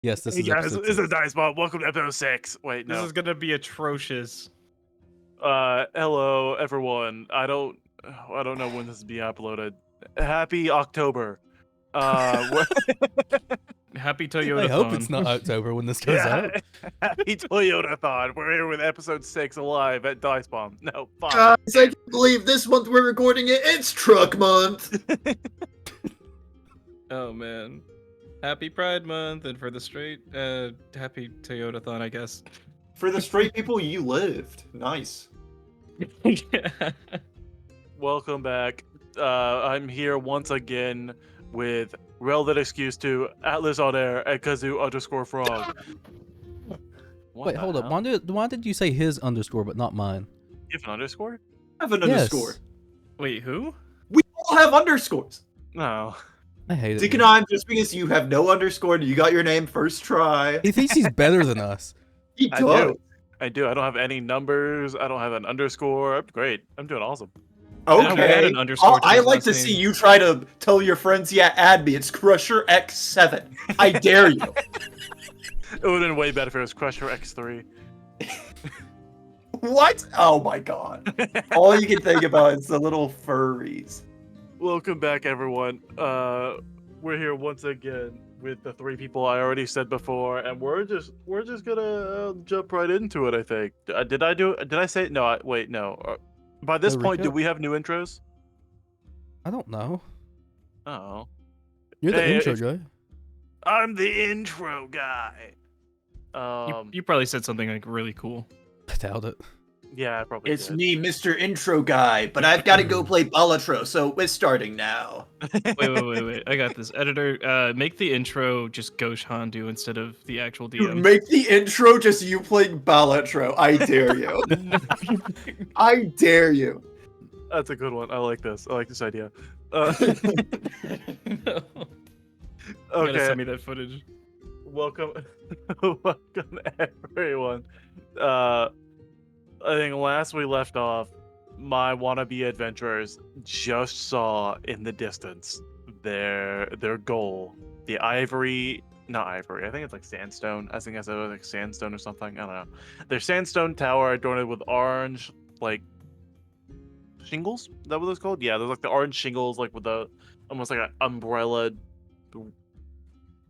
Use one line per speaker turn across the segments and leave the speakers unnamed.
Yes, this
Hey
is
guys,
episode
this is
6.
Dice Bomb. Welcome to episode 6. Wait,
This
no.
is gonna be atrocious.
Hello everyone. I don't know when this is being uploaded. Happy October.
Happy Toyota.
I hope it's not October when this goes out.
Happy Toyota-thon. We're here with episode 6 alive at Dice Bomb. No, fuck.
Guys, I can't believe this month we're recording it. It's Truck Month.
Oh man. Happy Pride Month, and for the straight, happy Toyota-thon, I guess.
For the straight people, you lived. Nice.
Yeah.
Welcome back. I'm here once again with Relevant Excuse to Atlas on Air at Kazoo_frog.
Wait, hold up. Why did you say his underscore but not mine?
You have an underscore?
I have an
Yes.
underscore.
Wait, who?
We all have underscores.
No.
I hate it.
Dick and I'm, just because you have no underscore and you got your name first try.
He thinks he's better than us.
He
I
does.
do. I don't have any numbers. I don't have an underscore. I'm great. I'm doing awesome.
Yeah, we had
Okay.
an underscore to
I
his
like
last
to
name.
see you try to tell your friends, yeah, add me. It's Crusher X7. I dare you.
It would have been way better if it was Crusher X3.
What? Oh my god. All you can think about is the little furries.
Welcome back, everyone. We're here once again with the 3 people I already said before, and we're just gonna jump right into it. I think. Did I say it? No. Wait, no. By this
No
point, do
recap?
we have new intros?
I don't know.
Oh,
You're the
Hey,
intro
it's-
guy.
I'm the intro guy.
You probably said something like really cool.
I doubt it.
Yeah, I probably.
It's
did.
me, Mr. Intro Guy, but I've got to go play Balatro, so we're starting now.
Wait. I got this. Editor, make the intro just Ghosh Handu instead of the actual
Dude,
DM.
make the intro just you playing Balatro. I dare you. I dare you.
That's a good one. I like this. I like this idea.
You gotta
Okay.
send me that footage.
Welcome, welcome everyone. I think last we left off, my wannabe adventurers just saw in the distance their goal, the not ivory. I think it's like sandstone. I think I said it was like sandstone or something. I don't know. Their sandstone tower adorned with orange like shingles. Is that what it's called? Yeah, there's like the orange shingles, like with the almost like an umbrella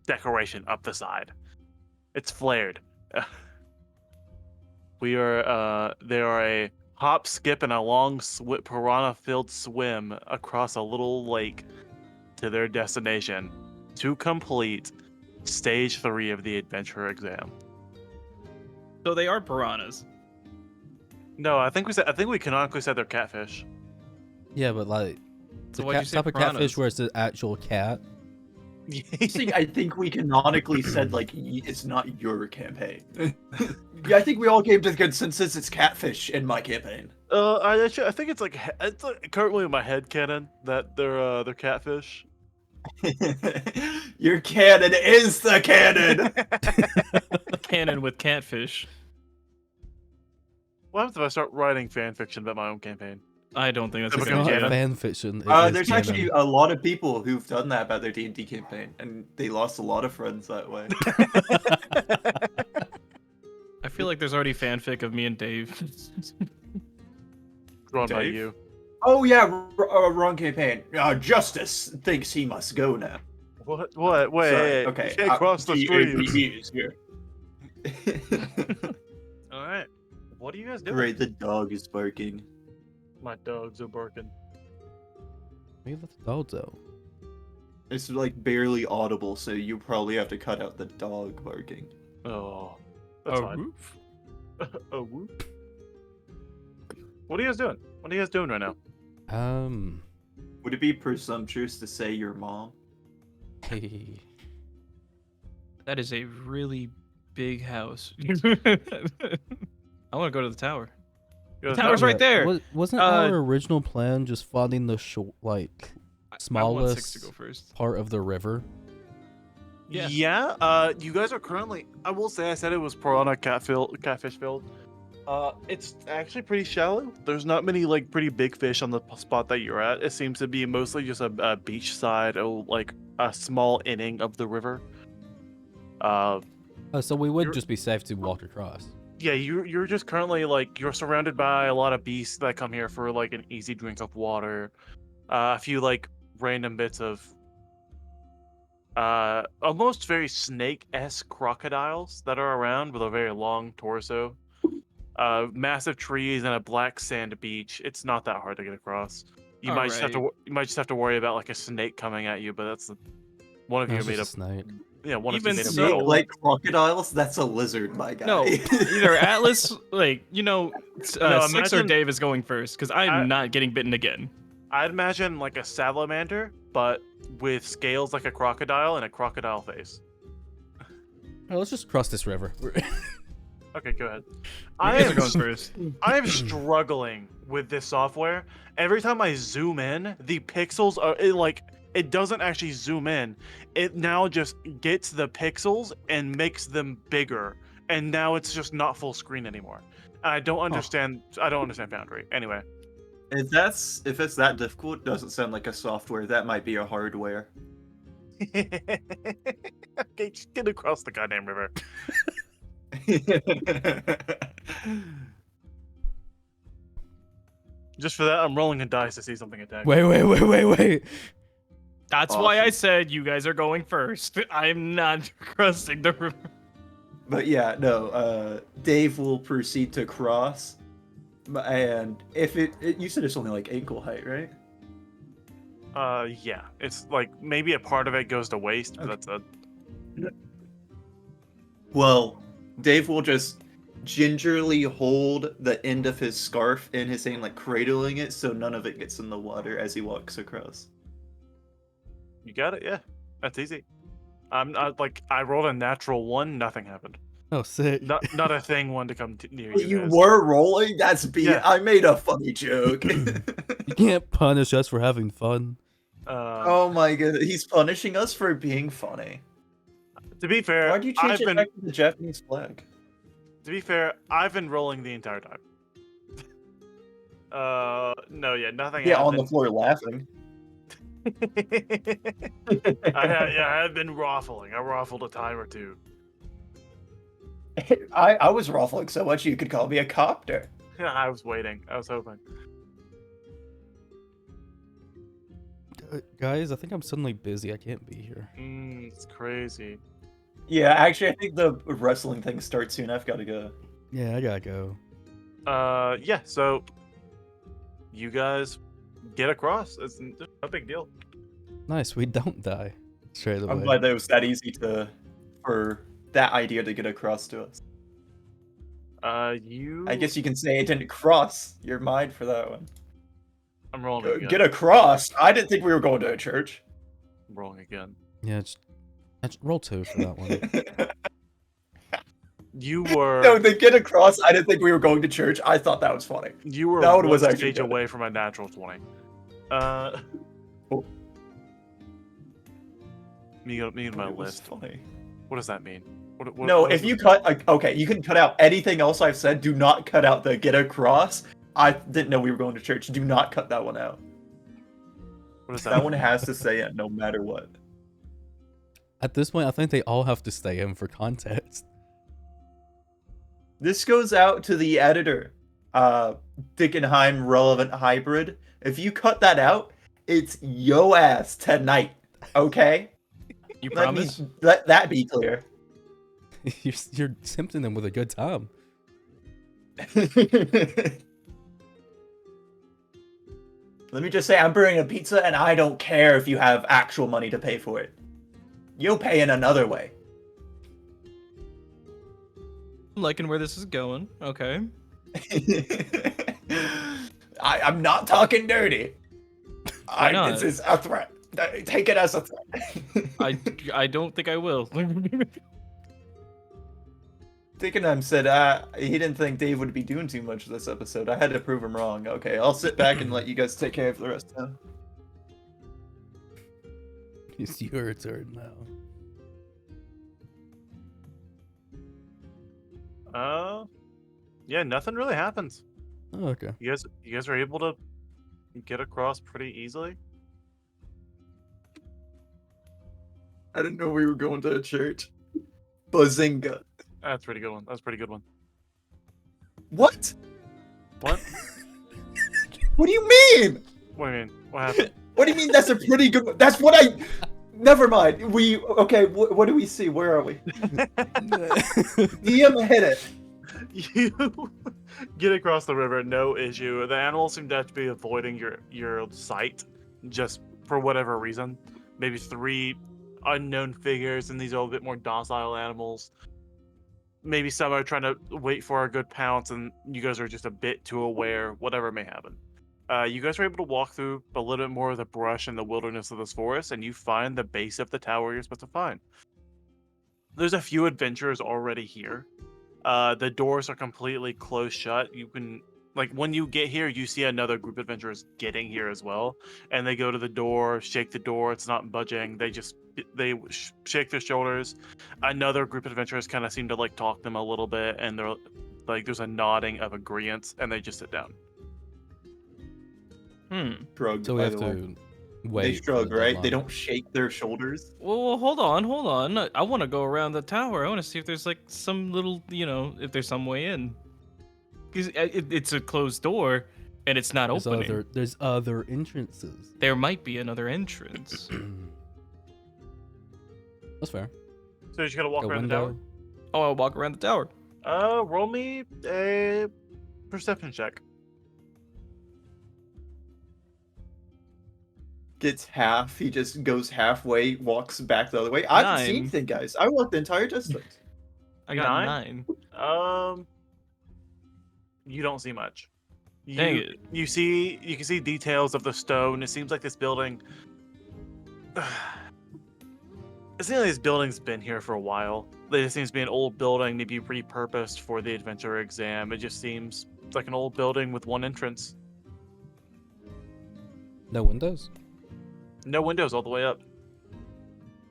decoration up the side. It's flared. There are a hop, skip, and a long piranha-filled swim across a little lake to their destination to complete stage 3 of the adventure exam.
So they are piranhas.
No, I think we canonically said they're catfish.
Yeah, but like
So
the
why'd you say
type of
piranhas?
catfish where it's an actual cat.
I think we canonically said, like, it's not your campaign. Yeah, I think we all came to the consensus it's catfish in my campaign.
I think it's like currently in my head canon that they're catfish.
Your canon is the canon!
Canon with catfish.
What happens if I start writing fan fiction about my own campaign?
I don't think that's
It's
a
It's
good
okay,
not
canon.
idea.
fan fiction. it is
There's
canon.
actually a lot of people who've done that about their D&D campaign, and they lost a lot of friends that way.
I feel like there's already fanfic of me and Dave.
Drawn by
Dave?
you.
Oh yeah, wrong campaign. Justice thinks he must go now.
What? Wait.
Sorry, okay.
You can't cross the stream.
He is here.
All right. What are you guys doing?
Great, the dog is barking.
My dogs are barking.
Maybe let the dogs out.
It's like barely audible, so you probably have to cut out the dog barking.
Oh, that's fine.
Woof.
Oh, whoop. What are you guys doing? What are you guys doing right now?
Would it be presumptuous to say your mom?
Hey.
That is a really big house. I want to go to the tower.
You guys
tower's
know?
right there.
Wasn't our original plan just finding the like
I want
smallest
Six to go first.
part of the river?
Yeah.
Yeah. You guys are currently. I will say, I said it was piranha catfish filled. It's actually pretty shallow. There's not many like pretty big fish on the spot that you're at. It seems to be mostly just a beach side, or like a small inning of the river.
So we would
You're-
just be safe to walk across.
Yeah, you're just currently like you're surrounded by a lot of beasts that come here for like an easy drink of water, a few like random bits of almost very snake-esque crocodiles that are around with a very long torso, massive trees and a black sand beach. It's not that hard to get across. You might just have to you might just have to worry about like a snake coming at you, but that's one of
No,
you
it's
made
just
up.
a snake.
Yeah, one of you
Even
made
so-
up.
Like crocodiles? That's a lizard, my guy.
No, either Atlas, like
No,
Six or
imagine-
Dave is going first, because I'm not getting bitten again.
I'd imagine like a salamander, but with scales like a crocodile and a crocodile face.
Oh, let's just cross this river.
Okay, go ahead.
You
I
guys are
am,
going first.
I am struggling with this software. Every time I zoom in, the pixels are it doesn't actually zoom in. It now just gets the pixels and makes them bigger, and now it's just not full screen anymore. I don't understand. I don't understand Foundry. Anyway,
If it's that difficult, it doesn't sound like a software. That might be a hardware.
okay, just get across the goddamn river. Just for that, I'm rolling a dice to see something attack.
Wait.
That's why I
Awesome.
said you guys are going first. I'm not crossing the river.
But yeah, no. Dave will proceed to cross, and if you said it's only like ankle height, right?
Yeah, it's like maybe a part of it goes to waste, but
Okay.
that's it.
Well, Dave will just gingerly hold the end of his scarf in his hand, like cradling it, so none of it gets in the water as he walks across.
You got it, yeah. That's easy. I'm not like I rolled a natural 1, nothing happened.
Oh, sick.
Not a thing wanted to come near
But
you.
you
guys.
were rolling? That's
Yeah.
I made a funny joke.
You can't punish us for having fun.
Oh my god, he's punishing us for being funny.
To be fair,
Why'd you change
I've
it
been
back to the Japanese flag?
to be fair, I've been rolling the entire time. No, yeah, nothing
Yeah, on the
happened.
floor laughing.
I have been raffling. I raffled a time or two.
I was ruffling so much you could call me a copter.
I was waiting. I was hoping.
Guys, I think I'm suddenly busy. I can't be here.
It's crazy.
Yeah, actually, I think the wrestling thing starts soon. I've got to go.
Yeah, I gotta go.
Yeah. So you guys get across. It's no big deal.
Nice, we don't die straight away.
I'm glad that it was that easy for that idea to get across to us.
You.
I guess you can say it didn't cross your mind for that one.
I'm rolling again.
Get across? I didn't think we were going to a church.
I'm rolling again.
Yeah, just roll 2 for that one.
You were.
No, the get across. I didn't think we were going to church. I thought that was funny.
You were
That one
one
was actually
stage
good.
away from a natural 20.
Oh.
Me and my
It was
list.
funny.
What does that mean? What
No,
what
if
is
you
it?
cut, okay, you can cut out anything else I've said. Do not cut out the get across. I didn't know we were going to church. Do not cut that one out.
What is
That
that?
one has to say it no matter what.
At this point, I think they all have to stay in for context.
This goes out to the editor, Dickenheim Relevant Hybrid. If you cut that out, it's yo ass tonight. Okay?
You
Let
promise?
let that be clear.
You're tempting them with a good time.
Let me just say, I'm bringing a pizza, and I don't care if you have actual money to pay for it. You'll pay in another way.
I'm liking where this is going. Okay.
I'm not talking dirty.
Why not?
This is a threat. Take it as a threat.
I don't think I will.
Dickenheim said he didn't think Dave would be doing too much this episode. I had to prove him wrong. Okay, I'll sit back and let you guys take care of the rest of them.
It's your turn now.
Yeah, nothing really happens.
Oh, okay.
You guys are able to get across pretty easily.
I didn't know we were going to a church. Bazinga.
That's a pretty good one. That's a pretty good one.
What?
What?
What do you mean?
What do you mean? What happened?
What do you mean that's a pretty good one? That's what I... Never mind. Okay, what do we see? Where are we? DM hit it.
You get across the river, no issue. The animals seem to have to be avoiding your sight, just for whatever reason. Maybe 3 unknown figures, and these are a bit more docile animals. Maybe some are trying to wait for a good pounce, and you guys are just a bit too aware. Whatever may happen. You guys are able to walk through a little bit more of the brush and the wilderness of this forest, and you find the base of the tower you're supposed to find. There's a few adventurers already here. The doors are completely closed shut. You can, like, when you get here, you see another group of adventurers getting here as well, and they go to the door, shake the door. It's not budging. They shake their shoulders. Another group of adventurers kind of seem to like talk them a little bit, and they're like, there's a nodding of agreement, and they just sit down.
Shrug,
So we
by
have
the way.
to wait.
They
for
shrug,
the
right? They
deadline.
don't shake their shoulders.
Well, hold on. I want to go around the tower. I want to see if there's like some little, if there's some way in. Because it's a closed door, and it's not opening.
There's other entrances.
There might be another entrance.
That's fair.
So you just gotta walk
A
around the tower.
window.
Oh, I'll walk around the tower.
Roll me a perception check.
Gets half. He just goes halfway, walks back the other way. I haven't seen
9.
anything, guys. I walked the entire distance.
I got
9?
9.
You don't see much.
Dang it.
You can see details of the stone. It seems like this building. It seems like this building's been here for a while. It seems to be an old building, maybe repurposed for the adventure exam. It just seems like an old building with one entrance.
No windows.
No windows all the way up.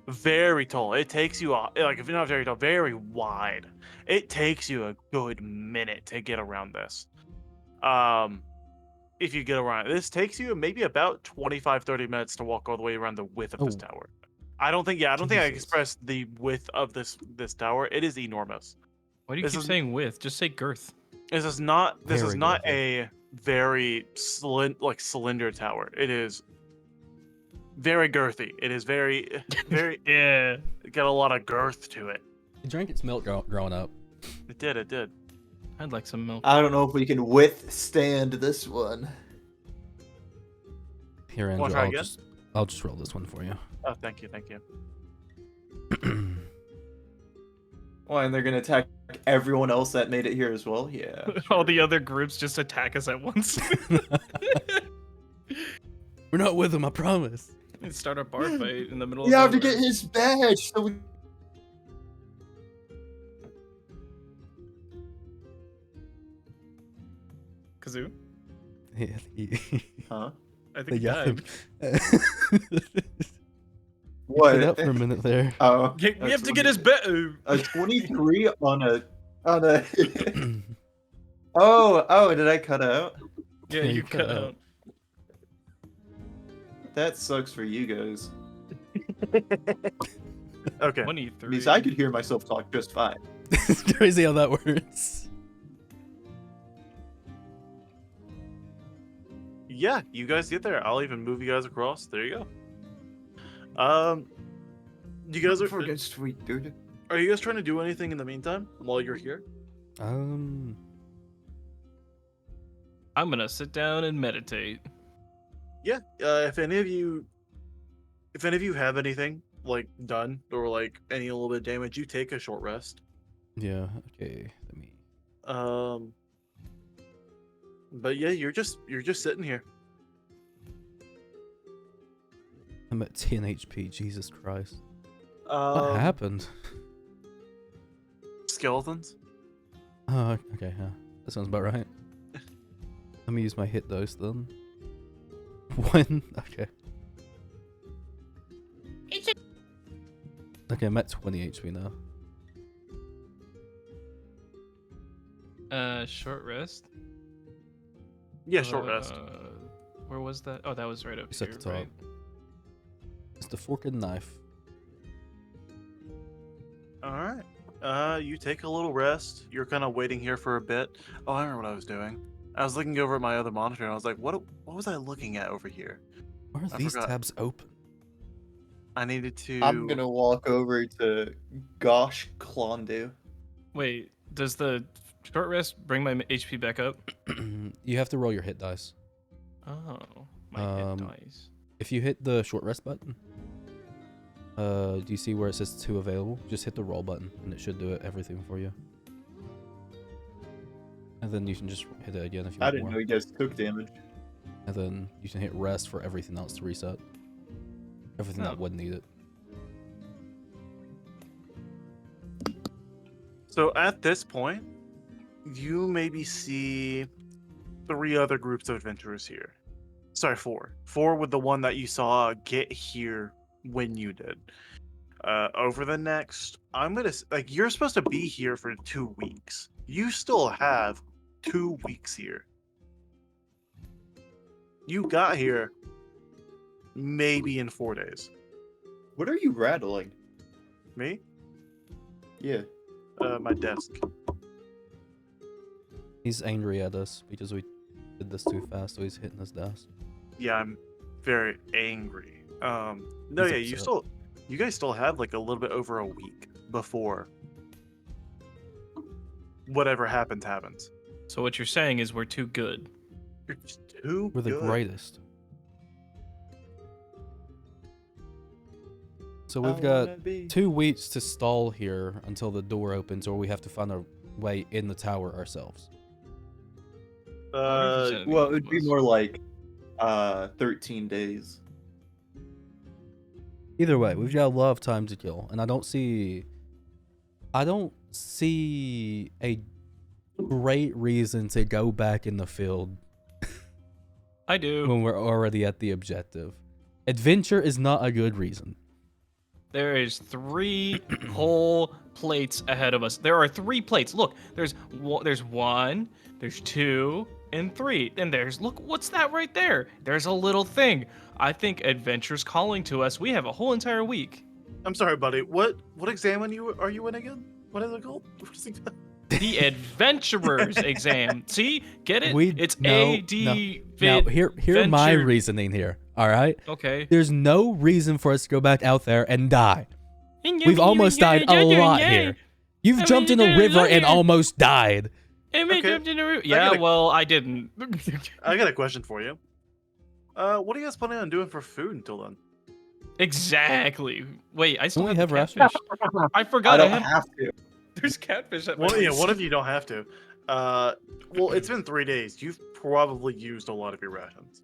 Very tall. It takes you, like, if you're not very tall, very wide. It takes you a good minute to get around this. If you get around it. This takes you maybe about 25-30 minutes to walk all the way around the width of this
Oh.
tower. I don't think I
Jesus.
expressed the width of this tower. It is enormous.
Why do you
This
keep
is-
saying width? Just say girth.
This is not
Very
a very cylinder tower. It is very girthy. It is very
Yeah.
got a lot of girth to it.
You drank its milk growing up.
It did.
I'd like some milk.
I don't know if we can withstand this one.
Here,
Wanna
Andrew.
try again?
I'll just roll this one for you.
Oh, thank you.
Oh, and they're gonna attack everyone else that made it here as well? Yeah.
All the other groups just attack us at once.
We're not with him, I promise.
And start a bar fight in the middle
We
of
have to
nowhere.
get his badge so we...
Kazoo?
Huh?
I think
They
he
got
died.
him.
What?
Get up for a minute there.
Oh.
We have to get his bet.
A 23 on a... Oh, did I cut out?
Yeah,
Yeah,
you
you
cut
cut
out.
That sucks for you guys.
Okay.
23.
Because I could hear myself talk just fine.
It's crazy how that works.
Yeah, you guys get there. I'll even move you guys across. There you go. You guys are
Sweet, dude.
you guys trying to do anything in the meantime while you're here?
I'm gonna sit down and meditate.
Yeah. If any of you have anything like done or like any little bit of damage, you take a short rest.
Yeah, okay. Let me.
But yeah, you're just sitting here.
I'm at 10 HP, Jesus Christ. What
Um,
happened?
Skeletons.
Oh, okay, yeah. That sounds about right. Let me use my hit dice then. 1, okay. Okay, I'm at 20 HP now.
Short rest.
Yeah, short rest.
Where was that? Oh, that was right up
It's
here,
at the top.
right?
It's the fork and knife.
All right. You take a little rest. You're kind of waiting here for a bit. Oh, I remember what I was doing. I was looking over at my other monitor, and I was like, what was I looking at over here?
Why are
I
these
forgot.
tabs open?
I needed to...
I'm gonna walk over to Gosh Klondu.
Wait, does the short rest bring my HP back up?
You have to roll your hit dice.
Oh, my hit
Um,
dice.
If you hit the short rest button, do you see where it says 2 available? Just hit the roll button, and it should do everything for you. And then you can just hit it again if you
I
want
didn't
more.
know you guys took damage.
And then you can hit rest for everything else to reset. Everything that
Oh.
would need it.
So at this point, you maybe see 3 other groups of adventurers here. Sorry, 4. 4 with the one that you saw get here when you did. Over the next, I'm gonna like you're supposed to be here for 2 weeks. You still have 2 weeks here. You got here maybe in 4 days.
What are you rattling?
Me?
Yeah.
My desk.
He's angry at us because we did this too fast, so he's hitting his desk.
Yeah, I'm very angry. No,
He's
yeah,
upset.
you guys still have like a little bit over a week before whatever happens.
So what you're saying is we're too good.
You're just too
We're the
good.
greatest. So we've got 2 weeks to stall here until the door opens, or we have to find a way in the tower ourselves.
100%
Well, it would be
was.
more like 13 days.
Either way, we've got a lot of time to kill, and I don't see a great reason to go back in the field
I do.
when we're already at the objective. Adventure is not a good reason.
There is 3 whole plates ahead of us. There are 3 plates. Look, there's 1, there's 2, and 3. And look, what's that right there? There's a little thing. I think adventure's calling to us. We have a whole entire week.
I'm sorry, buddy. What exam are you in again? What is it called? What is it called?
The adventurer's exam. See? Get it? It's
no.
A-D...
Now, hear my
venture-
reasoning here, all right?
Okay.
There's no reason for us to go back out there and die. We've almost died a lot here. You've jumped in a river and almost died.
Okay.
Yeah, well, I didn't.
I got a question for you. What are you guys planning on doing for food until then?
Exactly. Wait, I still
Don't we
have
have
the catfish. I
I
forgot.
don't have to.
There's catfish at my
Well, yeah,
place.
one of you don't have to. Well, it's been 3 days. You've probably used a lot of your rations.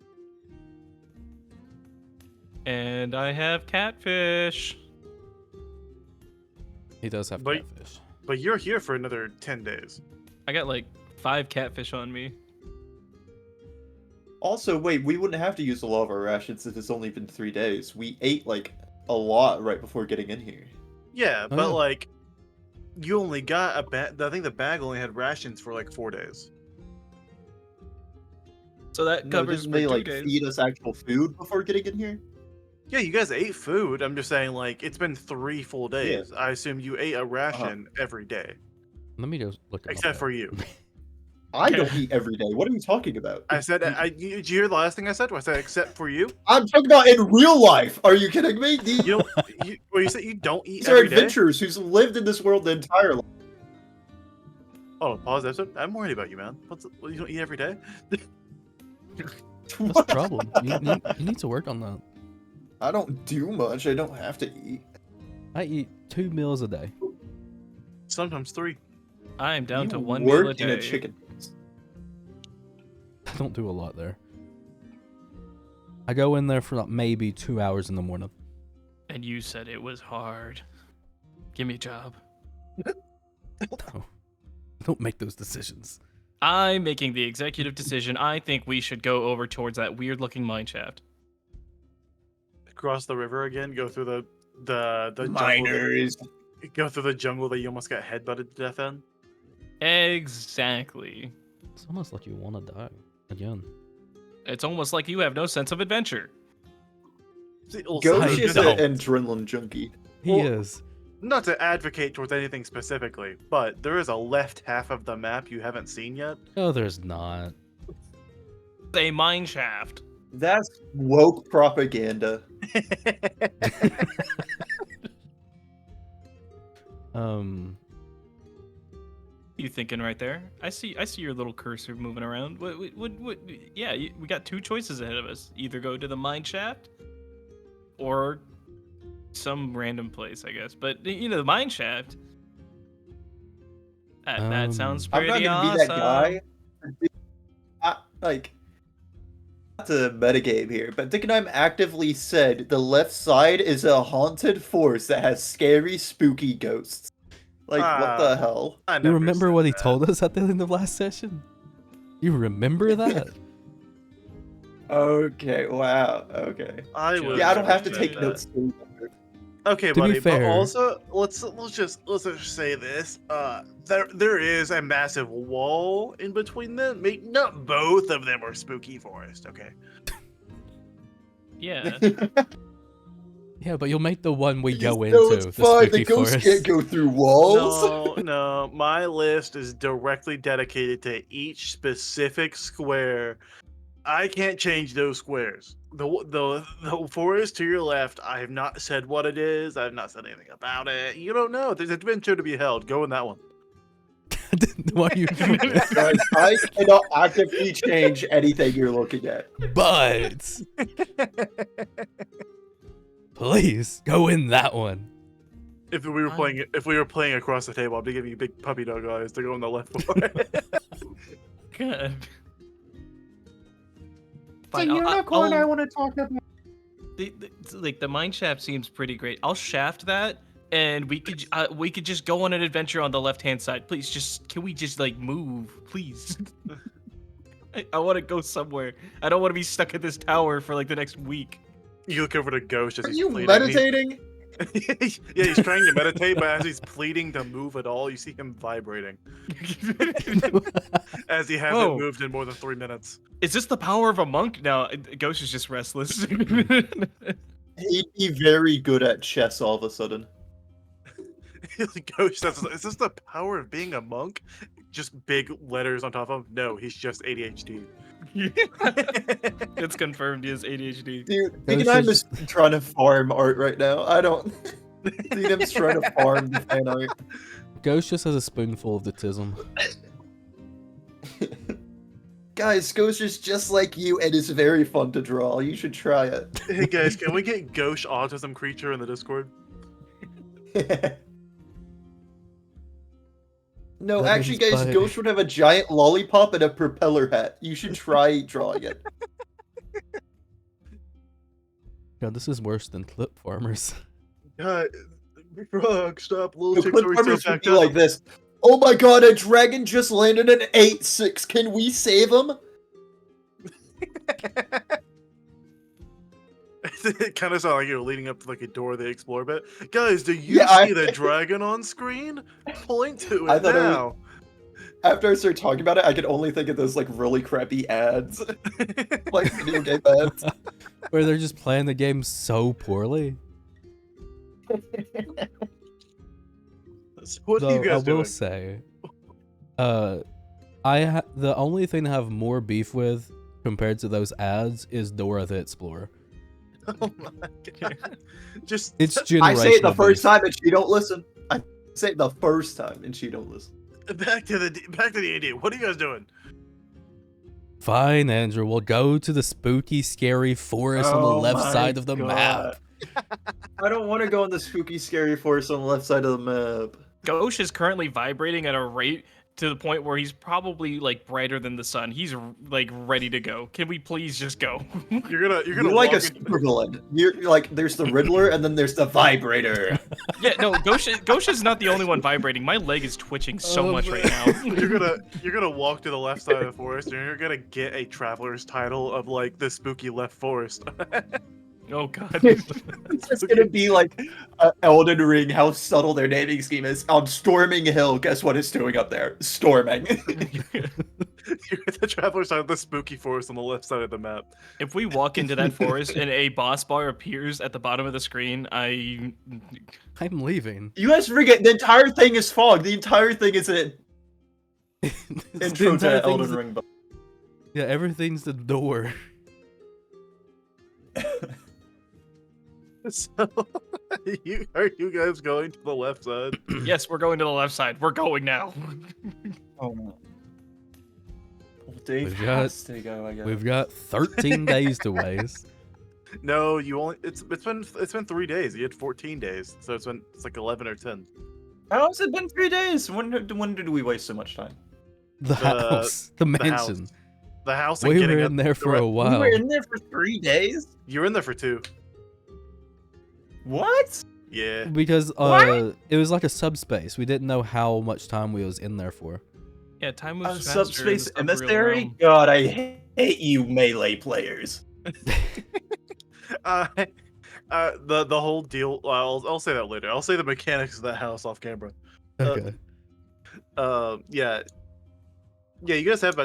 And I have catfish.
He does have
But-
catfish.
But you're here for another 10 days.
I got like 5 catfish on me.
Also, wait, we wouldn't have to use a lot of our rations if it's only been 3 days. We ate like a lot right before getting in here.
Yeah,
Oh,
but
yeah.
like, you only got a bag. I think the bag only had rations for like 4 days.
So that
No,
covers
didn't
for
they
2
like
days.
feed us actual food before getting in here?
Yeah, you guys ate food. I'm just saying, like, it's been 3 full days. I assume you ate a ration every day,
Let me just look.
except for you.
I don't eat every day. What are you talking about?
I said, did you hear the last thing I said? I said, except for you.
I'm talking about in real life. Are you kidding me?
You don't. You said you don't eat
These are
every day.
adventurers who's lived in this world the entire life.
Oh, pause the episode. I'm worried about you, man. What, you don't eat every day?
That's the problem. You need to work on that.
I don't do much. I don't have to eat.
I eat 2 meals a day.
Sometimes 3.
I am down
You
to 1 meal a
work in a
day.
chicken.
I don't do a lot there. I go in there for like maybe 2 hours in the morning.
And you said it was hard. Give me a job.
No. I don't make those decisions.
I'm making the executive decision. I think we should go over towards that weird looking mine shaft.
Cross the river again. Go through the jungle.
Miners.
Go through the jungle that you almost got headbutted to death in.
Exactly.
It's almost like you want to die again.
It's almost like you have no sense of adventure.
See, well,
Ghost
so-
is
don't.
an adrenaline junkie.
He
Well,
is.
not to advocate towards anything specifically, but there is a left half of the map you haven't seen yet.
Oh, there's not.
A mine shaft.
That's woke propaganda.
You thinking right there? I see your little cursor moving around. What yeah, we got two choices ahead of us. Either go to the mine shaft or some random place, I guess. But you know, the mine shaft. That sounds
I'm
pretty
not gonna
awesome.
be that guy. Not to metagame here, but Dick and I actively said the left side is a haunted forest that has scary, spooky ghosts. Like, what the hell?
You remember what he told us at the end of last session? You remember that?
Okay, wow, okay.
I
Yeah, I don't have to
say
take
that.
notes.
Okay,
To be
buddy,
fair-
but also let's just say this. There is a massive wall in between them. Not both of them are spooky forest, okay?
Yeah.
Yeah, but you'll make the one we go
No,
into
it's
the
fine.
spooky
The ghosts
forest.
can't go through walls.
No, my list is directly dedicated to each specific square. I can't change those squares. The forest to your left, I have not said what it is. I have not said anything about it. You don't know. There's adventure to be held. Go in that one.
Why are you?
Guys, I cannot actively change anything you're looking at.
But please go in that one.
If we were playing across the table, I'd be giving you big puppy dog eyes to go on the left forest.
Good.
The
Fine,
unicorn
I'll-
I want to talk about.
the mine shaft seems pretty great. I'll shaft that, and we could just go on an adventure on the left hand side. Please, can we just like move, please? I want to go somewhere. I don't want to be stuck at this tower for like the next week.
You look over to Ghost as
Are
he's
you
pleading.
meditating?
Yeah, he's trying to meditate, but as he's pleading to move at all, you see him vibrating. As he hasn't
Whoa.
moved in more than 3 minutes.
Is this the power of a monk? No, Ghost is just restless.
He'd be very good at chess all of a sudden.
Ghost says, is this the power of being a monk? Just big letters on top of him? No, he's just ADHD.
It's confirmed he has ADHD.
Dude,
Those
Deacon I'm
is-
just trying to farm art right now. I don't. Deacon's trying to farm the fan art.
Ghost just has a spoonful of the tism.
Guys, Ghost is just like you and is very fun to draw. You should try it.
Hey guys, can we get Ghost Autism Creature in the Discord?
No,
That
actually,
means
guys,
by-
Ghost would have a giant lollipop and a propeller hat. You should try drawing it.
God, this is worse than clip farmers.
God, Frog, stop. Little
The
chicks
clip
are still
farmers would
backed
be
up.
like this. Oh my god, a dragon just landed an 8-6. Can we save him?
It kind of sounded like you were leading up to like a Dora the Explorer bit. Guys, do you
Yeah,
see the dragon on screen? Point to
I
it
thought it was-
now.
After I started talking about it, I could only think of those like really crappy ads. Like video game ads.
Where they're just playing the game so poorly.
So what are
Though,
you guys
I will
doing?
say, the only thing I have more beef with compared to those ads is Dora the Explorer.
Oh my god. Just
It's
I
generational.
say it the first
beef.
time and she don't listen. I say it the first time and she don't listen.
back to the idea. What are you guys doing?
Fine, Andrew. We'll go to the spooky, scary forest on the
Oh
left
my
side of the map.
I don't want to go in the spooky, scary forest on the left side of the map.
Ghosh is currently vibrating at a rate to the point where he's probably like brighter than the sun. He's like ready to go. Can we please just go?
You're gonna
You're like a
walk in-
supervillain. You're like there's the Riddler and then there's the Vibrator.
Yeah, no, Ghosh is not the only one vibrating. My leg is twitching so much right now.
you're gonna walk to the left side of the forest and you're gonna get a traveler's title of like the spooky left forest.
Oh god.
It's just gonna be like Elden Ring, how subtle their naming scheme is. On Storming Hill, guess what it's doing up there? Storming.
The traveler's out of the spooky forest on the left side of the map.
If we walk into that forest and a boss bar appears at the bottom of the screen,
I'm leaving.
You guys forget the entire thing is fog. The entire thing is an
The
intro
entire
to
thing
Elden
is-
Ring.
Yeah, everything's the door.
So, are you guys going to the left side?
yes, we're going to the left side. We're going now.
Oh no. Well, Dave
We've got-
has to go, I guess.
We've got 13 days to waste.
No, you only. It's been 3 days. You had 14 days, so it's like 11 or 10.
How has it been 3 days? When did we waste so much time?
The house, the mansion.
The house. And
We
getting
were
up
in there for
the
a
re-
while.
We were in there for 3 days?
You were in there for 2.
What?
Yeah.
Because
What?
it was like a subspace. We didn't know how much time we was in there for.
Yeah, time
A
moves faster in the
subspace
subreal
emissary?
realm.
God, I hate you melee players.
The whole deal. I'll say that later. I'll say the mechanics of that house off camera.
Okay.
Yeah. You guys have,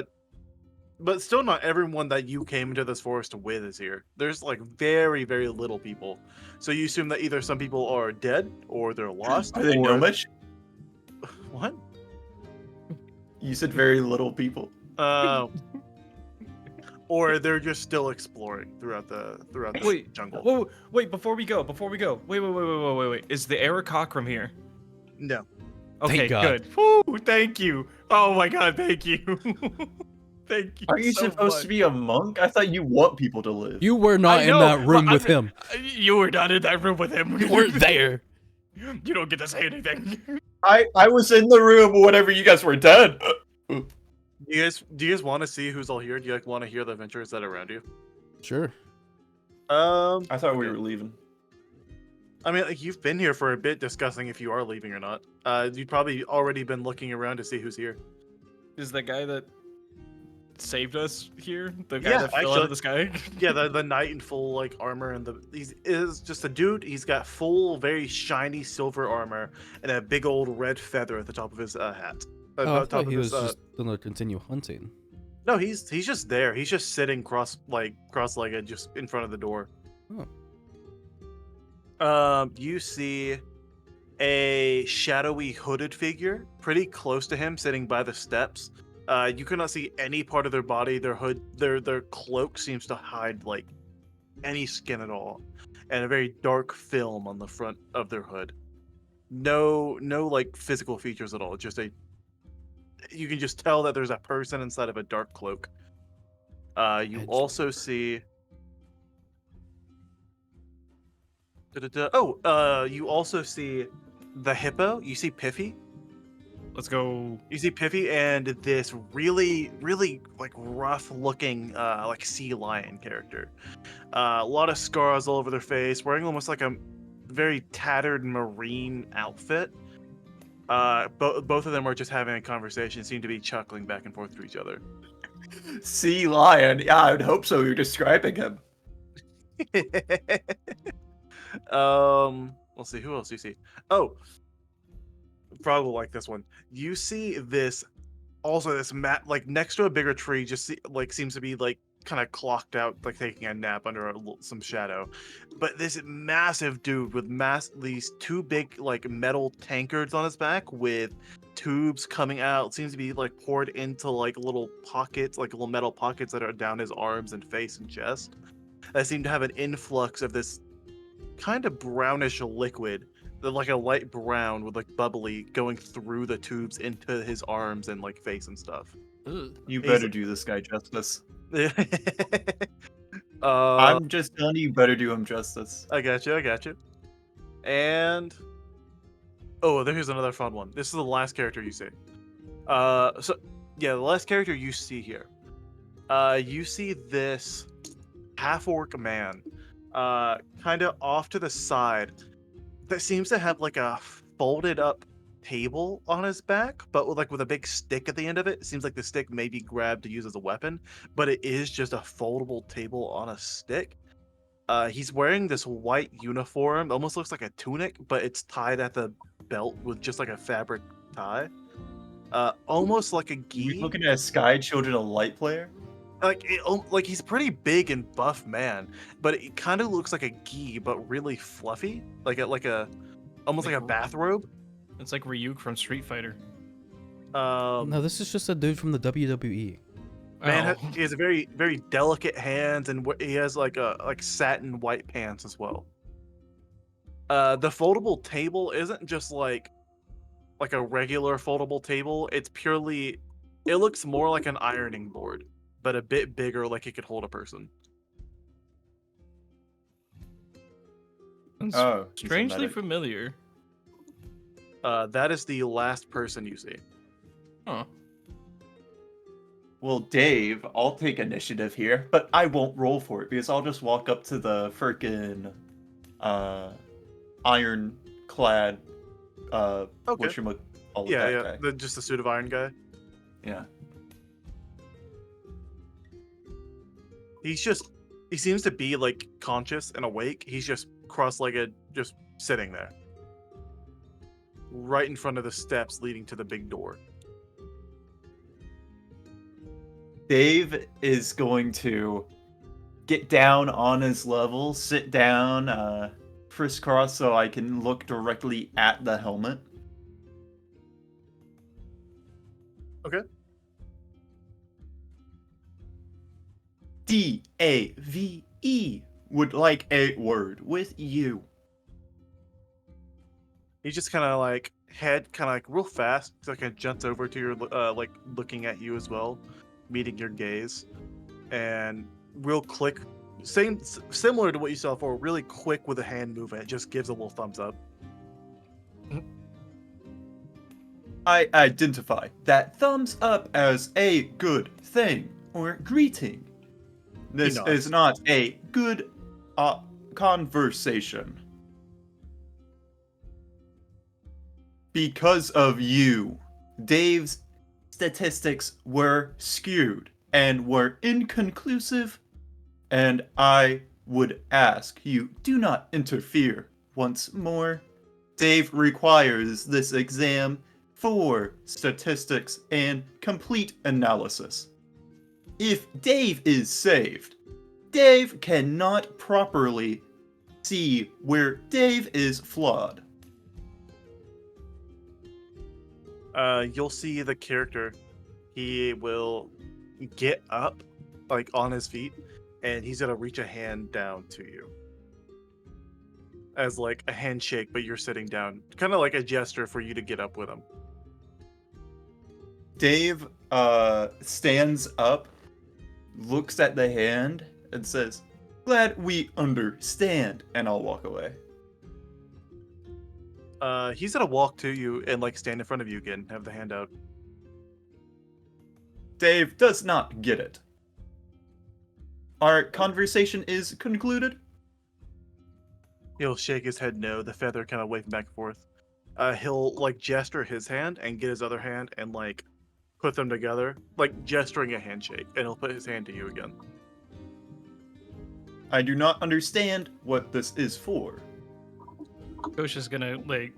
but still not everyone that you came into this forest with is here. There's like very, very little people. So you assume that either some people are dead or they're lost.
Are they
or...
gnomish?
What?
You said very little people.
Or they're just still exploring throughout the
Wait,
jungle.
Whoa, wait, before we go. Wait. Is the Aarakocram here?
No.
Okay,
God.
good. Woo, thank you. Oh my god, thank you. Thank you.
Are you
so
supposed
much.
to be a monk? I thought you want people to live.
You were not
I
in
know,
that room
but
with him.
You were not in that room with him.
You weren't there.
You don't get to say anything.
I was in the room whenever you guys were dead.
Do you guys want to see who's all here? Do you want to hear the adventures that are around you?
Sure.
I thought we
okay.
were leaving.
I mean, like, you've been here for a bit discussing if you are leaving or not. You've probably already been looking around to see who's here.
Is the guy that saved us here? The guy
Yeah,
that fell out of the sky?
Yeah, the knight in full like armor and is just a dude. He's got full, very shiny silver armor and a big old red feather at the top of his hat.
Oh, I
top
thought
of
he was
his,
just gonna continue hunting.
No, he's just there. He's just sitting cross-legged, just in front of the door. You see a shadowy hooded figure pretty close to him, sitting by the steps. You cannot see any part of their body. Their hood, their cloak seems to hide like any skin at all, and a very dark film on the front of their hood. No like physical features at all. Just you can just tell that there's a person inside of a dark cloak. You also see. You also see the hippo. You see Piffy.
Let's go.
You see Piffy and this really, really like rough-looking like sea lion character. A lot of scars all over their face, wearing almost like a very tattered marine outfit. Both of them are just having a conversation, seem to be chuckling back and forth to each other.
Sea lion. Yeah, I would hope so. You're describing him.
Let's see, who else do you see? Oh, probably like this one. You see this mat like next to a bigger tree, just seems to be like kind of clocked out, like taking a nap under some shadow. But this massive dude with these two big like metal tankards on his back with tubes coming out, seems to be like poured into like little pockets, like little metal pockets that are down his arms and face and chest, that seem to have an influx of this kind of brownish liquid, like a light brown with like bubbly going through the tubes into his arms and like face and stuff.
You better do this guy justice.
I'm
I'm just telling you, you better do him justice.
I got you. And there's another fun one. This is the last character you see. The last character you see here. You see this half-orc man, kind of off to the side, that seems to have like a folded up table on his back, but with a big stick at the end of it. It seems like the stick may be grabbed to use as a weapon, but it is just a foldable table on a stick. He's wearing this white uniform, almost looks like a tunic, but it's tied at the belt with just like a fabric tie. Almost like a
Are we
gi.
looking at a Sky Children of Light player?
Like he's a pretty big and buff man, but it kind of looks like a gi, but really fluffy, like a almost like a bathrobe.
It's like Ryuk from Street Fighter.
No, this is just a dude from the WWE.
Man,
Oh.
he has a very very delicate hands, and he has like satin white pants as well. The foldable table isn't just like a regular foldable table. It's purely, it looks more like an ironing board, but a bit bigger, like it could hold a person.
That's
Oh, he's a
strangely
medic.
familiar.
That is the last person you see.
Huh.
Well, Dave, I'll take initiative here, but I won't roll for it because I'll just walk up to the frickin' iron-clad
Okay.
whatchamacallit
Yeah,
that guy.
just the suit of iron guy.
Yeah.
He seems to be like conscious and awake. He's just cross-legged, just sitting there, right in front of the steps leading to the big door.
Dave is going to get down on his level, sit down, crisscross so I can look directly at the helmet.
Okay.
DAVE would like a word with you.
He just kind of like head kind of like real fast, so like jumps over to your like looking at you as well, meeting your gaze, and real quick, similar to what you saw before, really quick with a hand movement, just gives a little thumbs up.
I identify that thumbs up as a good thing or greeting. This
nods.
is not a good conversation. Because of you, Dave's statistics were skewed and were inconclusive, and I would ask you do not interfere once more. Dave requires this exam for statistics and complete analysis. If Dave is saved, Dave cannot properly see where Dave is flawed.
You'll see the character. He will get up, like on his feet, and he's gonna reach a hand down to you, as like a handshake, but you're sitting down, kind of like a gesture for you to get up with him.
Dave stands up, looks at the hand, and says, "Glad we understand," and I'll walk away.
He's gonna walk to you and like stand in front of you again, have the hand out.
Dave does not get it. Our conversation is concluded.
He'll shake his head no, the feather kind of waving back and forth. He'll like gesture his hand and get his other hand and like put them together, like gesturing a handshake, and he'll put his hand to you again.
I do not understand what this is for.
Ghosh is gonna like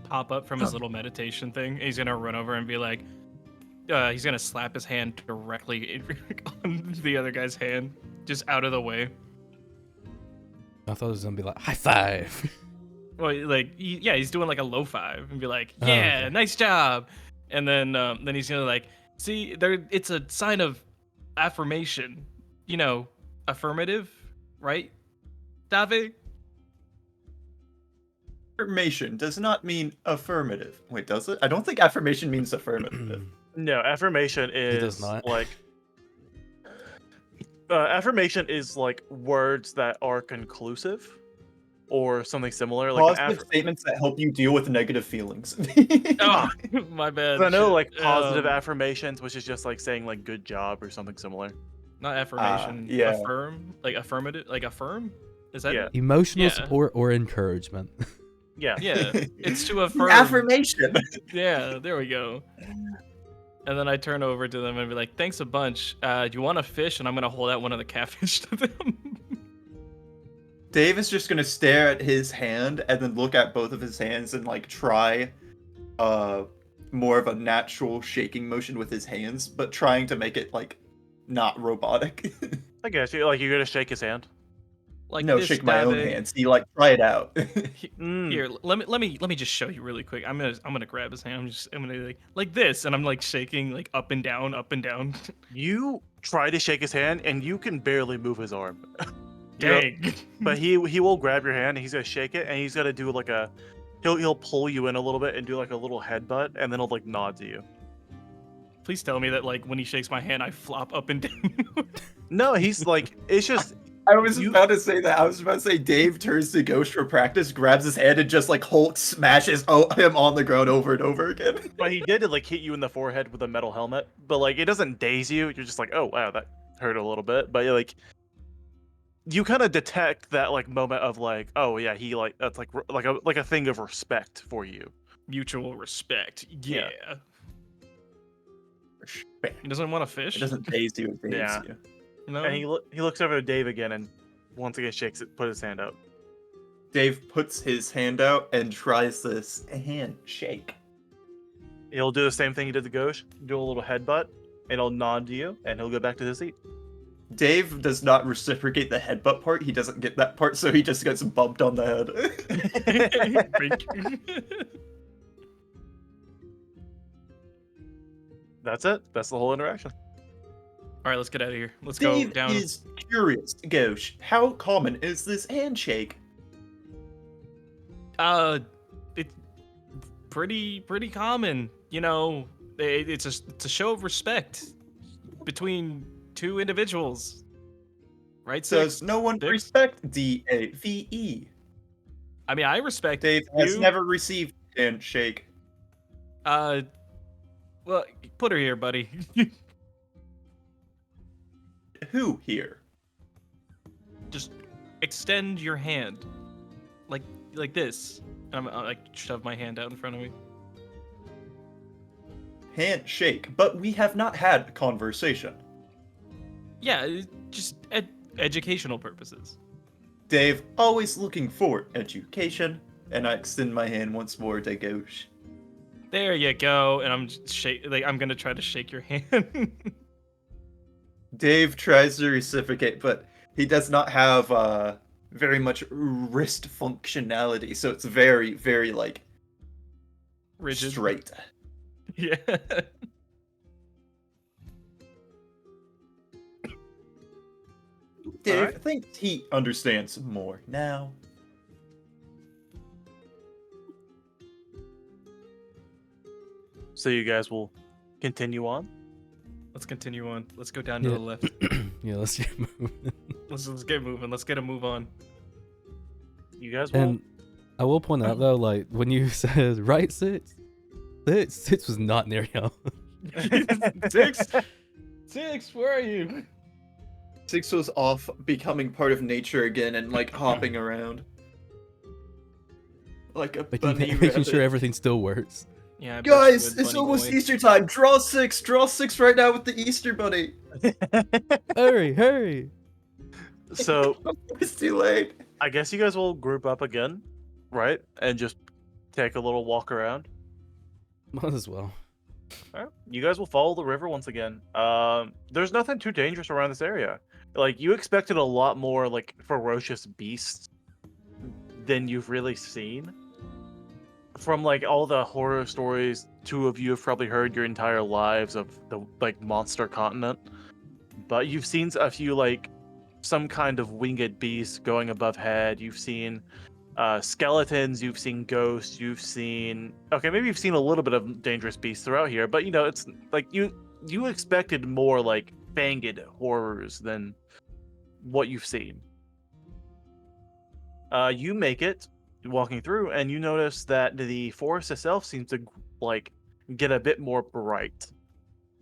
pop up from his little meditation thing. He's gonna run over and be like, he's gonna slap his hand directly on the other guy's hand, just out of the way.
I thought it was gonna be like high five.
Well, like he's doing like a low five and be like,
Oh,
yeah,
okay.
nice job. And then he's gonna like, see, there, it's a sign of affirmation, affirmative, right, Dave?
Affirmation does not mean affirmative. Wait, does it? I don't think affirmation means affirmative.
No, affirmation
does
is
not.
like affirmation is like words that are conclusive or something similar. Like
Positive statements that help you deal with negative feelings.
Oh, my bad.
I know
shit.
like positive affirmations, which is just like saying like good job or something similar.
Not affirmation.
yeah.
Affirm, like affirmative, like affirm. Is that?
Yeah.
Emotional
Yeah.
support or encouragement.
Yeah.
Yeah, it's to affirm.
Affirmation.
Yeah, there we go. And then I turn over to them and be like, "Thanks a bunch. Do you want a fish?" And I'm gonna hold out one of the catfish to them.
Dave is just gonna stare at his hand and then look at both of his hands and like try more of a natural shaking motion with his hands, but trying to make it like not robotic.
I guess you like you're gonna shake his hand.
Like
No,
this,
shake my own
Dabe.
hand. See, like try it out.
Here, let me just show you really quick. I'm gonna grab his hand. I'm gonna like this, and I'm like shaking like up and down, up and down.
You try to shake his hand, and you can barely move his arm. You know,
Dang.
but he will grab your hand, and he's gonna shake it, and he's gonna do like a he'll pull you in a little bit and do like a little headbutt, and then he'll like nod to you.
Please tell me that like when he shakes my hand, I flop up and down.
No, he's like it's just
I was about to say that. I was about to say Dave turns to Ghost for practice, grabs his hand, and just like Hulk smashes him on the ground over and over again.
but he did like hit you in the forehead with a metal helmet, but like it doesn't daze you. You're just like, oh wow, that hurt a little bit, but like you kind of detect that like moment of like, oh yeah, he like that's like a thing of respect for you.
Mutual respect. Yeah.
Respect.
He doesn't want to fish.
It doesn't daze you, it daze
Yeah.
you.
No.
And he looks over at Dave again and once again shakes it, put his hand up.
Dave puts his hand out and tries this handshake.
He'll do the same thing he did to Ghosh, do a little headbutt, and he'll nod to you, and he'll go back to his seat.
Dave does not reciprocate the headbutt part. He doesn't get that part, so he just gets bumped on the head.
That's it. That's the whole interaction.
All right, let's get out of here. Let's
Dave
go down.
is curious. Ghosh, how common is this handshake?
It's pretty common. You know, it's a show of respect between two individuals, right?
Does no one
Six?
respect Dave?
I mean, I respect
Dave has
you.
never received a handshake.
Well, put her here, buddy.
Who here?
Just extend your hand, like this. And I'm like shove my hand out in front of me.
Handshake, but we have not had a conversation.
Yeah, just educational purposes.
Dave, always looking for education, and I extend my hand once more to Ghosh.
There you go. And I'm gonna try to shake your hand.
Dave tries to reciprocate, but he does not have very much wrist functionality, so it's very, very like
Rigid.
straight.
Yeah.
Dave
Alright.
thinks he understands more now.
So you guys will continue on.
Let's continue on. Let's go down to
Yeah.
the left.
Yeah, let's get moving.
Let's get moving. Let's get a move on.
You guys will.
And I will point out though, like when you said right six was not near y'all.
Six, where are you?
Six was off becoming part of nature again and like hopping around. Like a bunny
making sure
rabbit.
everything still works.
Yeah, I bet
Guys,
you would,
it's
bunny
almost
boy.
Easter time. Draw six right now with the Easter bunny.
Hurry!
So
It's too late.
I guess you guys will group up again, right? And just take a little walk around.
Might as well.
All right. You guys will follow the river once again. There's nothing too dangerous around this area. Like you expected a lot more like ferocious beasts than you've really seen. From like all the horror stories two of you have probably heard your entire lives of the like monster continent. But you've seen a few like some kind of winged beast going above head. You've seen skeletons, you've seen ghosts, you've seen maybe you've seen a little bit of dangerous beasts throughout here, but you know, it's like you expected more like fanged horrors than what you've seen. You make it walking through and you notice that the forest itself seems to like get a bit more bright.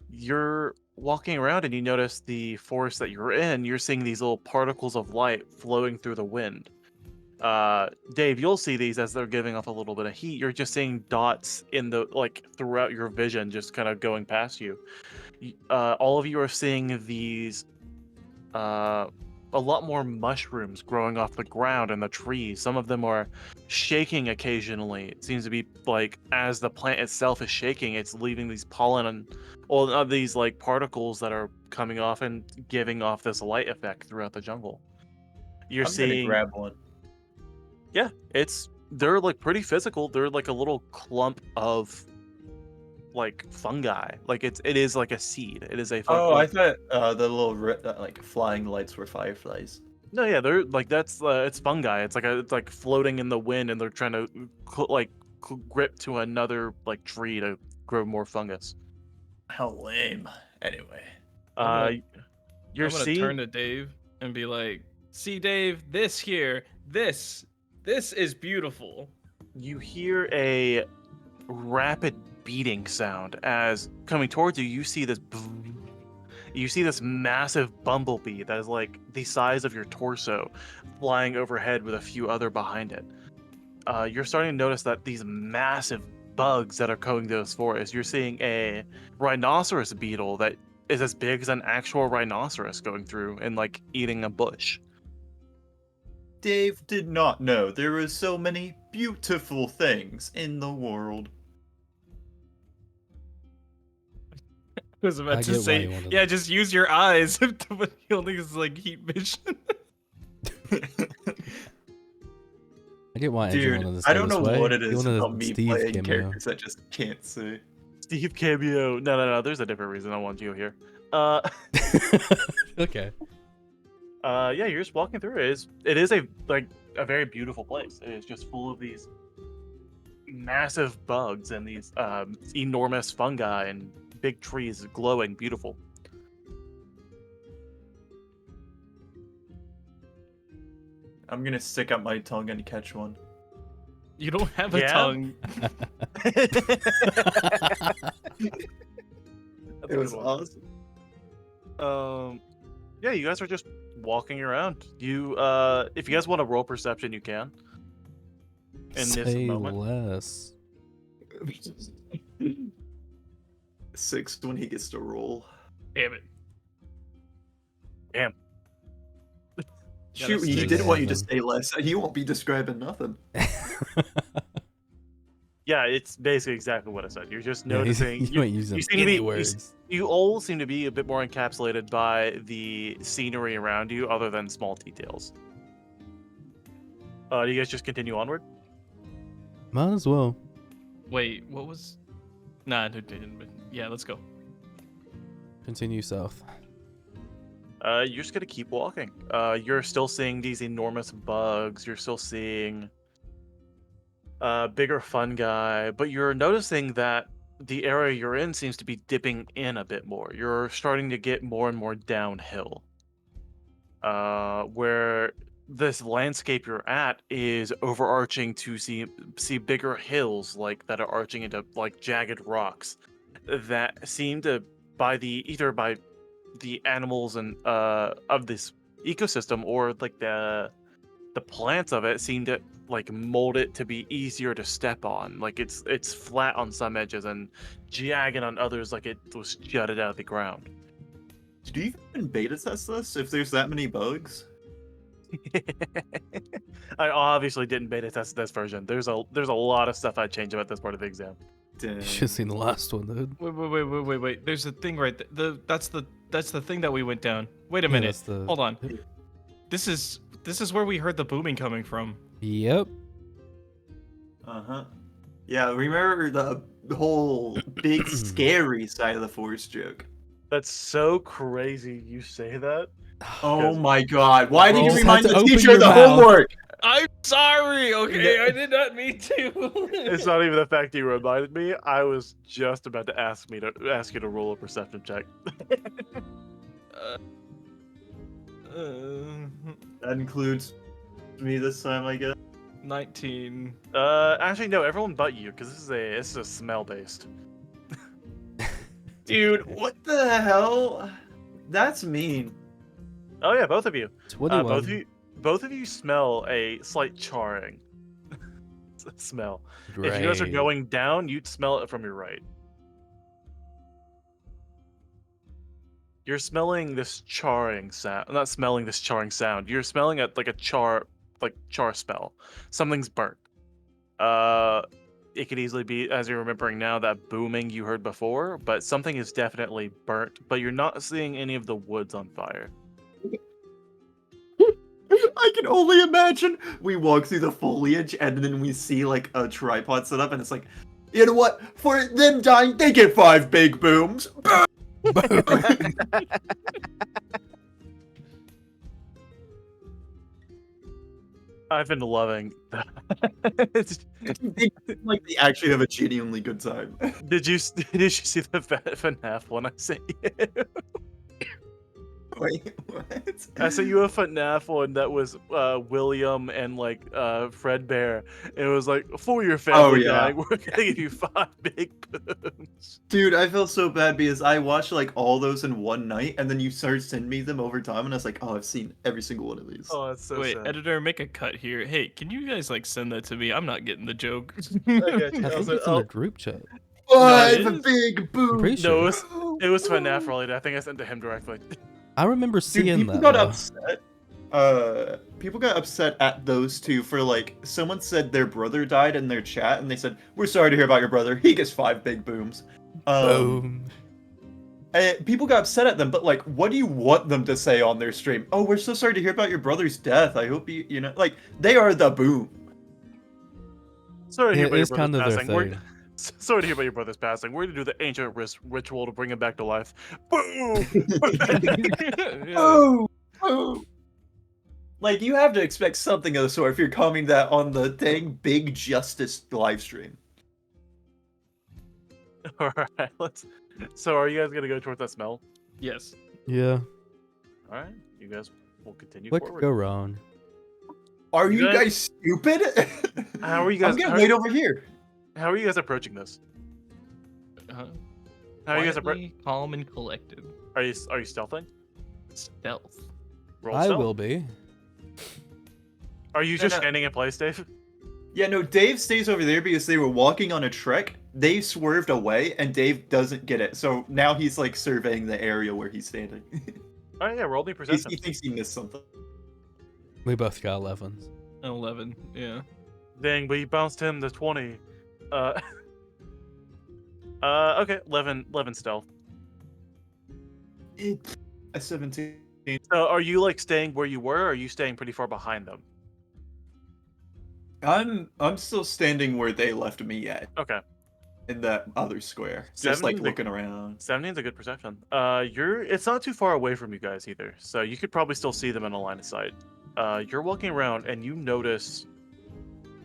You're walking around and you notice the forest that you're in, you're seeing these little particles of light flowing through the wind. Dave, you'll see these as they're giving off a little bit of heat. You're just seeing dots in the like throughout your vision, just kind of going past you. All of you are seeing these a lot more mushrooms growing off the ground and the trees. Some of them are shaking occasionally. It seems to be like as the plant itself is shaking, it's leaving these pollen and all of these like particles that are coming off and giving off this light effect throughout the jungle. You're
I'm gonna
seeing,
grab one.
yeah, they're like pretty physical. They're like a little clump of like fungi. Like it is like a seed. It is a
Oh,
fungi.
I thought the little like flying lights were fireflies.
No, yeah, they're like that's it's fungi. It's like floating in the wind, and they're trying to grip to another like tree to grow more fungus.
How lame. Anyway.
Uh, you're
I'm gonna
seeing
turn to Dave and be like, "See, Dave, this here, this is beautiful."
you hear a rapid beating sound as coming towards you. You see this. You see this massive bumblebee that is like the size of your torso, flying overhead with a few other behind it. You're starting to notice that these massive bugs that are going through this forest. You're seeing a rhinoceros beetle that is as big as an actual rhinoceros going through and like eating a bush.
Dave did not know there were so many beautiful things in the world.
I was about
I
to
get why
say,
you wanted
yeah,
that.
just use your eyes, but he only is like heat vision.
I get why Andrew
Dude,
wanted this
I
go
don't
this
know
way.
what it
He
is
wanted
about
a
me
Steve
playing
cameo.
characters I just can't see.
Steve cameo. No. There's a different reason I want you here.
Okay.
Yeah, you're just walking through it. It is a very beautiful place. It is just full of these massive bugs and these enormous fungi and big trees glowing beautiful.
I'm gonna stick out my tongue and catch one.
You don't have a
Yeah?
tongue.
That's a good one.
awesome.
Yeah, you guys are just walking around. If you guys want to roll perception, you can. In this
Say
moment.
less.
6 when he gets to roll.
Damn it.
Damn.
Shoot,
Gotta
he
stick.
didn't want you to
11.
say less. He won't be describing nothing.
Yeah, it's basically exactly what I said. You're just
Yeah,
noticing.
you ain't using
seem to
any
be,
words.
You all seem to be a bit more encapsulated by the scenery around you, other than small details. Do you guys just continue onward?
Might as well.
Wait, what was? Nah, it didn't. But yeah, let's go.
Continue south.
You're just gonna keep walking. You're still seeing these enormous bugs. You're still seeing bigger fungi, but you're noticing that the area you're in seems to be dipping in a bit more. You're starting to get more and more downhill. Where this landscape you're at is overarching to see bigger hills like that are arching into like jagged rocks that seem to by the animals and of this ecosystem or like the plants of it seem to like mold it to be easier to step on. Like it's flat on some edges and jagged on others, like it was jutted out of the ground.
Did you even beta test this if there's that many bugs?
I obviously didn't beta test this version. There's a lot of stuff I'd change about this part of the exam.
Dang.
You should have seen the last one, dude.
Wait. There's a thing right there. That's the thing that we went down. Wait a
Yeah,
minute.
that's the-
Hold on.
Yep.
This is where we heard the booming coming from.
Yep.
Uh-huh. Yeah, remember the whole big scary side of the forest joke.
That's so crazy you say that.
Oh my god, why did you
just
remind
had to
the
open
teacher of
your
the
mouth.
homework?
I'm sorry. Okay, I did not mean to.
It's not even the fact you reminded me. I was just about to ask you to roll a perception check.
That includes me this time, I guess.
19.
Actually no, everyone but you, because this is a smell based.
Dude, what the hell? That's mean.
Oh yeah, both of you.
21.
Both of you smell a slight charring smell. If you guys are
Great.
going down, you'd smell it from your right. You're smelling this charring sound. Not smelling this charring sound. You're smelling it like a char spell. Something's burnt. It could easily be, as you're remembering now, that booming you heard before, but something is definitely burnt, but you're not seeing any of the woods on fire.
I can only imagine we walk through the foliage and then we see like a tripod set up and it's like, you know what? For them dying, they get 5 big booms.
I've been loving that.
Like they actually have a genuinely good time.
Did you see the FNAF one I sent you?
Wait, what?
I sent you a FNAF one that was William and like Fred Bear. It was like, for your family dying, we're gonna give you 5 big booms.
Dude, I feel so bad because I watched like all those in one night, and then you started sending me them over time, and I was like, oh, I've seen every single one of these.
Oh, that's so
Wait,
sad.
editor, make a cut here. Hey, can you guys like send that to me? I'm not getting the joke.
Okay,
I think it's in the group chat.
5
is?
big
I'm
booms.
pretty
No,
sure.
it was FNAF related. I think I sent it to him directly.
I remember
Dude,
seeing
people
that.
got
though.
upset. People got upset at those two for like someone said their brother died in their chat, and they said, "We're sorry to hear about your brother. He gets 5 big booms."
Boom.
And people got upset at them, but like, what do you want them to say on their stream? Oh, we're so sorry to hear about your brother's death. I hope you know, like they are the boom.
Sorry to hear
It
about your
is kind
brother's
of their
passing.
thing.
Sorry to hear about your brother's passing. We're gonna do the ancient ritual to bring him back to life. Boom! Yeah.
Boom! Boom! Like you have to expect something of the sort if you're coming that on the dang Big Justice live stream.
All right, let's. So, are you guys gonna go towards that smell?
Yes.
Yeah.
All right, you guys will continue
What could
forward.
go wrong?
Are
You
you
guys-
guys stupid?
How are you guys?
I'm gonna
how,
wait over here.
how are you guys approaching this? How are you guys
Quietly, calm and collected.
Are you stealthing?
Stealth.
Roll
I
stealth?
will be.
Are you
No,
just
no.
standing in place, Dave?
Yeah, no, Dave stays over there because they were walking on a trek. They swerved away, and Dave doesn't get it. So now he's like surveying the area where he's standing.
Oh yeah, roll me
he
perception.
thinks he missed something.
We both got 11s.
11. Yeah.
Dang, but you bounced him the 20. Okay, 11 stealth.
A 17.
So, are you like staying where you were, or are you staying pretty far behind them?
I'm still standing where they left me at,
Okay,
in that other square. Just like
17's
looking around.
17's a good perception. It's not too far away from you guys either, so you could probably still see them in a line of sight. You're walking around and you notice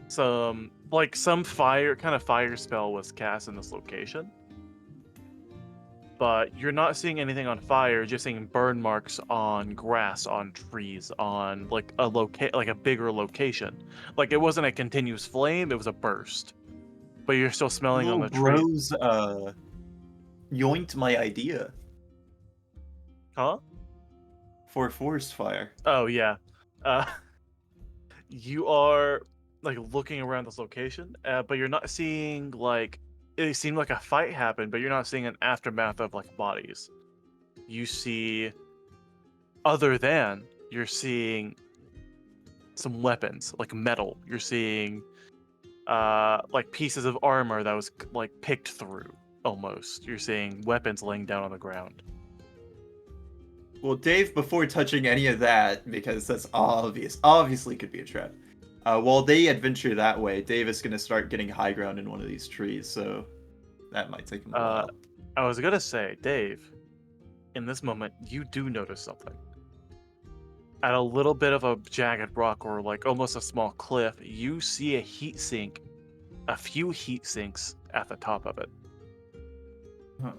some fire spell was cast in this location. But you're not seeing anything on fire, you're just seeing burn marks on grass, on trees, on like a bigger location. Like it wasn't a continuous flame, it was a burst. But you're still smelling on the tree.
Bros, yoinked my idea
Huh?
for forest fire.
Oh yeah. You are like looking around this location, but you're not seeing like it seemed like a fight happened, but you're not seeing an aftermath of like bodies. You see, you're seeing some weapons like metal. You're seeing like pieces of armor that was like picked through almost. You're seeing weapons laying down on the ground.
Well, Dave, before touching any of that, because that's obviously could be a trap. While they adventure that way, Dave is gonna start getting high ground in one of these trees, so that might take him a while.
I was gonna say, Dave, in this moment, you do notice something. At a little bit of a jagged rock or like almost a small cliff, you see a few heat sinks at the top of it.
Huh.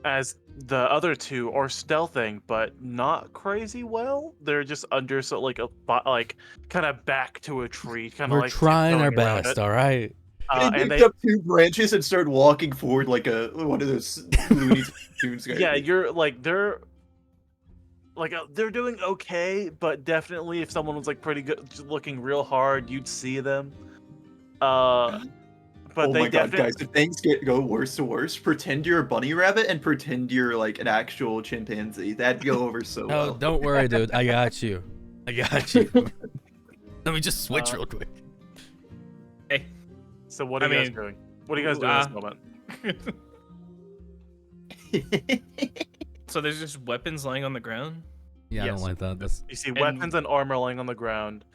As the other two are stealthing, but not crazy well. They're just under kind of back to a tree, kind of
We're
like
trying our
tiptoeing around
best,
it.
all right?
They
And
picked up 2 branches and started walking forward like one of those Looney Tunes guys.
yeah, you're like they're doing okay, but definitely if someone was like pretty good, just looking real hard, you'd see them. But
oh
they
my god,
definitely
guys! If things go worse to worse, pretend you're a bunny rabbit and pretend you're like an actual chimpanzee. That'd go over so
Oh,
well.
don't worry, dude. I got you. I got you. Let me just switch real quick.
Hey,
So what are you guys doing? What are you guys doing at this moment?
so there's just weapons lying on the ground.
Yeah, I don't
Yes.
like that. That's
You see weapons and armor laying on the ground.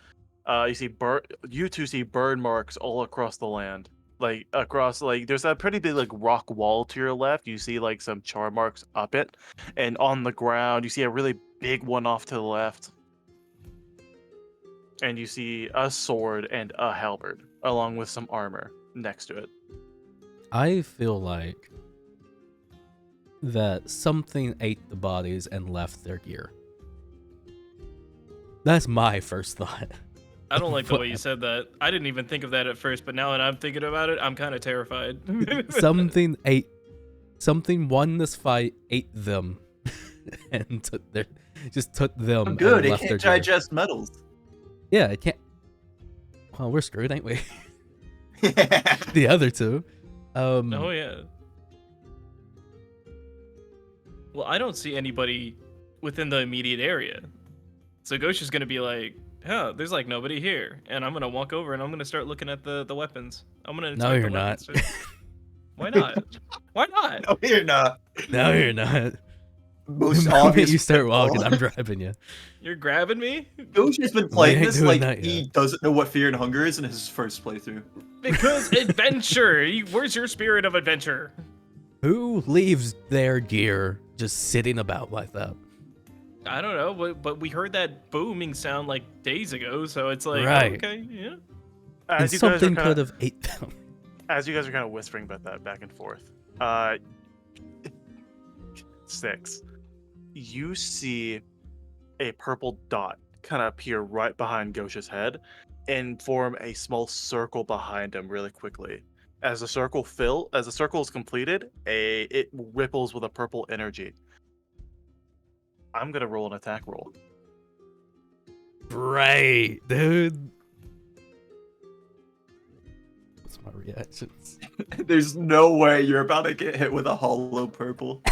You two see burn marks all across the land. Like across there's a pretty big like rock wall to your left. You see like some char marks up it. And on the ground you see a really big one off to the left. And you see a sword and a halberd along with some armor next to it.
I feel like that something ate the bodies and left their gear. That's my first thought.
I don't like the way you said that. I didn't even think of that at first, but now that I'm thinking about it, I'm kind of terrified.
Something won this fight, ate them, and took them.
I'm good.
And
It
left
can't
their gear.
digest metals.
Yeah, it can't. Well, we're screwed, ain't we? The other two.
Oh yeah. Well, I don't see anybody within the immediate area. So Ghosh is gonna be like, "Oh, there's like nobody here," and I'm gonna walk over and I'm gonna start looking at the weapons. I'm gonna
No,
inspect
you're
the
not.
weapons first. Why not? Why not?
No, you're not.
No, you're not.
Most
The moment
obvious.
you start
pitfall.
walking, I'm grabbing you.
You're grabbing me
Ghosh has been playing
ain't
this
doing
like
that
he
yet.
doesn't know what fear and hunger is in his first playthrough.
because adventure. Where's your spirit of adventure?
Who leaves their gear just sitting about like that?
I don't know, but we heard that booming sound like days ago, so it's like,
Right.
okay, yeah.
And
As you guys are
something
kinda-
could have ate them.
As you guys are kind of whispering about that back and forth, 6, you see a purple dot kind of appear right behind Ghosh's head and form a small circle behind him really quickly. As the circle is completed, it ripples with a purple energy. I'm gonna roll an attack roll.
Right, dude. What's my reactions?
There's no way you're about to get hit with a hollow purple.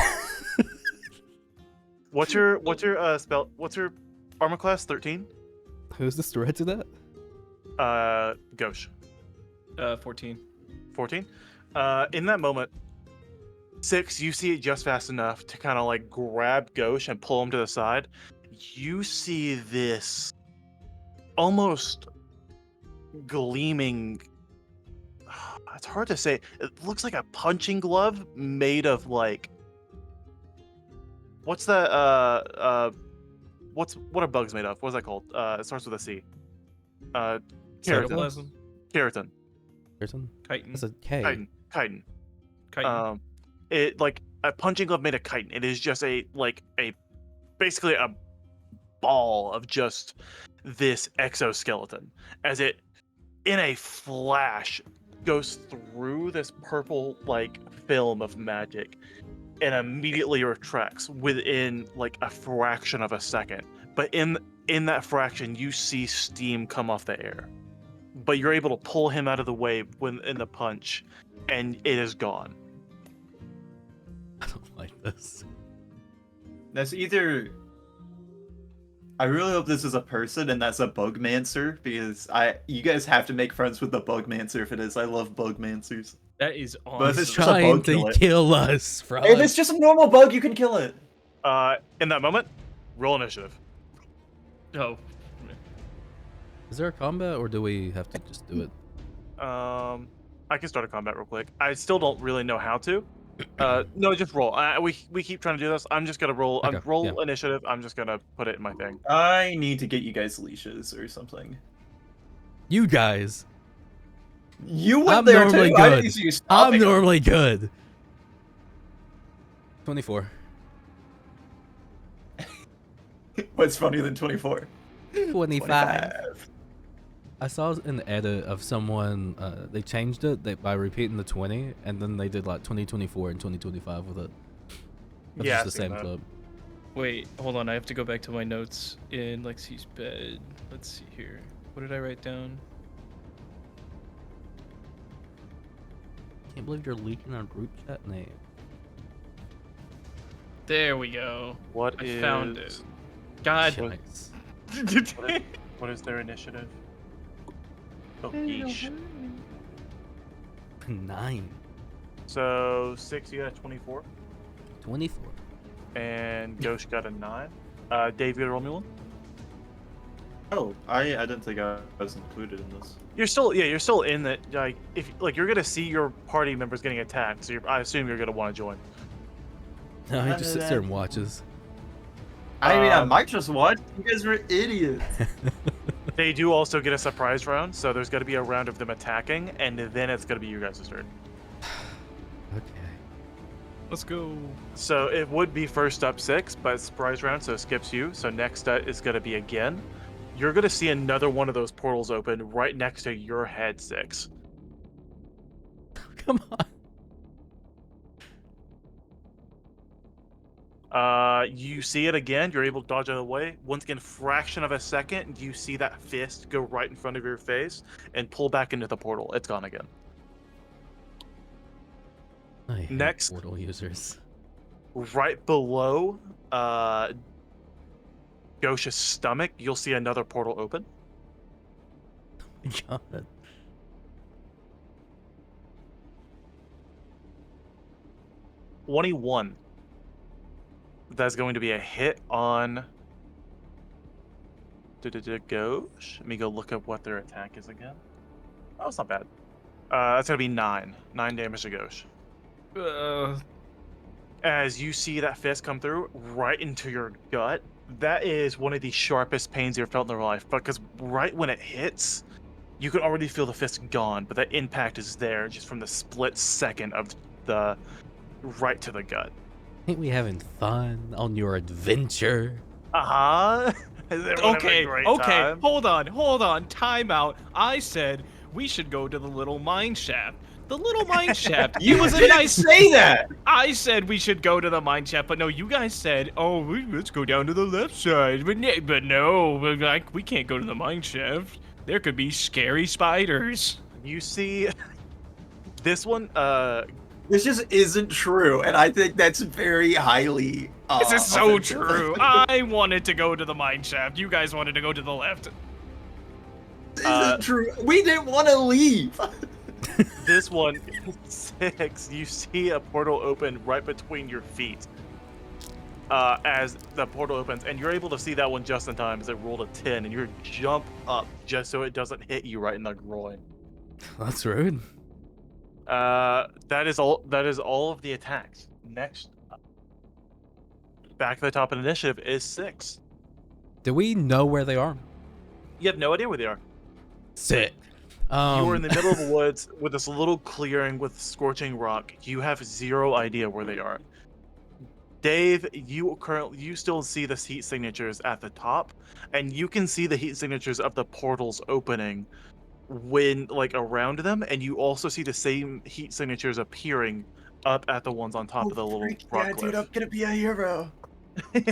What's your spell? What's your armor class? 13.
Who's this threat to that?
Ghosh.
14.
14. In that moment, 6, you see it just fast enough to kind of like grab Ghosh and pull him to the side. You see this almost gleaming. It's hard to say. It looks like a punching glove made of like. What's that? What are bugs made of? What's that called? It starts with a C. Keratin.
Cytoplasm?
Keratin.
Person?
Chitin.
That's a K.
Chitin.
Chitin.
It like a punching glove made of chitin. It is just basically a ball of just this exoskeleton as it in a flash goes through this purple like film of magic and immediately retracts within like a fraction of a second. But in that fraction you see steam come off the air. But you're able to pull him out of the way when in the punch and it is gone.
I don't like this.
That's either. I really hope this is a person and that's a Bugmancer because you guys have to make friends with the Bugmancer if it is. I love Bugmancers.
That is
But
awesome.
if it's just a
Trying
bug, kill
to
it.
kill us, Frog.
If it's just a normal bug, you can kill it.
In that moment, roll initiative.
Oh.
Is there a combat or do we have to just do it?
I can start a combat real quick. I still don't really know how to. No, just roll. We keep trying to do this. I'm just gonna roll.
Okay,
Roll initiative. I'm just gonna put it in my thing.
I need to get you guys leashes or something.
You guys.
You went
I'm
there
normally
too. I
good.
didn't see you
I'm
stopping.
normally good. 24.
What's funnier than 24?
25. I saw an edit of someone, they changed it by repeating the 20, and then they did like 2024 and 2025 with it. That's
Yeah,
just the
I've seen
same
that.
clip.
Wait, hold on. I have to go back to my notes in Lexi's bed. Let's see here. What did I write down?
Can't believe you're leaking our group chat name.
There we go.
What
I
is
found it. God.
Nice.
what is their initiative? Oh, yeesh.
9.
So 6, you got a 24,
24.
and Ghost got a 9. Dave, you got to roll me one.
Oh, I didn't think I was included in this.
You're still in that. Like, if you're gonna see your party members getting attacked, so I assume you're gonna want to join.
No, he just sits there and watches.
I mean, I
Um,
might just watch. You guys are idiots.
They do also get a surprise round, so there's got to be a round of them attacking, and then it's gonna be you guys' turn.
Okay.
Let's go.
So it would be first up 6, but it's surprise round, so it skips you. So next up is gonna be again. You're gonna see another one of those portals open right next to your head, 6.
Come on.
You see it again. You're able to dodge out of the way. Once again, fraction of a second, you see that fist go right in front of your face and pull back into the portal. It's gone again.
I hate
Next.
portal users.
Right below Gosha's stomach, you'll see another portal open.
God.
$21. That's going to be a hit on Gosh. Let me go look up what their attack is again. Oh, it's not bad. That's gonna be 9. 9 damage to Ghosh. As you see that fist come through right into your gut, that is one of the sharpest pains you've felt in your life. Because right when it hits, you can already feel the fist gone, but that impact is there just from the split second of the right to the gut.
Ain't we having fun on your adventure?
Uh-huh.
Okay, hold on, time out. I said we should go to the little mine shaft. The little mine shaft.
You
was a
didn't
nice.
say that.
I said we should go to the mine shaft, but no, you guys said, oh, let's go down to the left side. But no, like we can't go to the mine shaft. There could be scary spiders.
You see this one,
This just isn't true, and I think that's very highly.
This is so
offensive.
true. I wanted to go to the mine shaft. You guys wanted to go to the left.
This isn't true. We didn't want to leave.
this one, 6, you see a portal open right between your feet. As the portal opens, and you're able to see that one just in time as it rolled a 10, and you jump up just so it doesn't hit you right in the groin.
That's rude.
That is all of the attacks. Next, back to the top of the initiative is 6.
Do we know where they are?
You have no idea where they are.
Sick.
You are in the middle of the woods with this little clearing with scorching rock. You have zero idea where they are. Dave, you still see the heat signatures at the top, and you can see the heat signatures of the portals opening when around them, and you also see the same heat signatures appearing up at the ones on top of the little rock cliff.
Dude, I'm gonna be a hero. I'm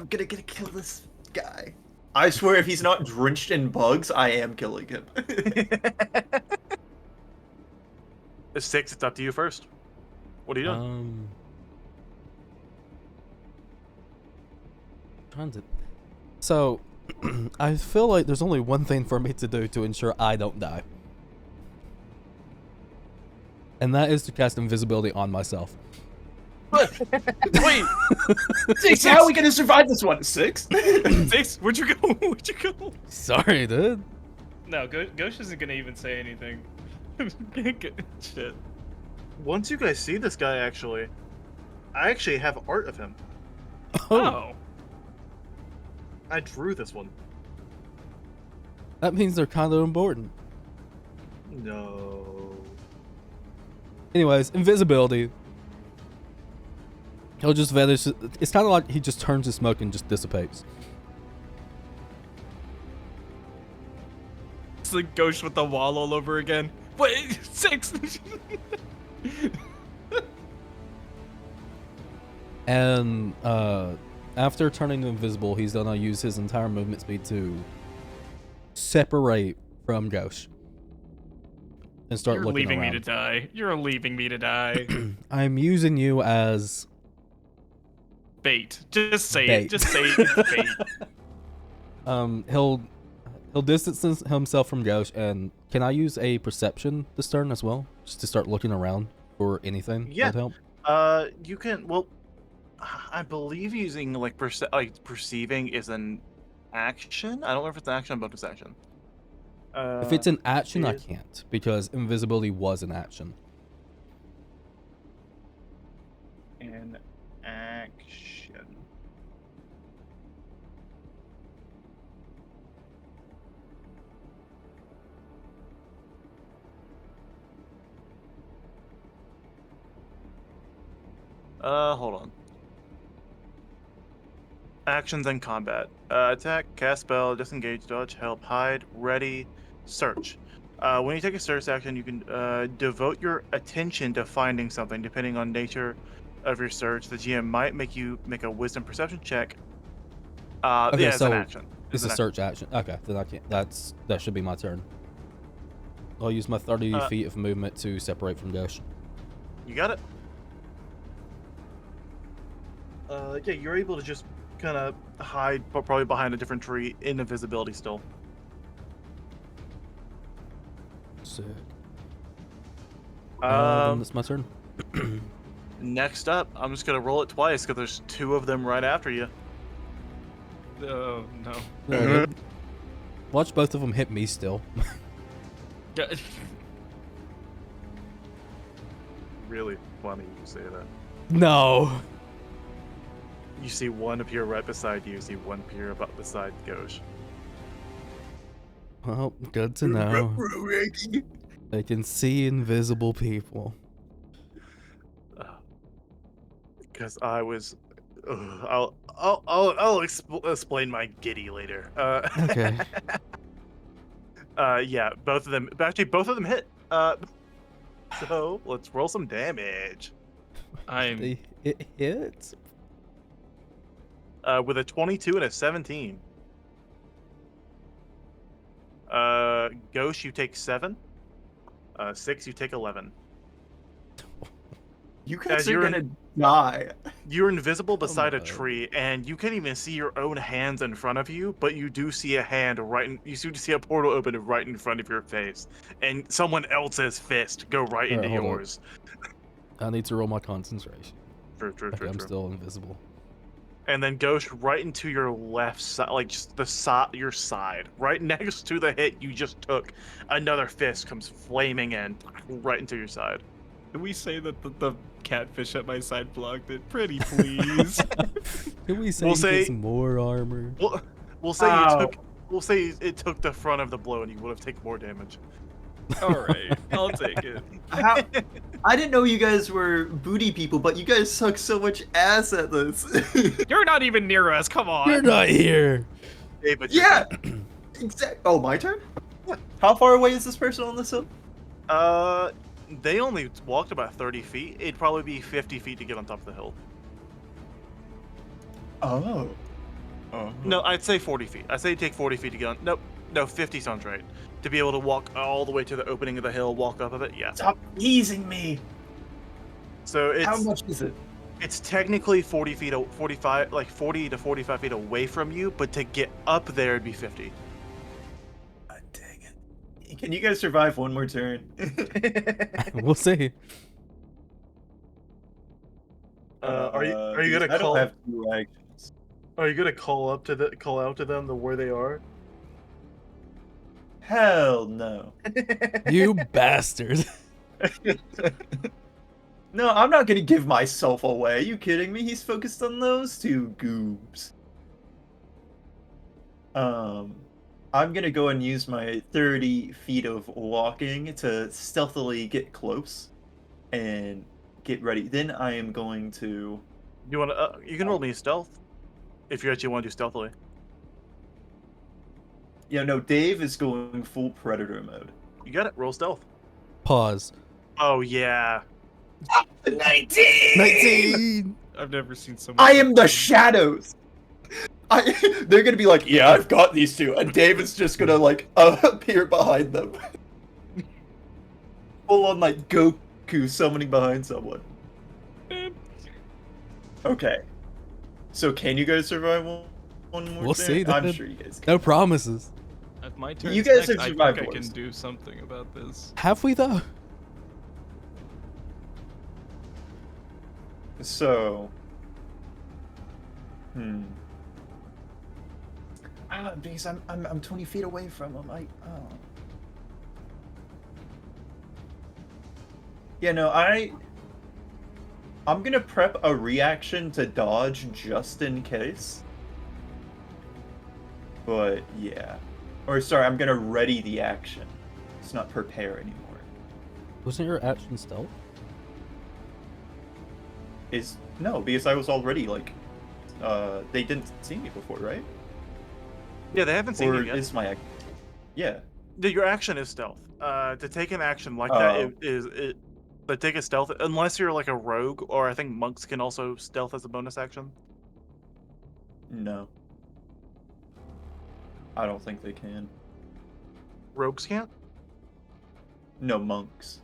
gonna kill this guy. I swear, if he's not drenched in bugs, I am killing him.
6, it's up to you first. What are you doing?
So, I feel like there's only one thing for me to do to ensure I don't die. And that is to cast invisibility on myself.
Wait, 6, how are we gonna survive this one? 6?
6, where'd you go? Where'd you go?
Sorry, dude.
No, Ghosh isn't gonna even say anything. Shit.
Once you guys see this guy, I actually have art of him.
Oh.
I drew this one.
That means they're kind of important.
No.
Anyways, invisibility. He'll just vanish. It's kind of like he just turns to smoke and just dissipates.
It's like Ghosh with the wall all over again. Wait, 6!
And after turning invisible, he's gonna use his entire movement speed to separate from Ghosh. and start
You're
looking
leaving
around.
me to die. You're leaving me to die.
I'm using you as
Bait. Just say
bait.
it. Just say it's bait.
He'll distance himself from Ghost, and can I use a perception this turn as well, just to start looking around for anything
Yeah.
that'd help?
You can. Well, I believe using like perceiving is an action. I don't know if it's an action or bonus action.
If it's an action, I
is-
can't, because invisibility was an action.
An action. Hold on. Actions and combat. Attack, cast spell, disengage, dodge, help, hide, ready, search. When you take a search action, you can devote your attention to finding something. Depending on nature of your search, the GM might make you make a wisdom perception check.
Okay,
yeah, it's
so
an action.
It's a
an
search action. Okay, then I can't. That should be my turn. I'll use my 30 feet of movement to separate from Ghost.
You got it. Yeah, you're able to just kind of hide, but probably behind a different tree in invisibility still.
Sick. Then
Um,
it's my turn.
next up, I'm just gonna roll it twice because there's two of them right after you.
Oh, no.
No, watch both of them hit me still.
Really funny you say that.
No.
You see one appear right beside you. You see one appear about beside Ghosh.
Well, good to know. They can see invisible people.
Because I was. I'll explain my giddy later.
Okay.
Yeah, both of them. Actually, both of them hit. So let's roll some damage.
It hits.
With a 22 and a 17. Ghosh, you take 7. 6, you take 11.
You guys
As
are
you're
gonna die.
You're invisible beside a
my.
tree, and you can't even see your own hands in front of you, but you do see a hand right in, you do see a portal open right in front of your face, and someone else's fist go right into
hold on.
yours.
I need to roll my concentration.
True,
Okay, I'm still invisible.
And then goes right into your left side, like just the side, your side, right next to the hit you just took. Another fist comes flaming in, right into your side.
Can we say that the catfish at my side blocked it? Pretty please.
Can we say
We'll
he
say-
gets more armor?
We'll say
Ow.
you took. We'll say it took the front of the blow, and you would have taken more damage.
All right, I'll take it.
How? I didn't know you guys were booty people, but you guys suck so much ass at this.
You're not even near us. Come on.
You're not here.
Hey, but
Yeah. Exactly. Oh, my turn. How far away is this person on this hill?
They only walked about 30 feet. It'd probably be 50 feet to get on top of the hill.
Oh. Oh.
No, I'd say 40 feet. I'd say it'd take 40 feet to get on. Nope. No, 50 sounds right. To be able to walk all the way to the opening of the hill, walk up of it, yeah.
Stop teasing me.
So it's
How much is it?
it's technically 40 feet, 45, like 40 to 45 feet away from you, but to get up there, it'd be 50.
God dang it. Can you guys survive one more turn?
We'll see.
Are you gonna
I don't
call?
have 2 actions.
Are you gonna call out to them the where they are?
Hell no.
You bastard.
No, I'm not gonna give myself away. Are you kidding me? He's focused on those 2 goobs. I'm gonna go and use my 30 feet of walking to stealthily get close and get ready. Then I am going to.
You want to? You can roll me stealth, if you actually want to do stealthily.
Yeah, no, Dave is going full predator mode.
You got it. Roll stealth.
Pause.
Oh yeah.
19.
I've never seen so much.
I am the shadows. They're gonna be like, yeah, I've got these 2, and David's just gonna like appear behind them. full on like Goku summoning behind someone. Okay. So can you guys survive one more
We'll
day?
see,
I'm
dude.
sure you guys can.
No promises.
If my turn
You guys
next,
have
I
survived
think I can
worse.
do something about this.
Have we though?
So. Because I'm 20 feet away from him. Yeah, no, I'm gonna prep a reaction to dodge just in case. But yeah. Or sorry, I'm gonna ready the action. It's not prepare anymore.
Wasn't your action stealth?
No, because I was already like they didn't see me before, right?
Yeah, they haven't seen
Or
you yet.
is my yeah.
Your action is stealth. To take an action like that
Oh.
but take a stealth unless you're like a rogue, or I think monks can also stealth as a bonus action.
No. I don't think they can.
Rogues can't?
No, monks.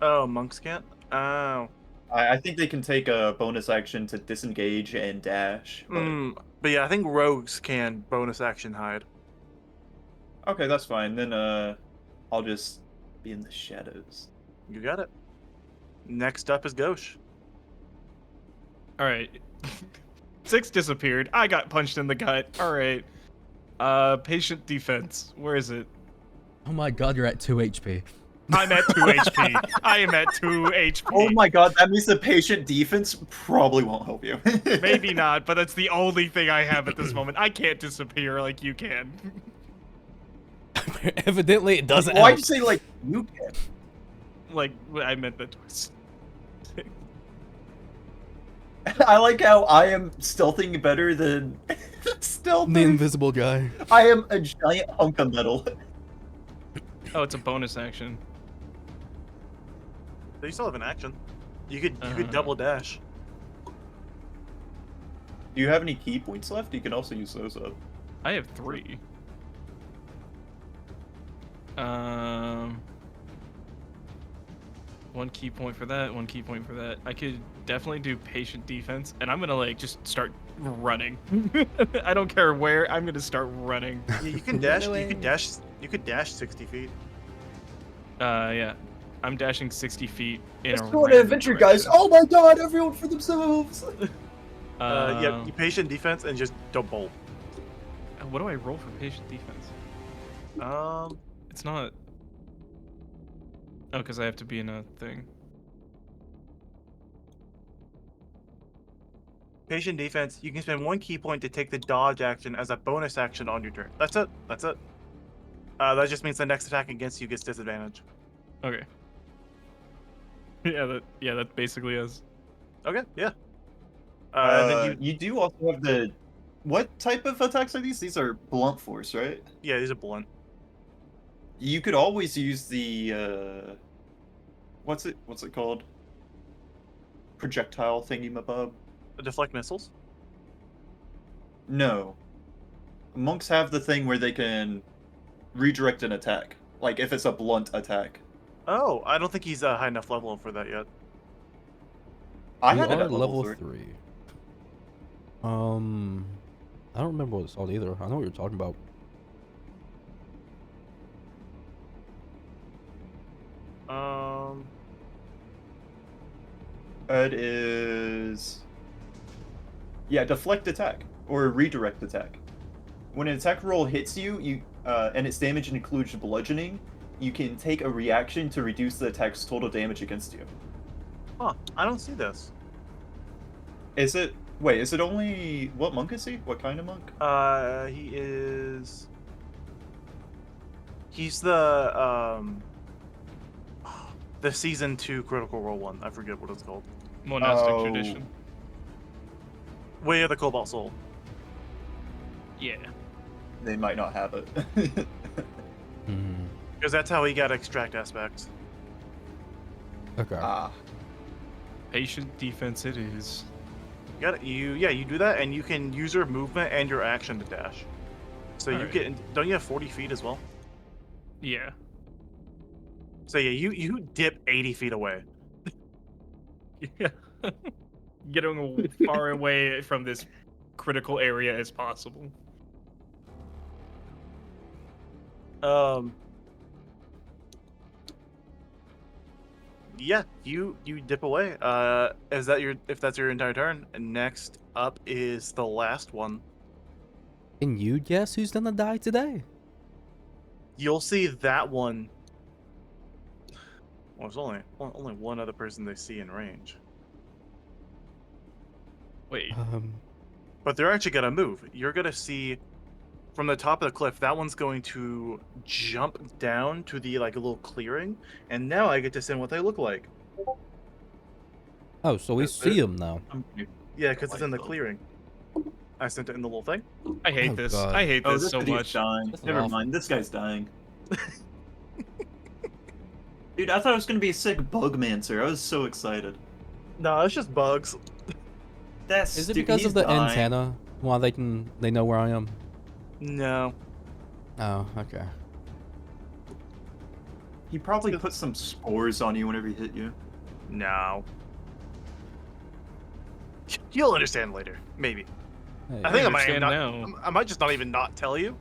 Oh, monks can't? Oh.
I think they can take a bonus action to disengage and dash. But...
But yeah, I think rogues can bonus action hide.
Okay, that's fine. Then I'll just be in the shadows.
You got it. Next up is Ghosh.
All right. 6 disappeared. I got punched in the gut. All right. Patient defense. Where is it?
Oh my god, you're at 2 HP.
I'm at 2 HP. I am at 2 HP.
Oh my god, that means the patient defense probably won't help you.
Maybe not, but that's the only thing I have at this moment. I can't disappear like you can.
Evidently, it doesn't
Why'd
help.
you say like you can?
Like, I meant the twist.
I like how I am stealthing better than stealth.
The invisible guy.
I am a giant hunk of metal.
Oh, it's a bonus action.
You still have an action. You could double dash.
Do you have any key points left? You can also use those up.
I have 3. One key point for that, one key point for that. I could definitely do patient defense, and I'm gonna like just start running. I don't care where, I'm gonna start running.
Yeah, you can dash. You could dash 60 feet.
Yeah. I'm dashing 60 feet in
Let's
a
go on an
random
adventure, guys!
direction.
Oh my god, everyone for themselves!
Yeah, you patient defense and just double.
What do I roll for patient defense? It's not. Oh, because I have to be in a thing.
Patient defense, you can spend 1 key point to take the dodge action as a bonus action on your turn. That's it. That's it. That just means the next attack against you gets disadvantage.
Okay. Yeah, that basically is.
Okay, yeah. And then
you do also have the... What type of attacks are these? These are blunt force, right?
yeah, these are blunt.
You could always use the, what's it called? Projectile thingy-mabob?
Deflect missiles.
No. Monks have the thing where they can redirect an attack. Like, if it's a blunt attack.
Oh, I don't think he's a high enough level for that yet.
I
You
had it
are
at
level
3.
3. I don't remember what it's called either. I know what you're talking about.
It is... Yeah, deflect attack. Or redirect attack. When an attack roll hits you, and its damage includes bludgeoning, you can take a reaction to reduce the attack's total damage against you.
Huh, I don't see this.
Is it... Wait, is it only... What monk is he? What kind of monk?
He's the season 2 critical role one. I forget what it's called.
Monastic
Oh.
tradition.
Way of the Cobalt Soul.
Yeah.
They might not have it.
Hmm.
Because that's how he got extract aspects.
Okay.
Ah.
Patient defense it is.
You got it. You do that, and you can use your movement and your action to dash. So you
Alright.
get. Don't you have 40 feet as well?
Yeah.
So yeah, you dip 80 feet away.
Yeah. Getting far away from this critical area as possible.
Yeah, you dip away. Is that if that's your entire turn? And next up is the last one.
Can you guess who's gonna die today?
You'll see that one. Well, there's only one other person they see in range.
Wait.
But they're actually gonna move. You're gonna see from the top of the cliff, that one's going to jump down to the like a little clearing, and now I get to send what they look like.
Oh, so we see him now.
Yeah, because it's in the clearing. I sent it in the little thing.
I hate
Oh,
this.
God.
I hate
Oh,
this
this
so
idiot's
much.
dying.
That's
Never
awful.
mind, this guy's dying. Dude, I thought it was gonna be a sick Bugmancer. I was so excited.
No, it's just bugs.
That's
Is it
dude,
because
he's
of the
dying.
antenna? Why they know where I am?
No.
Oh, okay.
He probably put some spores on you whenever he hit you.
No. You'll understand later, maybe.
Hey,
I think I might
understand
not,
now.
I might just not even not tell you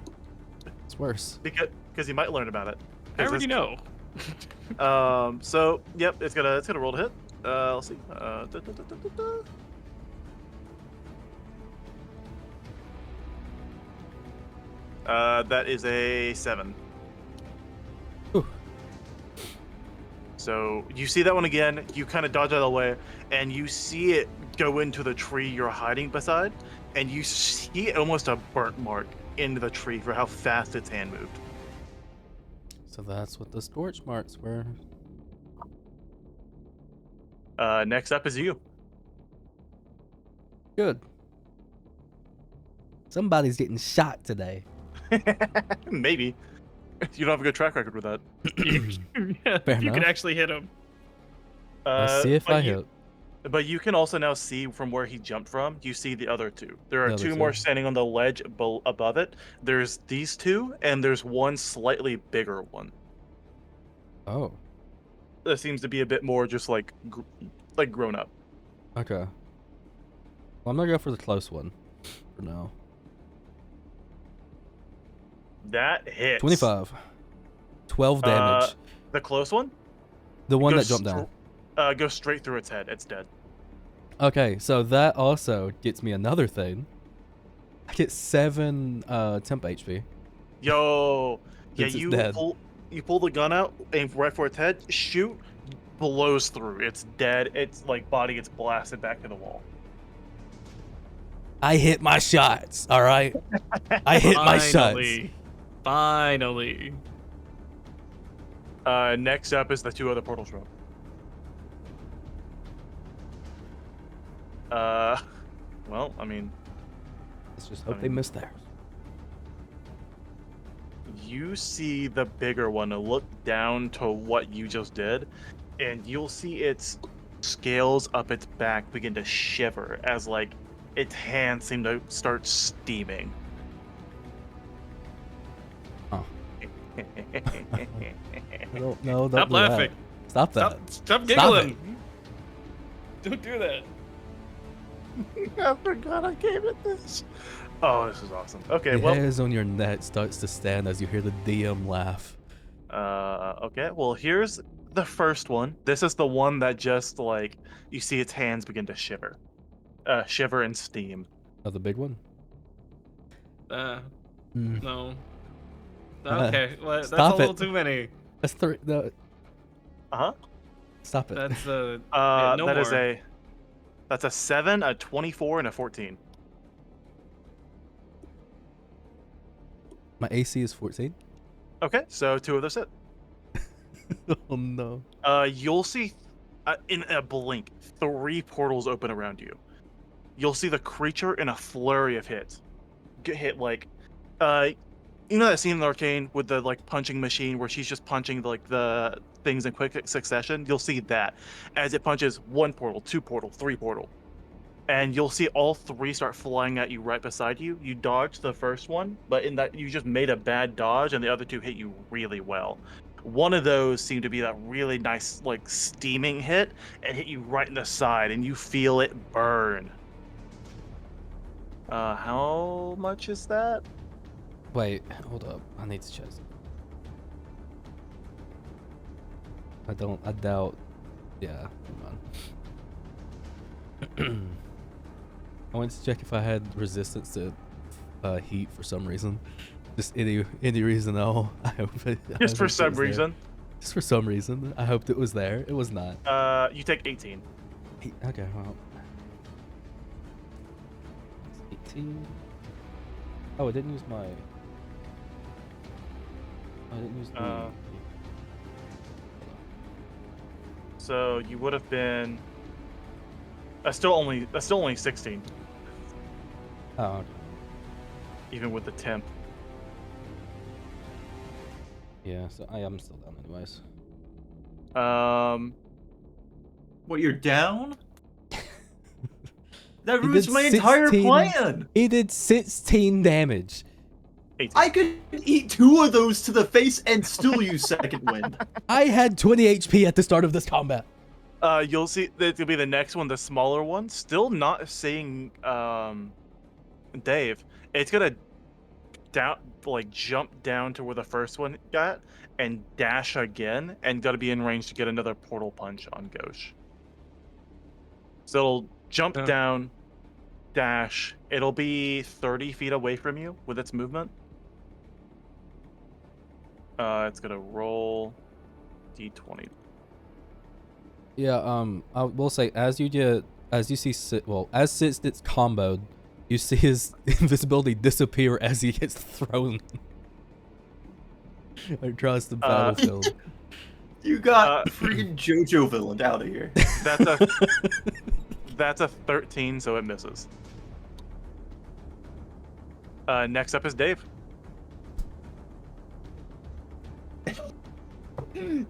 it's worse.
because you might learn about it.
I already know.
So yep, it's gonna roll to hit. Let's see. That is a 7.
Whew.
So you see that one again. You kind of dodge out of the way, and you see it go into the tree you're hiding beside, and you see almost a burnt mark into the tree for how fast its hand moved.
So that's what the scorch marks were.
Next up is you.
Good. Somebody's getting shot today.
Maybe. You don't have a good track record with that.
Yeah,
Fair
if you
enough.
could actually hit him.
Let's see if
but
I
you-
hit.
But you can also now see from where he jumped from, you see the other two. There are
The other
two more
two.
standing on the ledge above it. There's these two, and there's one slightly bigger one.
Oh,
That seems to be a bit more just like grown up.
okay. Well, I'm gonna go for the close one for now.
That hits.
25. 12 damage.
The close one?
The one that
goes
jumped down.
Goes straight through its head. It's dead.
Okay, so that also gets me another thing. I get 7 temp HP.
Yo, yeah,
Since it's dead.
you pull the gun out, aim right for its head, shoot, blows through. It's dead. Its like body gets blasted back to the wall.
I hit my shots, all right? I hit my shots.
Finally.
Next up is the two other portals room. Well, I mean,
Let's just hope
I
they
mean-
miss theirs.
you see the bigger one look down to what you just did, and you'll see its scales up its back begin to shiver as like its hands seem to start steaming.
Huh. No, don't
Stop
do
laughing.
That. Stop that.
Stop giggling. Don't do that.
I forgot I gave it this. Oh, this is awesome. Okay,
The
well,
hairs on your neck starts to stand as you hear the DM laugh.
okay, well, here's the first one. This is the one that just like you see its hands begin to shiver, shiver and steam.
Oh, the big one? Hmm.
No. Okay, well, that's a
Stop
little
it.
too many.
That's 3. No,
Uh
stop it.
That's
huh.
yeah, no
That is
more.
that's a 7, a 24, and a 14.
My AC is 14.
Okay, so 2 of those hit.
Oh no.
You'll see in a blink 3 portals open around you. You'll see the creature in a flurry of hits get hit like, you know that scene in the arcane with the like punching machine where she's just punching like the things in quick succession. You'll see that as it punches 1 portal, 2 portal, 3 portal, and you'll see all 3 start flying at you right beside you. You dodged the first one, but in that you just made a bad dodge, and the other 2 hit you really well. One of those seemed to be that really nice, like, steaming hit and hit you right in the side, and you feel it burn. How much is that?
Wait, hold up. I need to check. I doubt. Yeah, hold on. I went to check if I had resistance to heat for some reason. Just any reason at all. I hope
Just for
it
some
was there.
reason.
Just for some reason. I hoped it was there. It was not.
You take 18.
Okay, well. 18. Oh, I didn't use my. I didn't use the.
So you would have been. That's still only 16,
Oh, okay.
even with the temp.
Yeah, so I am still down anyways.
What, you're down? That
He
ruins
did
my entire
16
plan!
He did 16 damage.
18.
I could eat 2 of those to the face and still use second wind.
I had 20 HP at the start of this combat.
You'll see that it'll be the next one, the smaller one. Still not seeing Dave. It's gonna jump down to where the first one got and dash again, and gotta be in range to get another portal punch on Ghosh. So it'll jump down, dash. It'll be 30 feet away from you with its movement. It's gonna roll d20.
Yeah, I will say as you see as Sid gets comboed, you see his invisibility disappear as he gets thrown across the battlefield.
You got freaking JoJo villain out of here.
That's a 13, so it misses. Next up is Dave.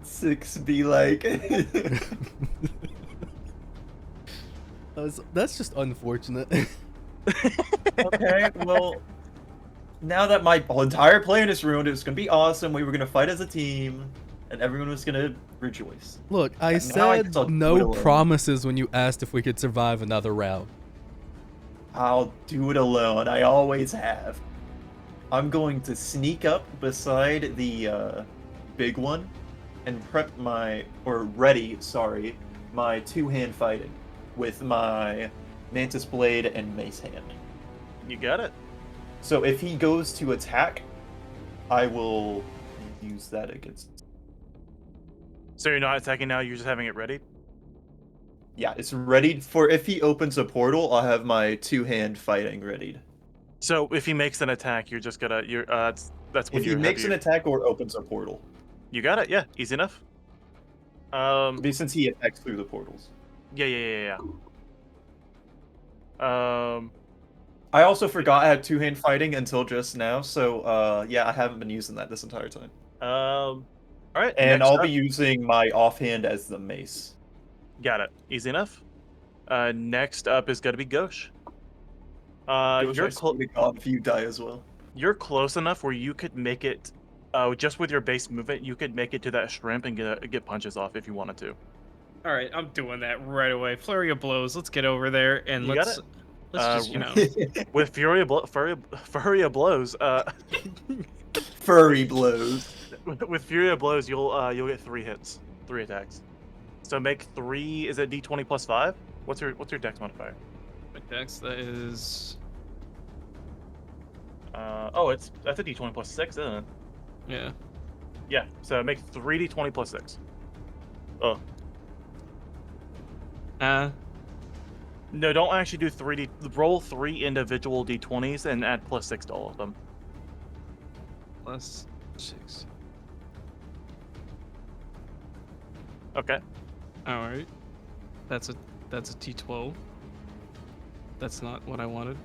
6 be like.
That's just unfortunate.
Okay, well, now that my whole entire plan is ruined, it's gonna be awesome. We were gonna fight as a team, and everyone was gonna rejoice.
Look, I
And now
said
guess I'll do it
no
alone.
promises when you asked if we could survive another round.
I'll do it alone. I always have. I'm going to sneak up beside the big one and ready my two-hand fighting with my Mantis Blade and Mace Hand.
You got it.
So if he goes to attack, I will use that against.
So you're not attacking now, you're just having it ready?
Yeah, it's ready for if he opens a portal, I'll have my two-hand fighting readied.
So if he makes an attack, you're just gonna that's when
If he makes an attack or opens a portal.
You got it, yeah, easy enough.
Since he attacks through the portals.
Yeah.
I also forgot I had two-hand fighting until just now, so yeah, I haven't been using that this entire time.
All right.
And
next
I'll
up-
be using my offhand as the mace.
Got it. Easy enough. Next up is gonna be Ghosh.
If you die as well.
You're close enough where you could make it. Just with your base movement, you could make it to that shrimp and get punches off if you wanted to.
All right, I'm doing that right away. Flurry of blows. Let's get over there and
You got
let's just
With Fury of Blows.
Furry blows.
With Fury of Blows, you'll get 3 hits, 3 attacks. So make 3. Is it D20 plus 5? What's your Dex modifier?
My dex, that is.
That's a D20 plus 6, isn't it?
Yeah.
Yeah. So make 3 D20 plus 6. Oh. No, don't actually do 3D. Roll 3 individual D20s and add plus 6 to all of them.
Plus 6.
Okay.
All right. That's a T12. That's not what I wanted.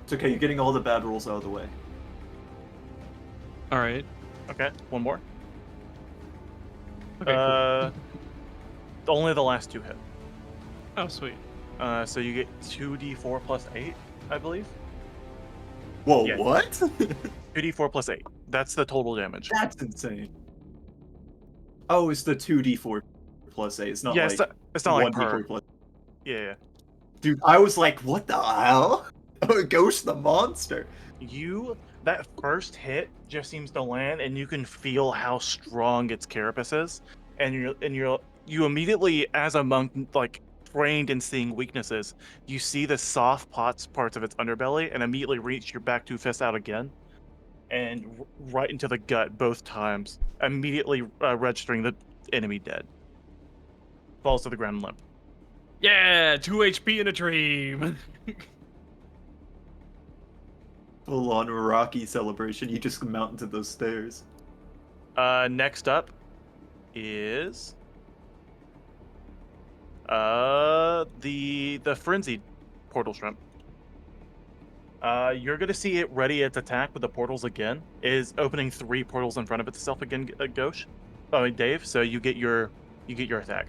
It's okay, you're getting all the bad rolls out of the way.
All right.
Okay. One more.
Okay. Cool.
Only the last 2 hit.
Oh, sweet.
So you get 2d4 plus 8, I believe.
Whoa,
Yeah.
what?
2d4 plus 8. That's the total damage.
That's insane. Oh, it's the 2d4 plus 8. It's not
Yeah,
like
it's not like
1d4
per.
plus.
Yeah.
Dude, I was like, what the hell? Oh, Ghost the monster.
That first hit just seems to land, and you can feel how strong its carapace is, and you immediately, as a monk, like trained in seeing weaknesses, you see the soft parts of its underbelly, and immediately reach your back two fists out again, and right into the gut both times, immediately registering the enemy dead. Falls to the ground limp.
Yeah, 2 HP in a dream.
Full on Rocky celebration. You just mount into those stairs.
Next up is the frenzied portal shrimp. You're gonna see it ready its attack with the portals again. It is opening 3 portals in front of itself again, Ghosh. Oh, Dave. So you get your attack,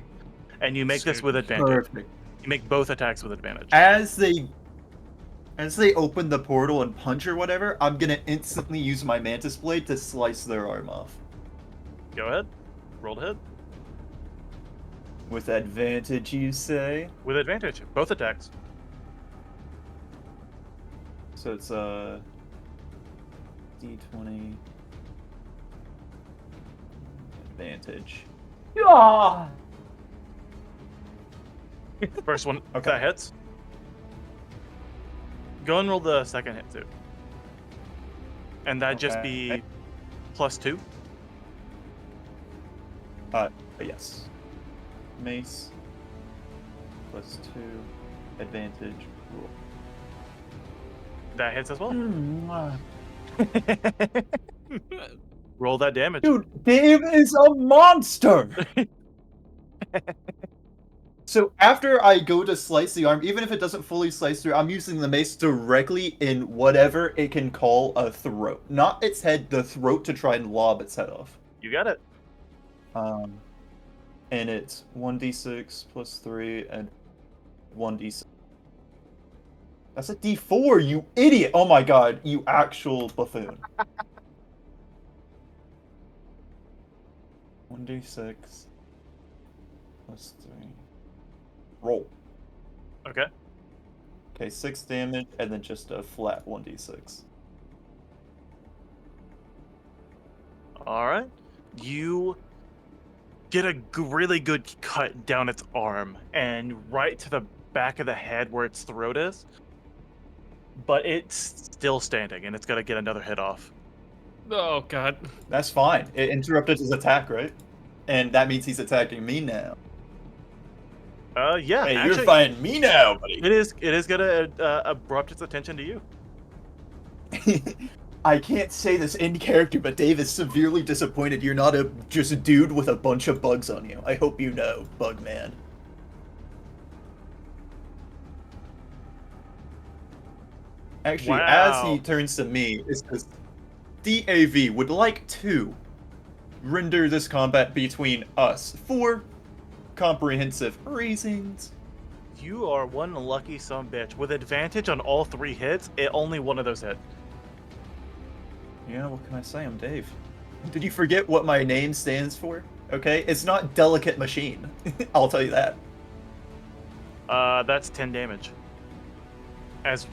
and you make this
Sweet.
with advantage.
Perfect.
You make both attacks with advantage.
As they open the portal and punch or whatever, I'm gonna instantly use my Mantis Blade to slice their arm off.
Go ahead. Roll to hit
With advantage, you say?
with advantage. Both attacks.
So it's D20 advantage. Yeah.
First one
Okay.
that hits. Go and roll the second hit too. And that'd just be
Okay.
+2.
Yes. Mace +2 advantage. Roll.
That hits as well.
Mm.
Roll that damage.
Dude, Dave is a monster! So after I go to slice the arm, even if it doesn't fully slice through, I'm using the mace directly in whatever it can call a throat. Not its head, the throat to try and lob its head off.
You got it.
And it's 1d6 plus 3 and 1d6. That's a d4, you idiot! Oh my god, you actual buffoon. 1d6 plus 3. Roll.
Okay.
Okay, 6 damage, and then just a flat 1d6.
All right. You get a really good cut down its arm and right to the back of the head where its throat is. But it's still standing, and it's gonna get another hit off.
Oh god.
That's fine. It interrupted his attack, right? And that means he's attacking me now.
Yeah.
Hey,
actually,
you're fighting me now, buddy.
It is gonna abrupt its attention to you.
I can't say this in character, but Dave is severely disappointed you're not just a dude with a bunch of bugs on you. I hope you know, Bugman. Actually, as he
Wow.
turns to me, it says, DAV would like to render this combat between us for comprehensive reasons.
You are one lucky son of a bitch. With advantage on all 3 hits, only one of those hit.
Yeah, what can I say? I'm Dave. Did you forget what my name stands for? Okay, it's not Delicate Machine. I'll tell you that.
That's 10 damage. As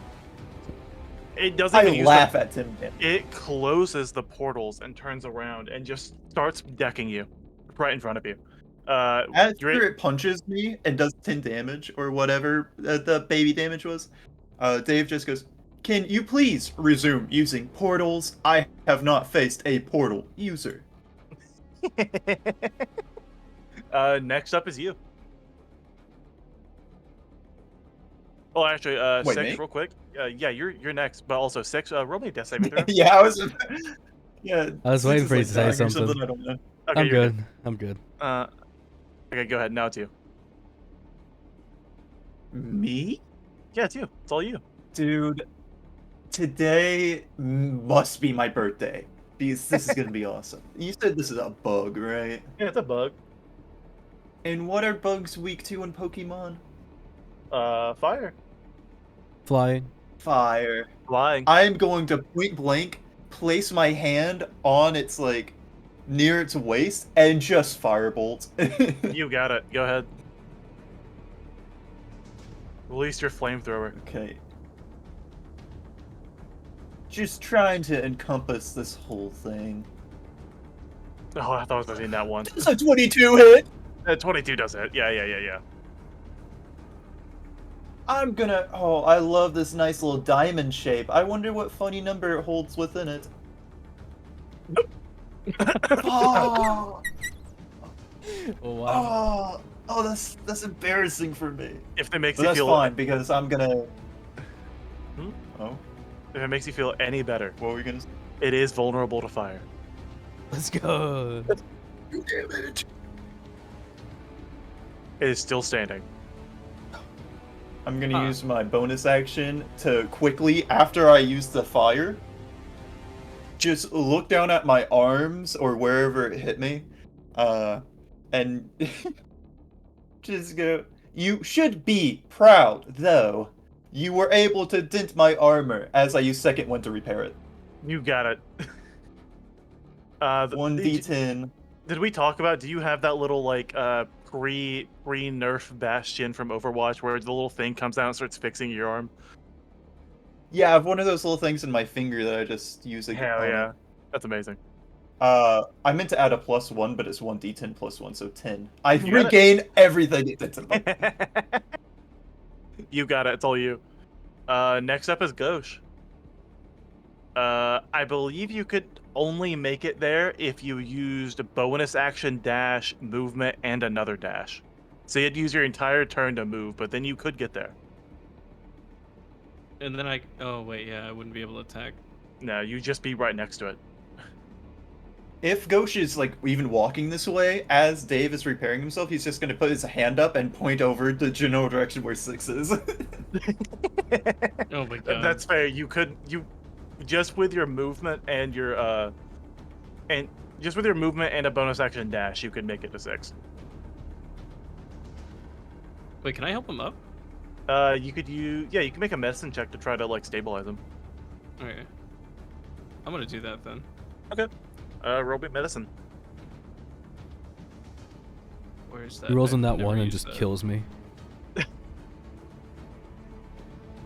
it doesn't
I
even use
laugh at Tim.
it closes the portals and turns around and just starts decking you right in front of you.
After
You're-
it punches me and does 10 damage or whatever the baby damage was, Dave just goes, "Can you please resume using portals? I have not faced a portal user."
Next up is you. Oh, actually,
Wait,
6
me?
real quick. Yeah, you're next, but also 6. Roll me a death saving throw.
Yeah, I was. Yeah,
I was waiting
since
for you
it's
to say
like dying or
something.
I don't know.
Okay,
I'm
you're
good. I'm good.
Okay, go ahead. Now it's you.
Me?
Yeah, it's you. It's all you.
Dude, today must be my birthday. Because this is gonna be awesome. You said this is a bug, right?
Yeah, it's a bug.
And what are bugs weak to in Pokemon?
Fire.
Flying.
Fire.
Flying.
I'm going to point blank place my hand on its like near its waist and just firebolt.
You got it. Go ahead. Release your flamethrower.
Okay. Just trying to encompass this whole thing.
Oh, I thought I was gonna see that one.
It's a 22 hit.
22 does it. Yeah.
I'm gonna. Oh, I love this nice little diamond shape. I wonder what funny number it holds within it. Oh,
Oh, wow.
oh, that's embarrassing for me.
If it makes
But
you
that's
feel
fine because I'm gonna.
Hmm?
Oh,
if it makes you feel any better,
what were we gonna say?
it is vulnerable to fire.
Let's go.
Damn it.
It is still standing.
I'm gonna use my bonus action to quickly, after I use the fire, just look down at my arms or wherever it hit me, and just go, "You should be proud, though. You were able to dent my armor," as I use second one to repair it.
You got it.
1d10.
Did we talk about? Do you have that little like pre-nerf bastion from Overwatch where the little thing comes out and starts fixing your arm?
Yeah, I have one of those little things in my finger that I just use a
Hell
component.
yeah, that's amazing.
I meant to add a +1, but it's 1d10 +1, so 10. I
You got it.
regain everything it did to me.
You got it. It's all you. Next up is Ghosh. I believe you could only make it there if you used a bonus action dash, movement, and another dash. So you'd use your entire turn to move, but then you could get there.
And then oh wait, yeah, I wouldn't be able to attack.
No, you'd just be right next to it.
If Ghosh is like even walking this way, as Dave is repairing himself, he's just gonna put his hand up and point over the general direction where 6 is.
Oh my god.
That's fair. You just with your movement and your a bonus action dash, you could make it to 6.
Wait, can I help him up?
You can make a medicine check to try to like stabilize him.
Okay. I'm gonna do that then.
Okay. Roll me medicine.
Where's that?
He rolls
I
on that
never
one and
used
just
that.
kills me.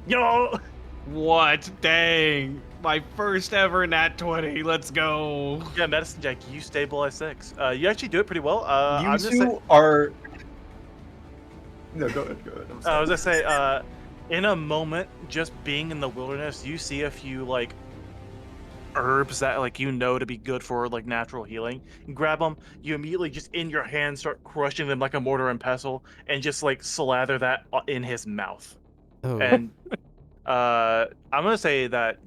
Yo!
What? Dang! My first ever nat 20. Let's go.
Yeah, medicine check. You stabilize 6. You actually do it pretty well.
You
I'm just
two are. No, go ahead. I'm
I was
sorry.
gonna say, in a moment, just being in the wilderness, you see a few like herbs that like to be good for like natural healing. You grab them, you immediately just in your hand start crushing them like a mortar and pestle, and just like slather that in his mouth.
Oh.
And I'm gonna say that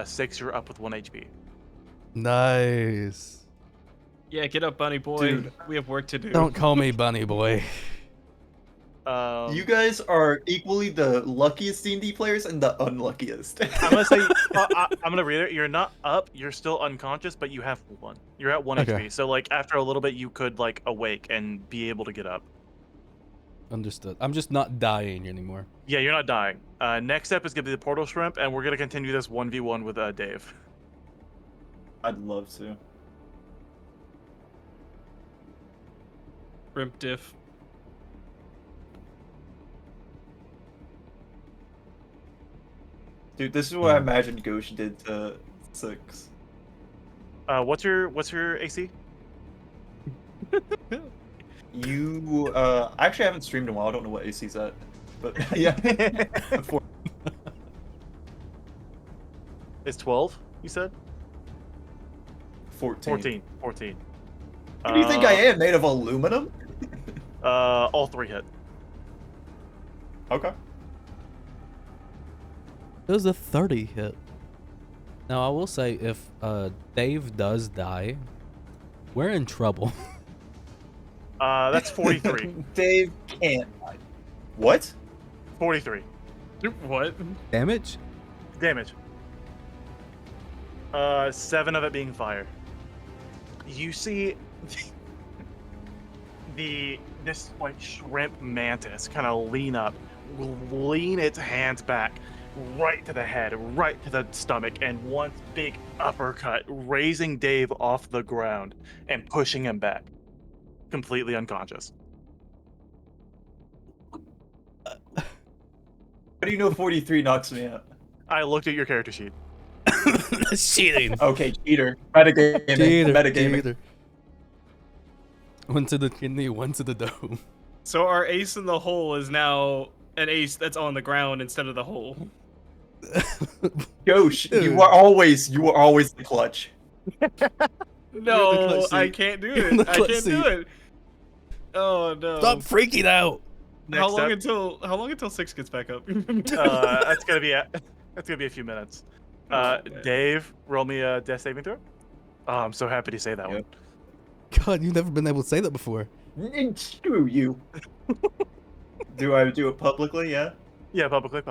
6, you're up with 1 HP.
Nice.
Yeah, get up, bunny boy.
Dude.
We have work to do.
Don't call me bunny boy.
You guys are equally the luckiest D&D players and the unluckiest.
I'm gonna say, I'm gonna read it. You're not up. You're still unconscious, but you have 1. You're at 1
Okay.
HP. So like after a little bit, you could like awake and be able to get up.
Understood. I'm just not dying anymore.
Yeah, you're not dying. Next up is gonna be the portal shrimp, and we're gonna continue this 1v1 with Dave.
I'd love to.
Rimp diff.
Dude, this is what I imagined Ghosh did to 6.
What's your AC?
You, I actually haven't streamed in a while. I don't know what AC's at. But, yeah.
It's 12. You said
14.
14.
Who do you think I am? Made of aluminum?
All 3 hit.
Okay.
It was a 30 hit. Now I will say, if Dave does die, we're in trouble.
That's 43.
Dave can't. What?
43
What?
Damage?
damage. 7 of it being fire. You see this like shrimp mantis kind of lean its hands back, right to the head, right to the stomach, and one big uppercut, raising Dave off the ground and pushing him back, completely unconscious.
How do you know 43 knocks me out?
I looked at your character sheet.
That's cheating.
Okay, cheater. Metagaming.
Cheater.
Metagaming.
Cheater. One to the kidney, one to the dome.
So our ace in the hole is now an ace that's on the ground instead of the hole.
Ghosh,
Dude.
you are always the clutch.
No,
clutch
I
seat.
can't do
You're in
it.
the
I
clutch
can't do
seat.
it. Oh no.
Stop freaking out.
How long
Next
until 6 gets back up?
That's gonna be a few minutes.
Oh, man.
Dave, roll me a death saving throw. Oh, I'm so happy to say that one.
Yep.
God, you've never been able to say that before.
Screw you. Do I do it publicly? Yeah.
Yeah, publicly.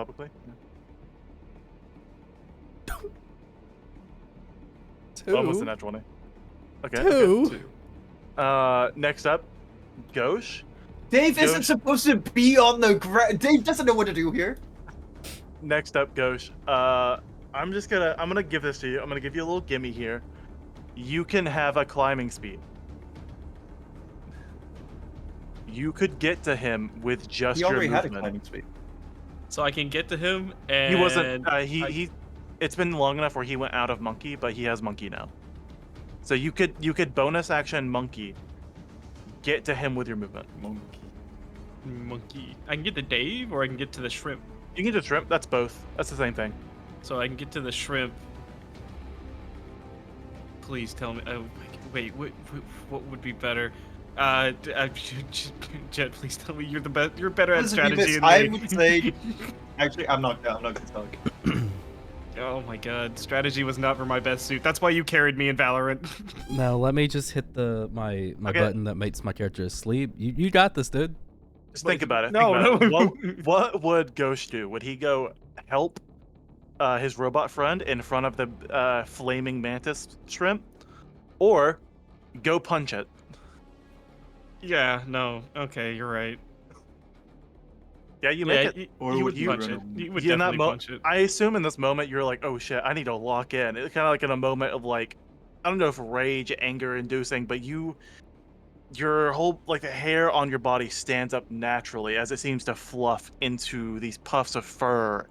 Two.
Almost a natural 20. Okay.
Two.
Next up, Ghosh.
Dave
Ghosh.
isn't supposed to be on the ground. Dave doesn't know what to do here.
Next up, Ghosh. I'm gonna give this to you. I'm gonna give you a little gimme here. You can have a climbing speed. You could get to him with just
He
your
already had a
movement.
climbing speed.
So I can get to him and
He wasn't. It's been long enough where he went out of monkey, but he has monkey now. So you could bonus action monkey. Get to him with your movement.
monkey. I can get to Dave or I can get to the shrimp.
You can just shrimp. That's both. That's the same thing.
So I can get to the shrimp. Please tell me. Oh, wait. What would be better? Jet, please tell me you're the best. You're better at strategy. Than
I
me.
would say. Actually, I'm not gonna talk.
Oh my god, strategy was not for my best suit. That's why you carried me in Valorant.
Now let me just hit my
Okay.
button that makes my character asleep. You got this, dude.
Just think about it.
No,
think about
no.
it. What would Ghost do? Would he go help his robot friend in front of the flaming mantis shrimp, or go punch it?
Yeah, no. Okay, you're right.
Yeah, you make it.
Or
you
would
would
you
punch
run
it.
him?
You would
in that
definitely punch it.
I assume in this moment you're like, oh shit, I need to lock in. It's kind of like in a moment of like, I don't know if rage, anger inducing, but your whole like the hair on your body stands up naturally as it seems to fluff into these puffs of fur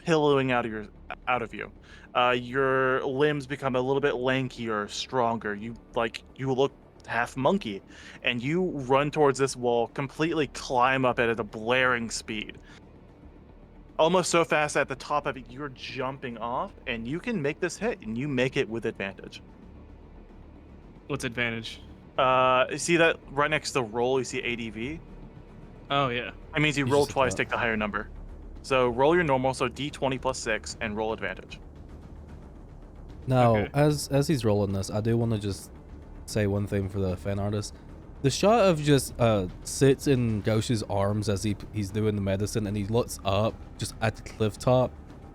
pillowing out of you. Your limbs become a little bit lankier, stronger. You look half monkey, and you run towards this wall, completely climb up it at a blaring speed. Almost so fast at the top of it, you're jumping off, and you can make this hit, and you make it with advantage.
What's advantage?
See that right next to the roll, you see ADV?
Oh yeah.
That means you
You
roll
just hit
twice,
that.
take the higher number. So roll your normal, so D20 plus 6, and roll advantage.
Now,
Okay.
as he's rolling this, I do want to just say one thing for the fan artist. The shot of just sits in Ghosh's arms as he's doing the medicine, and he looks up just at the cliff top,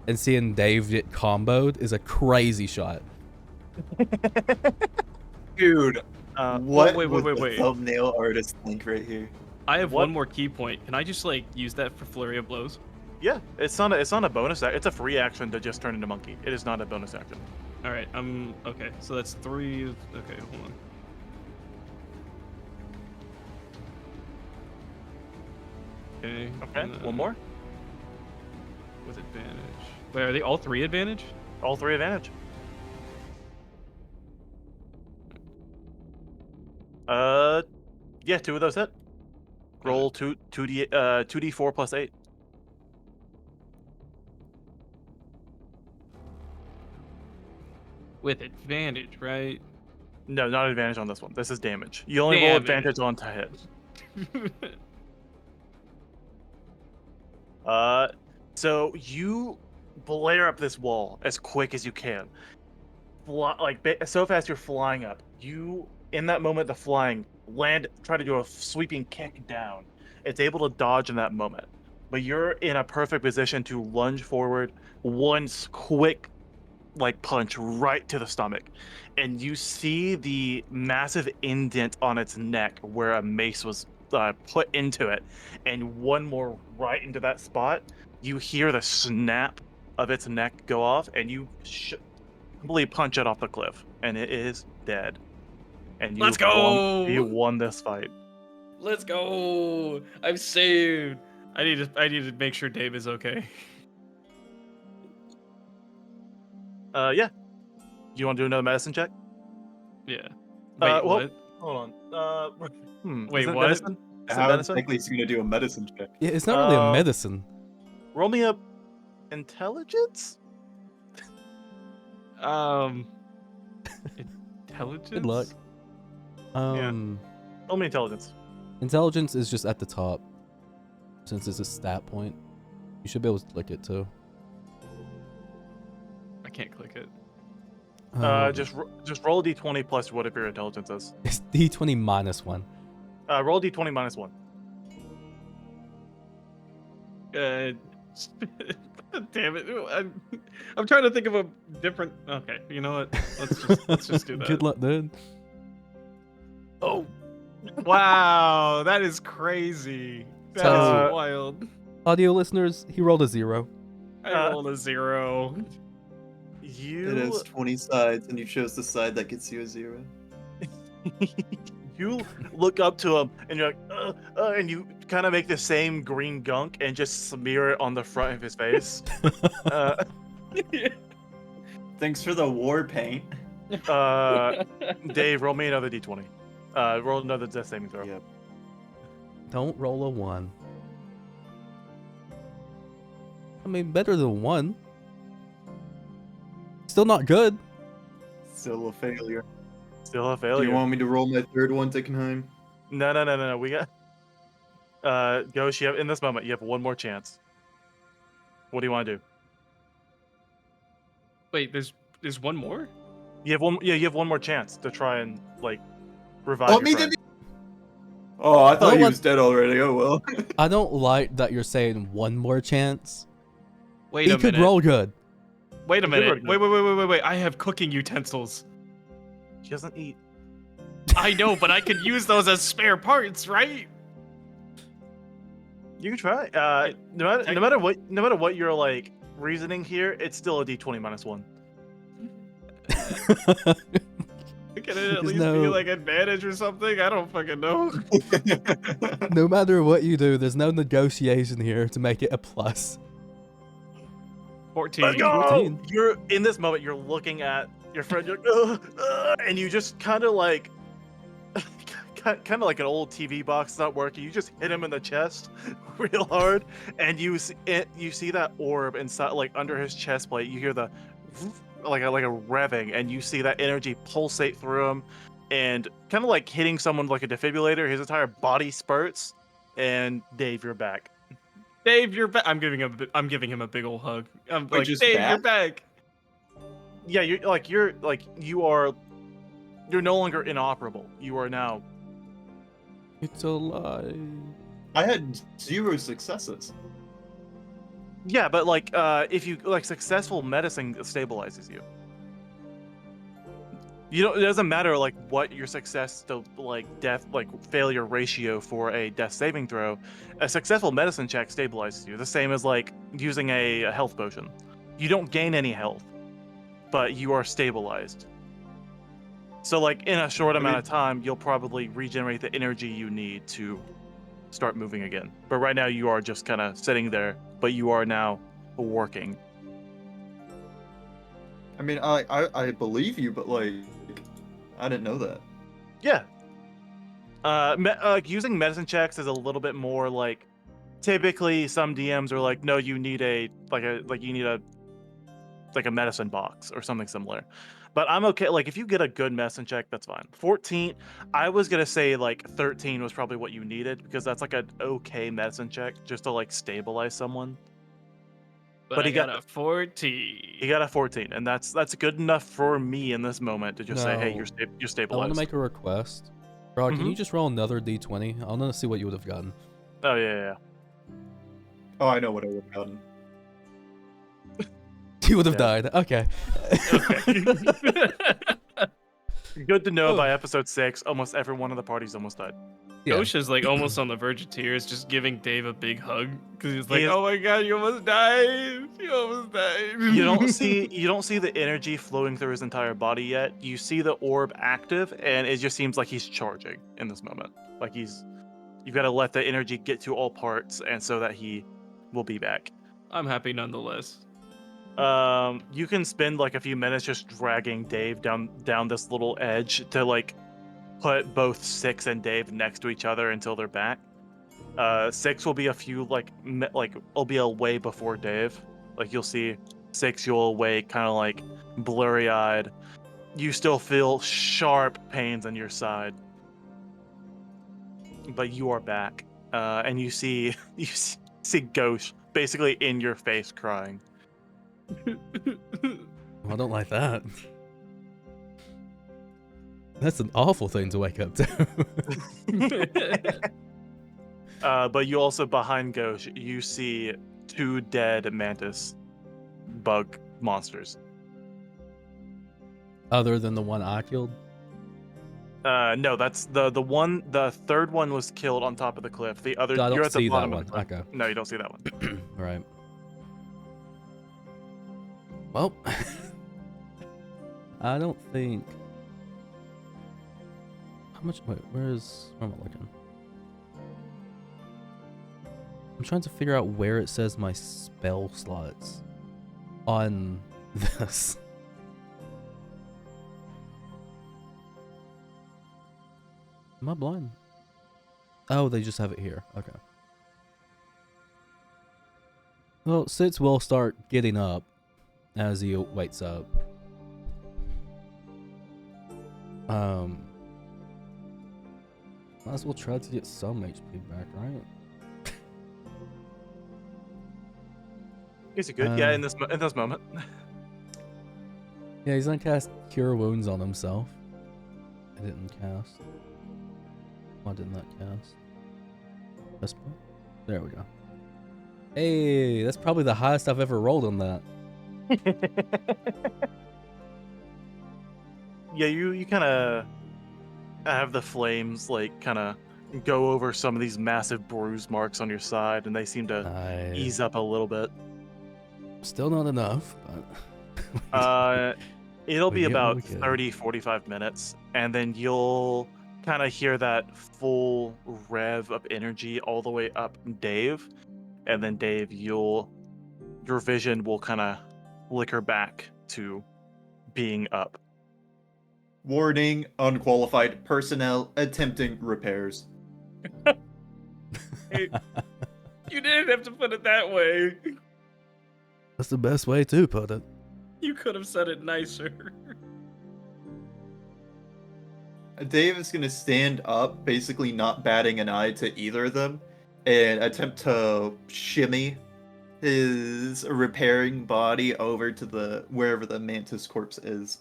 and seeing Dave get comboed is a crazy shot.
Dude, what
wait,
would
wait,
the
wait.
thumbnail artist think right here?
I have
What?
one more key point. Can I just like use that for flurry of blows?
Yeah, it's not a bonus action. It's a free action to just turn into monkey. It is not a bonus action.
All right. Okay. So that's 3. Okay, hold on. Okay.
Okay, one more.
With advantage. Wait, are they all 3 advantage?
All 3 advantage. Yeah, 2 of those hit. Roll 2d4 plus 8.
With advantage, right?
No, not advantage on this one. This is damage. You only roll
Damage.
advantage on to hit. So you blare up this wall as quick as you can. So fast you're flying up. You, in that moment, the flying land, try to do a sweeping kick down. It's able to dodge in that moment, but you're in a perfect position to lunge forward, one quick, punch right to the stomach, and you see the massive indent on its neck where a mace was put into it, and one more right into that spot. you hear the snap of its neck go off, and you completely punch it off the cliff, and it is dead. And
Let's go!
You won this fight.
Let's go! I'm saved. I need to make sure Dave is okay.
Yeah. You want to do another medicine check?
Yeah.
Well,
What?
Hold on.
Wait,
is it
what?
medicine? Is it
How
medicine?
exactly is he gonna do a medicine check?
Yeah, it's not really a
Uh,
medicine.
Roll me up intelligence.
Intelligence.
Good luck.
Roll me intelligence.
Intelligence is just at the top, since it's a stat point. You should be able to click it too.
I can't click it.
Just roll a d20 plus whatever your intelligence is.
It's D20 minus 1.
Roll a d20 minus 1.
Damn it! I'm trying to think of a different. Okay, you know what? Let's just do that.
Good luck, dude.
Oh.
Wow, that is crazy. That
So-
is wild.
Audio listeners, he rolled a 0.
I rolled a 0.
You
It has 20 sides, and you chose the side that gets you a 0.
you look up to him and you're like, and you kind of make the same green gunk and just smear it on the front of his face.
Thanks for the war paint.
Dave, roll me another d20. Roll another death saving throw.
Yep.
Don't roll a 1. I mean, better than 1. Still not good.
Still a failure.
Still a
Do
failure.
you want me to roll my third one, Dickenheim?
No. We got. Ghost, you have, in this moment, you have one more chance. What do you want to do?
Wait, there's one more?
You have one. Yeah, you have one more chance to try and like revive your friend.
Oh, I thought he
what?
was dead already. Oh well.
I don't like that you're saying one more chance.
Wait
He
a
could
minute.
roll good.
Wait a
He could
minute.
roll
Wait. I have cooking utensils.
She doesn't eat.
I know, but I could use those as spare parts, right?
You can try. No matter what your like reasoning here, it's still a d20 minus 1.
Can it at
There's
least be
no-
like advantage or something? I don't fucking know.
No matter what you do, there's no negotiation here to make it a plus.
14.
Let's go!
14.
You're in this moment. You're looking at your friend. You're like, and you just kind of like, kind of like an old TV box not working. You just hit him in the chest real hard, and you see that orb inside, like under his chest plate. You hear the like a revving, and you see that energy pulsate through him, and kind of like hitting someone like a defibrillator. His entire body spurts, and Dave, you're back.
Dave, you're back. I'm giving him a big old hug. I'm
Wait,
like,
just
Dave,
back?
you're back.
Yeah, you're no longer inoperable. You are now.
It's a lie.
I had 0 successes.
Yeah, but like if you like successful medicine stabilizes you. You know, it doesn't matter like what your success to like death like failure ratio for a death saving throw. A successful medicine check stabilizes you. The same as like using a health potion. You don't gain any health, but you are stabilized. So like in a short amount of time, you'll probably regenerate the energy you need to start moving again. But right now you are just kind of sitting there, but you are now working.
I mean, I believe you, but like, I didn't know that.
Yeah. Using medicine checks is a little bit more like typically some DMs are like, no, you need a medicine box or something similar. But I'm okay. Like if you get a good medicine check, that's fine. 14, I was gonna say like 13 was probably what you needed because that's like an okay medicine check just to like stabilize someone.
But
he
I got
got
a 14.
He got a 14, and that's good enough for me in this moment to just say, hey,
No.
you're
I
stabilized.
want to make a request. Bro, can you just roll another d20? I want to see what you would have gotten.
Oh yeah.
Oh, I know what I would have gotten.
You would have
Yeah.
died. Okay.
Good to know by episode 6, almost everyone in the party's almost died.
Yeah.
Ghosh is like almost on the verge of tears, just giving Dave a big hug because he's like,
He is-
"Oh my god, you almost died! You almost died!"
You don't see the energy flowing through his entire body yet. You see the orb active, and it just seems like he's charging in this moment. Like you've got to let the energy get to all parts, and so that he will be back.
I'm happy nonetheless.
You can spend like a few minutes just dragging Dave down this little edge to like put both Six and Dave next to each other until they're back. Six will be a few it'll be a way before Dave. Like you'll see Six, you'll awake kind of like blurry eyed. You still feel sharp pains on your side, but you are back. And you see Ghost basically in your face crying.
I don't like that. That's an awful thing to wake up to.
But you also behind Ghost, you see 2 dead mantis bug monsters.
Other than the one I killed?
No, that's the one. The third one was killed on top of the cliff. The other,
I don't
you're at the
see that
bottom
one.
of the cliff.
Okay.
No, you don't see that one.
Right. Well, I don't think. How much? Wait, where am I looking? I'm trying to figure out where it says my spell slots on this. Am I blind? Oh, they just have it here. Okay. Well, Sitz will start getting up as he wakes up. Might as well try to get some HP back, right?
Is it good? Yeah, in this moment.
Yeah, he's gonna cast Cure Wounds on himself. I didn't cast. Why didn't that cast? This one? There we go. Hey, that's probably the highest I've ever rolled on that.
Yeah, you kind of have the flames like kind of go over some of these massive bruise marks on your side, and they seem to ease up a little bit.
Still not enough, but
It'll
we
be
get what
about
we get.
30-45 minutes, and then you'll kind of hear that full rev of energy all the way up Dave, and then Dave, your vision will kind of flicker back to being up.
Warning, unqualified personnel attempting repairs.
You didn't have to put it that way.
That's the best way to put it.
You could have said it nicer.
Dave is going to stand up, basically not batting an eye to either of them, and attempt to shimmy his repairing body over to wherever the mantis corpse is.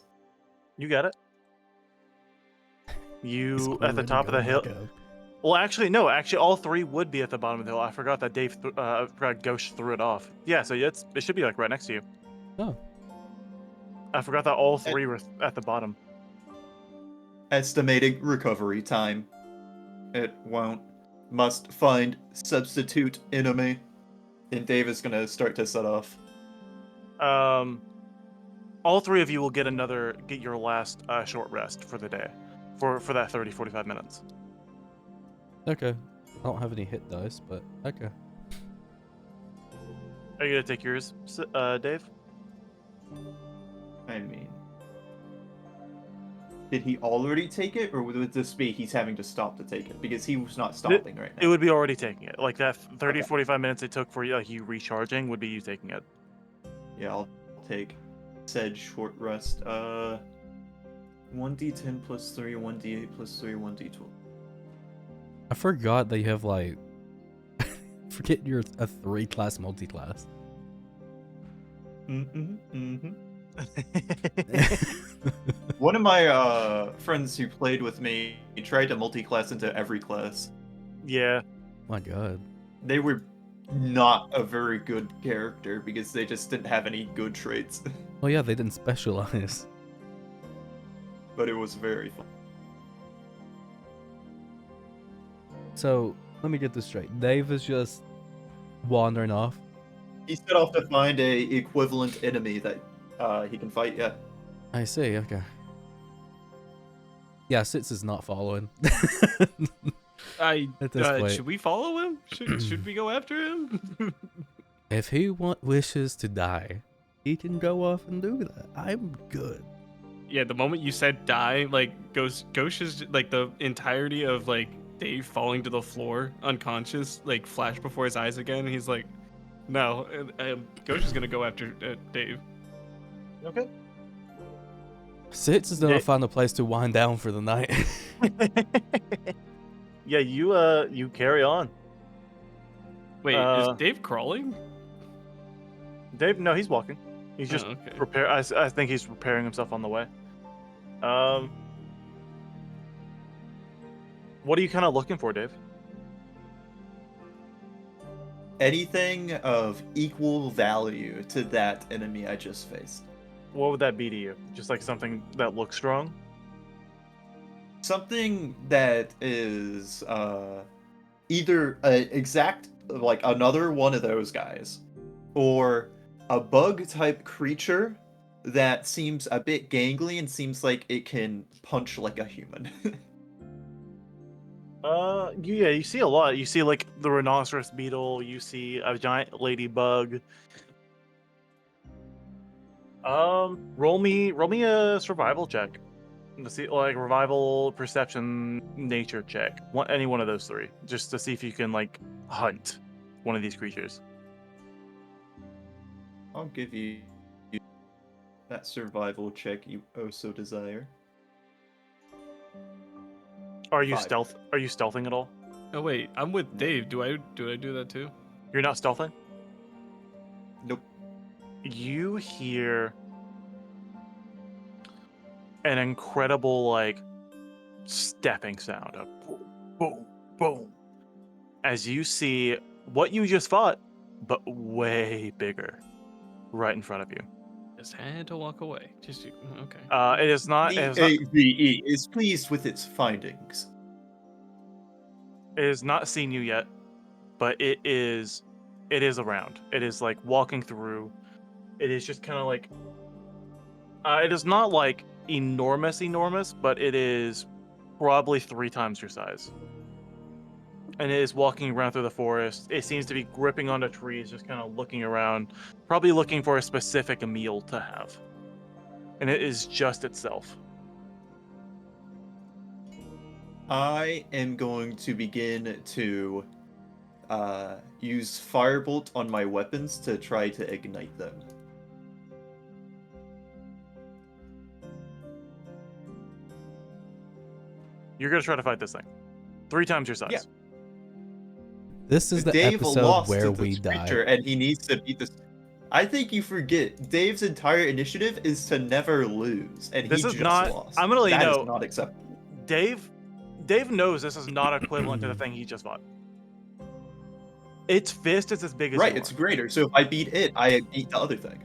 You got it.
It's
You at the
already
top of the
going
hill.
back up.
Well, actually, no. Actually, all 3 would be at the bottom of the hill. I forgot that Ghost threw it off. Yeah, so it should be like right next to you.
Oh.
I forgot that all 3 were at the bottom.
Estimating recovery time. It won't. Must find substitute enemy. And Dave is going to start to set off.
All 3 of you will get your last short rest for the day, for that 30-45 minutes.
Okay. I don't have any hit dice, but okay.
Are you gonna take yours, Dave?
I mean, did he already take it, or would this be he's having to stop to take it? Because he was not stopping right now.
It would be already taking it. Like that 30,
Okay.
45 minutes it took for you, like you recharging, would be you taking it.
Yeah, I'll take said short rest. 1d10 plus 3, 1d8 plus 3, 1d12.
I forgot that you have like forget you're a 3-class multi-class.
One of my friends who played with me tried to multi-class into every class.
Yeah.
My god.
They were not a very good character because they just didn't have any good traits.
Well, yeah, they didn't specialize.
But it was very fun.
So let me get this straight. Dave is just wandering off.
He set off to find a equivalent enemy that he can fight. Yeah.
I see. Okay. Yeah, Sitz is not following. At this point.
Should we follow him? Should we go after him?
If he wishes to die, he can go off and do that. I'm good.
Yeah, the moment you said die, like Ghosh is like the entirety of like Dave falling to the floor unconscious, like flashed before his eyes again. And he's like, no, Ghosh is gonna go after Dave.
Okay.
Sitz is gonna find a place to wind down for the night.
Yeah, you carry on.
Wait, is Dave crawling?
Dave, no, he's walking. He's just
okay.
I think he's preparing himself on the way. What are you kind of looking for, Dave?
Anything of equal value to that enemy I just faced.
What would that be to you? Just like something that looks strong?
Something that is either an exact, like another one of those guys, or a bug type creature that seems a bit gangly and seems like it can punch like a human.
Yeah, you see a lot. You see like the rhinoceros beetle. You see a giant ladybug. Roll me a survival check. To see like revival, perception, nature check. Any one of those three, just to see if you can like hunt one of these creatures.
I'll give you that survival check you oh so desire.
Are you
5.
stealth? Are you stealthing at all?
Oh wait, I'm with Dave. Do I do that too?
You're not stealthing?
Nope.
You hear an incredible like stepping sound of boom, boom, boom, as you see what you just fought, but way bigger, right in front of you.
Just had to walk away. Just okay.
It is not.
The
It is not,
AVE is pleased with its findings.
it has not seen you yet, but it is around. It is like walking through. It is just kind of like. It is not like enormous, but it is probably 3 times your size. And it is walking around through the forest. It seems to be gripping onto trees, just kind of looking around, probably looking for a specific meal to have. And it is just itself.
I am going to begin to use Firebolt on my weapons to try to ignite them.
You're gonna try to fight this thing. 3 times your size.
Yeah.
This is the
Dave
episode
lost
where
to
we
this
die.
creature, and he needs to beat this. I think you forget Dave's entire initiative is to never lose, and
This
he
is
just
not.
lost.
I'm gonna let you
That is
know.
not acceptable.
Dave knows this is not equivalent to the thing he just fought. Its fist is as big as
Right,
yours.
it's greater. So if I beat it, I beat the other thing.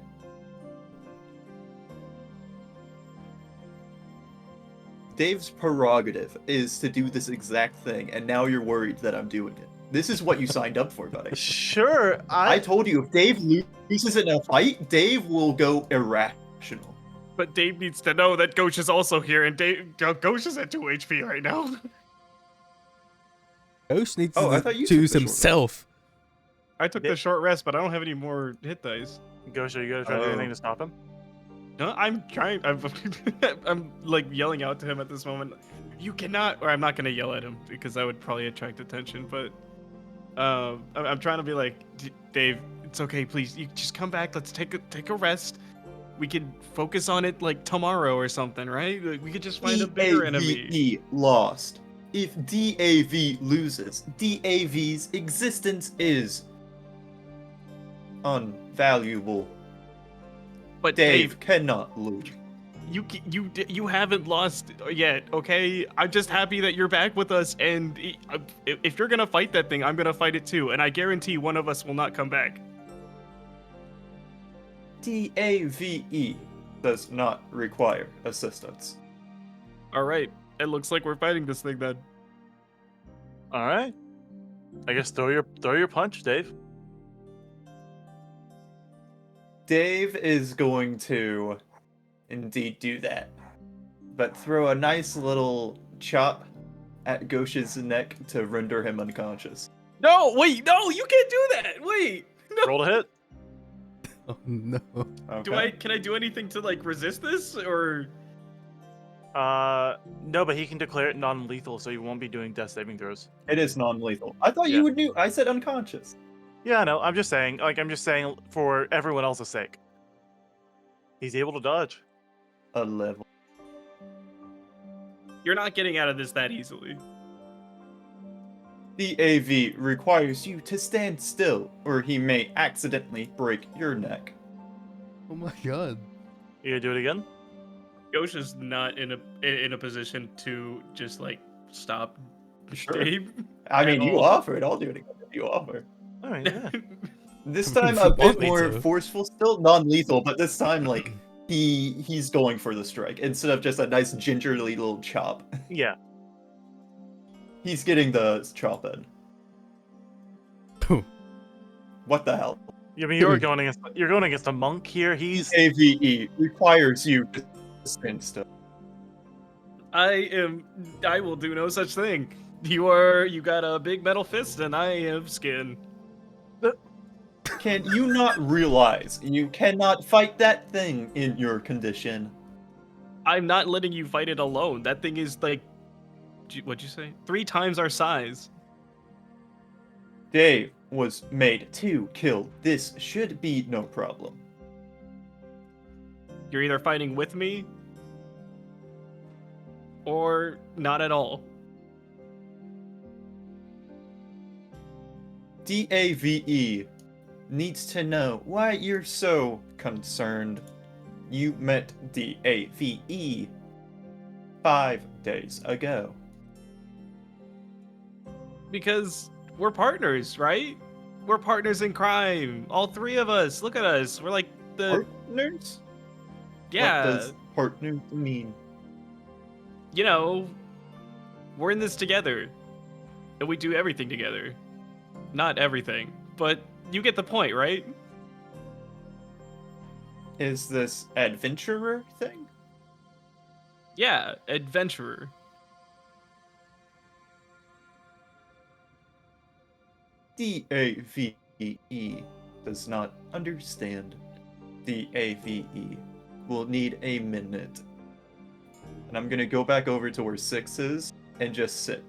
Dave's prerogative is to do this exact thing, and now you're worried that I'm doing it. This is what you signed up for, buddy.
Sure,
I told you if Dave loses in a fight, Dave will go irrational.
But Dave needs to know that Ghosh is also here, and Ghosh is at 2 HP right now.
Ghosh needs
Oh, I
to
thought you took
choose
the short
himself.
I took the short rest, but I don't have any more hit dice.
Ghosh, are you gonna try to do anything to stop him?
No, I'm trying. I'm like yelling out to him at this moment. You cannot, or I'm not gonna yell at him because that would probably attract attention. But I'm trying to be like, Dave, it's okay. Please, you just come back. Let's take a rest. We can focus on it like tomorrow or something, right? Like, we could just find a bigger enemy.
DAVE lost. If DAV loses, DAV's existence is unvaluable.
But
Dave cannot lose.
You haven't lost yet, okay? I'm just happy that you're back with us, and if you're gonna fight that thing, I'm gonna fight it too, and I guarantee one of us will not come back.
DAVE does not require assistance.
All right, it looks like we're fighting this thing then.
All right. I guess throw your punch, Dave.
Dave is going to indeed do that, but throw a nice little chop at Ghosh's neck to render him unconscious.
No, wait, no, you can't do that. Wait, no.
Roll to hit.
Oh no.
Okay.
Can I do anything to like resist this or?
No, but he can declare it non-lethal, so he won't be doing death saving throws.
It is non-lethal. I thought
Yeah.
you would knew. I said unconscious.
Yeah, no, I'm just saying. I'm just saying for everyone else's sake. He's able to dodge.
A level.
You're not getting out of this that easily.
The AV requires you to stand still, or he may accidentally break your neck.
Oh my god.
You gonna do it again?
Ghosh is not in a position to just like stop
Sure.
Dave.
I mean, you
all.
offer it. I'll do it again if you offer.
All right. Yeah.
This time
If
a
you want
bit
me
more
to.
forceful, still non-lethal, but this time like he's going for the strike instead of just a nice gingerly little chop.
Yeah.
He's getting the chop in. What the hell?
I mean, you're going against a monk here. He's
AVE requires you to stand still.
I will do no such thing. You got a big metal fist and I have skin.
Can you not realize you cannot fight that thing in your condition?
I'm not letting you fight it alone. That thing is like, what'd you say? 3 times our size.
Dave was made to kill. This should be no problem.
You're either fighting with me or not at all.
DAVE needs to know why you're so concerned. You met DAVE 5 days ago.
Because we're partners, right? We're partners in crime. All 3 of us. Look at us. We're like the
Partners?
yeah.
What does partner mean?
You know, we're in this together, and we do everything together. Not everything, but you get the point, right?
Is this adventurer thing?
Yeah, adventurer.
DAVE does not understand. DAVE will need a minute. And I'm gonna go back over to where 6 is and just sit.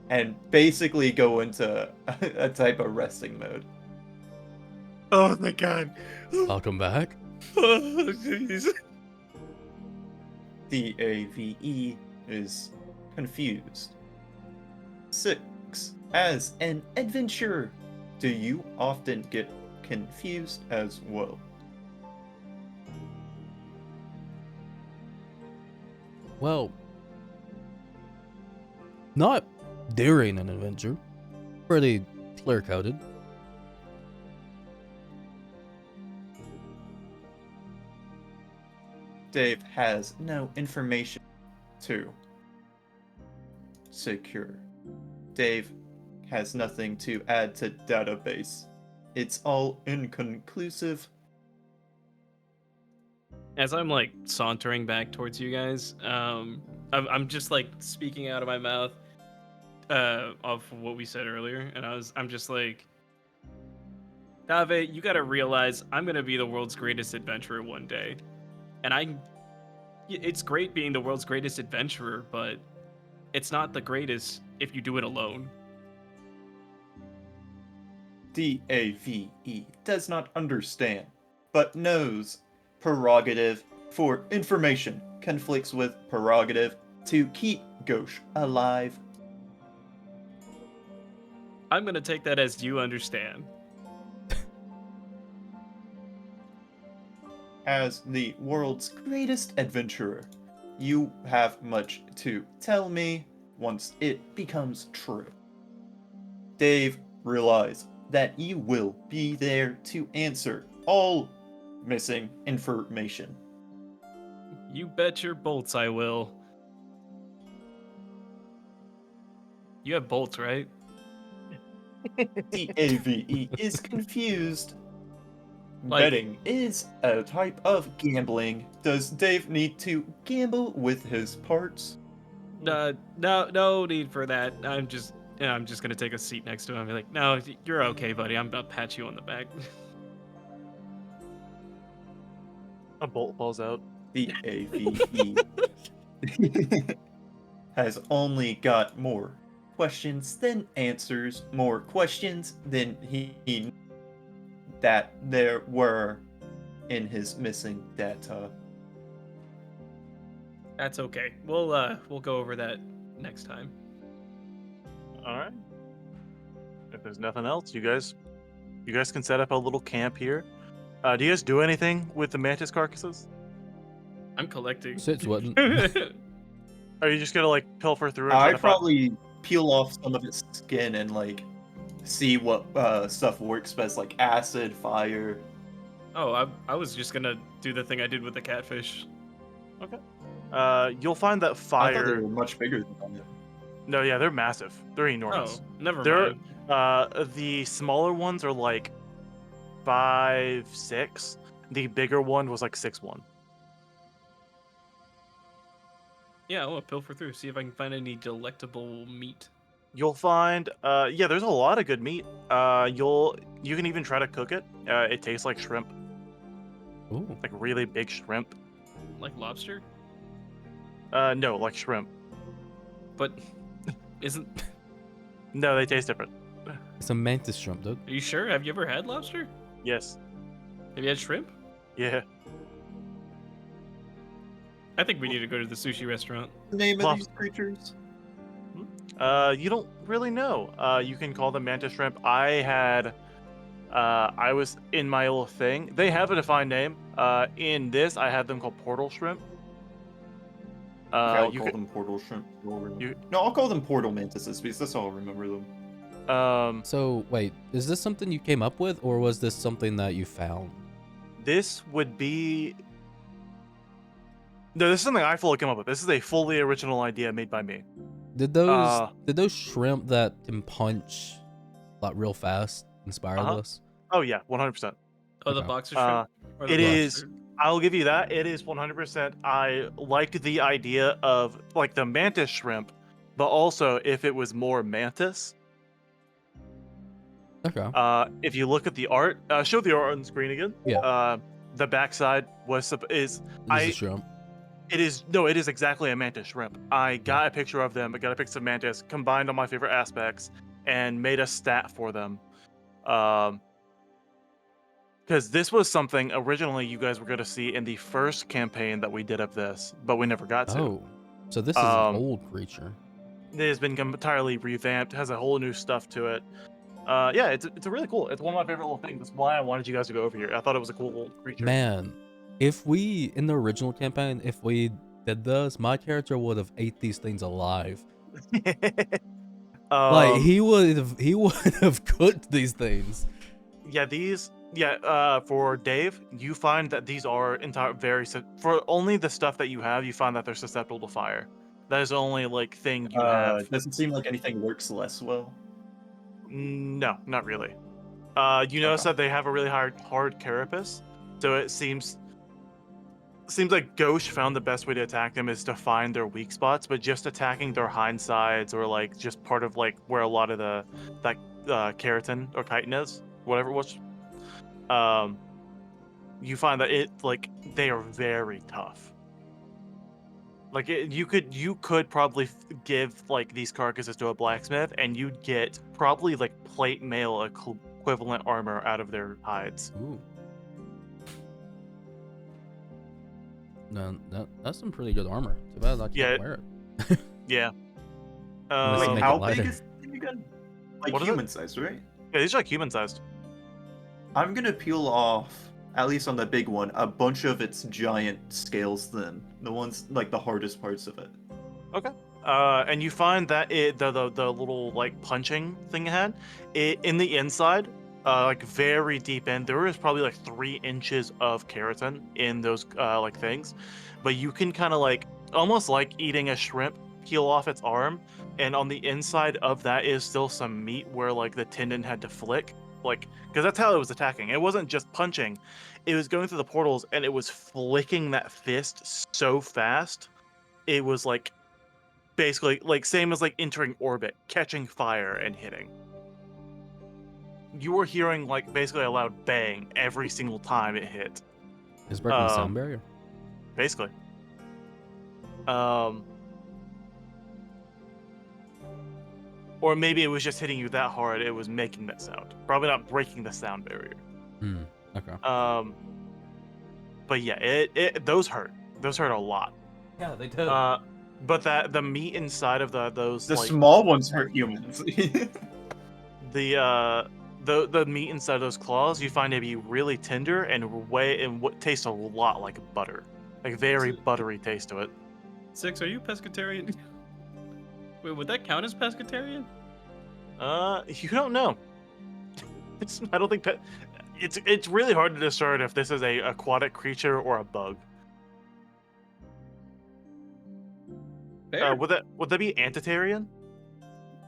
And basically go into a type of resting mode.
Oh my god.
I'll come back.
Oh, jeez.
DAVE is confused. 6. As an adventurer, do you often get confused as well?
Well, not during an adventure. Pretty clear-coded.
Dave has no information to secure. Dave has nothing to add to database. It's all inconclusive.
As I'm like sauntering back towards you guys, I'm just like speaking out of my mouth of what we said earlier, and I'm just like, Dave, you gotta realize I'm gonna be the world's greatest adventurer one day, and it's great being the world's greatest adventurer, but it's not the greatest if you do it alone.
DAVE does not understand, but knows prerogative for information conflicts with prerogative to keep Ghosh alive.
I'm gonna take that as you understand.
As the world's greatest adventurer, you have much to tell me once it becomes true. Dave, realize that you will be there to answer all missing information.
You bet your bolts I will. You have bolts, right?
The AVE is confused.
Like-
Betting is a type of gambling. Does Dave need to gamble with his parts?
No need for that. I'm just gonna take a seat next to him and be like, no, you're okay, buddy. I'm gonna pat you on the back.
A bolt falls out.
The AVE has only got more questions than answers, more questions than he that there were in his missing data.
That's okay. We'll go over that next time.
All right. If there's nothing else, you guys can set up a little camp here. Do you guys do anything with the mantis carcasses?
I'm collecting.
Sit's wouldn't.
Are you just gonna like pilfer through and try
I'd
to find?
probably peel off some of its skin and like see what stuff works best, like acid, fire.
Oh, I was just gonna do the thing I did with the catfish.
You'll find that
I thought they
fire.
were much bigger than that.
No, yeah, they're massive. They're enormous.
Oh, never
They're
mind.
the smaller ones are like 5'6". The bigger one was like 6'1".
Yeah, I'll pilfer through, see if I can find any delectable meat.
You'll find yeah, there's a lot of good meat. You can even try to cook it. It tastes like shrimp,
Ooh.
like really big shrimp.
Like lobster?
No, like shrimp.
But isn't
No, they taste different.
It's a mantis shrimp, dude.
are you sure? Have you ever had lobster?
Yes.
Have you had shrimp?
Yeah.
I think we need to go to the sushi restaurant.
The name
Well,
of these creatures?
You don't really know. You can call them mantis shrimp. I was in my little thing. They have a defined name. In this, I have them called portal shrimp.
Okay, I'll
You
call
could,
them portal shrimp.
you-
No, I'll call them portal mantises because that's how I'll remember them.
So wait, is this something you came up with, or was this something that you found?
this would be. No, this is something I fully came up with. This is a fully original idea made by me.
Did those shrimp that can punch like real fast inspire
Uh-huh.
this?
Oh yeah, 100%.
Oh, the
Okay.
boxer shrimp? Or the
it is-
lobster?
I'll give you that. It is 100%. I like the idea of like the mantis shrimp, but also if it was more mantis.
Okay.
If you look at the art, show the art on screen again.
Yeah.
The backside is
This is shrimp.
it is exactly a mantis shrimp. I got a picture of them. I got a picture of mantis, combined all my favorite aspects, and made a stat for them. Because this was something originally you guys were going to see in the first campaign that we did of this, but we never got to.
Oh, so this is an old creature.
It has been entirely revamped, has a whole new stuff to it. Yeah, it's a really cool. It's one of my favorite little things. That's why I wanted you guys to go over here. I thought it was a cool little creature.
Man, if we in the original campaign, if we did this, my character would have ate these things alive. Like he would have cooked these things.
Yeah, for Dave, you find that these are for only the stuff that you have, you find that they're susceptible to fire. That is the only like thing you have.
Doesn't seem like anything works less well.
No, not really. You notice that they have a really hard carapace, so it seems like Ghosh found the best way to attack them is to find their weak spots, but just attacking their hind sides or like just part of like where a lot of that keratin or chitin is, whatever it was. You find that they are very tough. Like you could probably give like these carcasses to a blacksmith, and you'd get probably like plate mail equivalent armor out of their hides.
Ooh. No, that's some pretty good armor. Too bad I can't wear it.
Yeah.
Unless you
Wait,
make
how
it
big
lighter.
is the thing again? Like
What is it?
human sized, right?
Yeah, these are like human sized.
I'm gonna peel off, at least on the big one, a bunch of its giant scales then. The ones like the hardest parts of it.
And you find that the little like punching thing it had, in the inside, like very deep in, there is probably like 3 inches of keratin in those like things, but you can kind of like almost like eating a shrimp, peel off its arm, and on the inside of that is still some meat where like the tendon had to flick, like because that's how it was attacking. It wasn't just punching; it was going through the portals and it was flicking that fist so fast. It was like basically like same as like entering orbit, catching fire and hitting. You were hearing like basically a loud bang every single time it hit.
It's breaking the sound barrier.
Basically. Or maybe it was just hitting you that hard, it was making that sound. Probably not breaking the sound barrier.
Okay.
But yeah, those hurt. Those hurt a lot.
Yeah, they do.
But the meat inside of those
The
like
small ones hurt humans.
the meat inside of those claws you find to be really tender and what tastes a lot like butter. Like very buttery taste to it.
Six, are you pescatarian? Wait, would that count as pescatarian?
You don't know. I don't think it's really hard to discern if this is a aquatic creature or a bug.
Fair.
Would that be antitarian?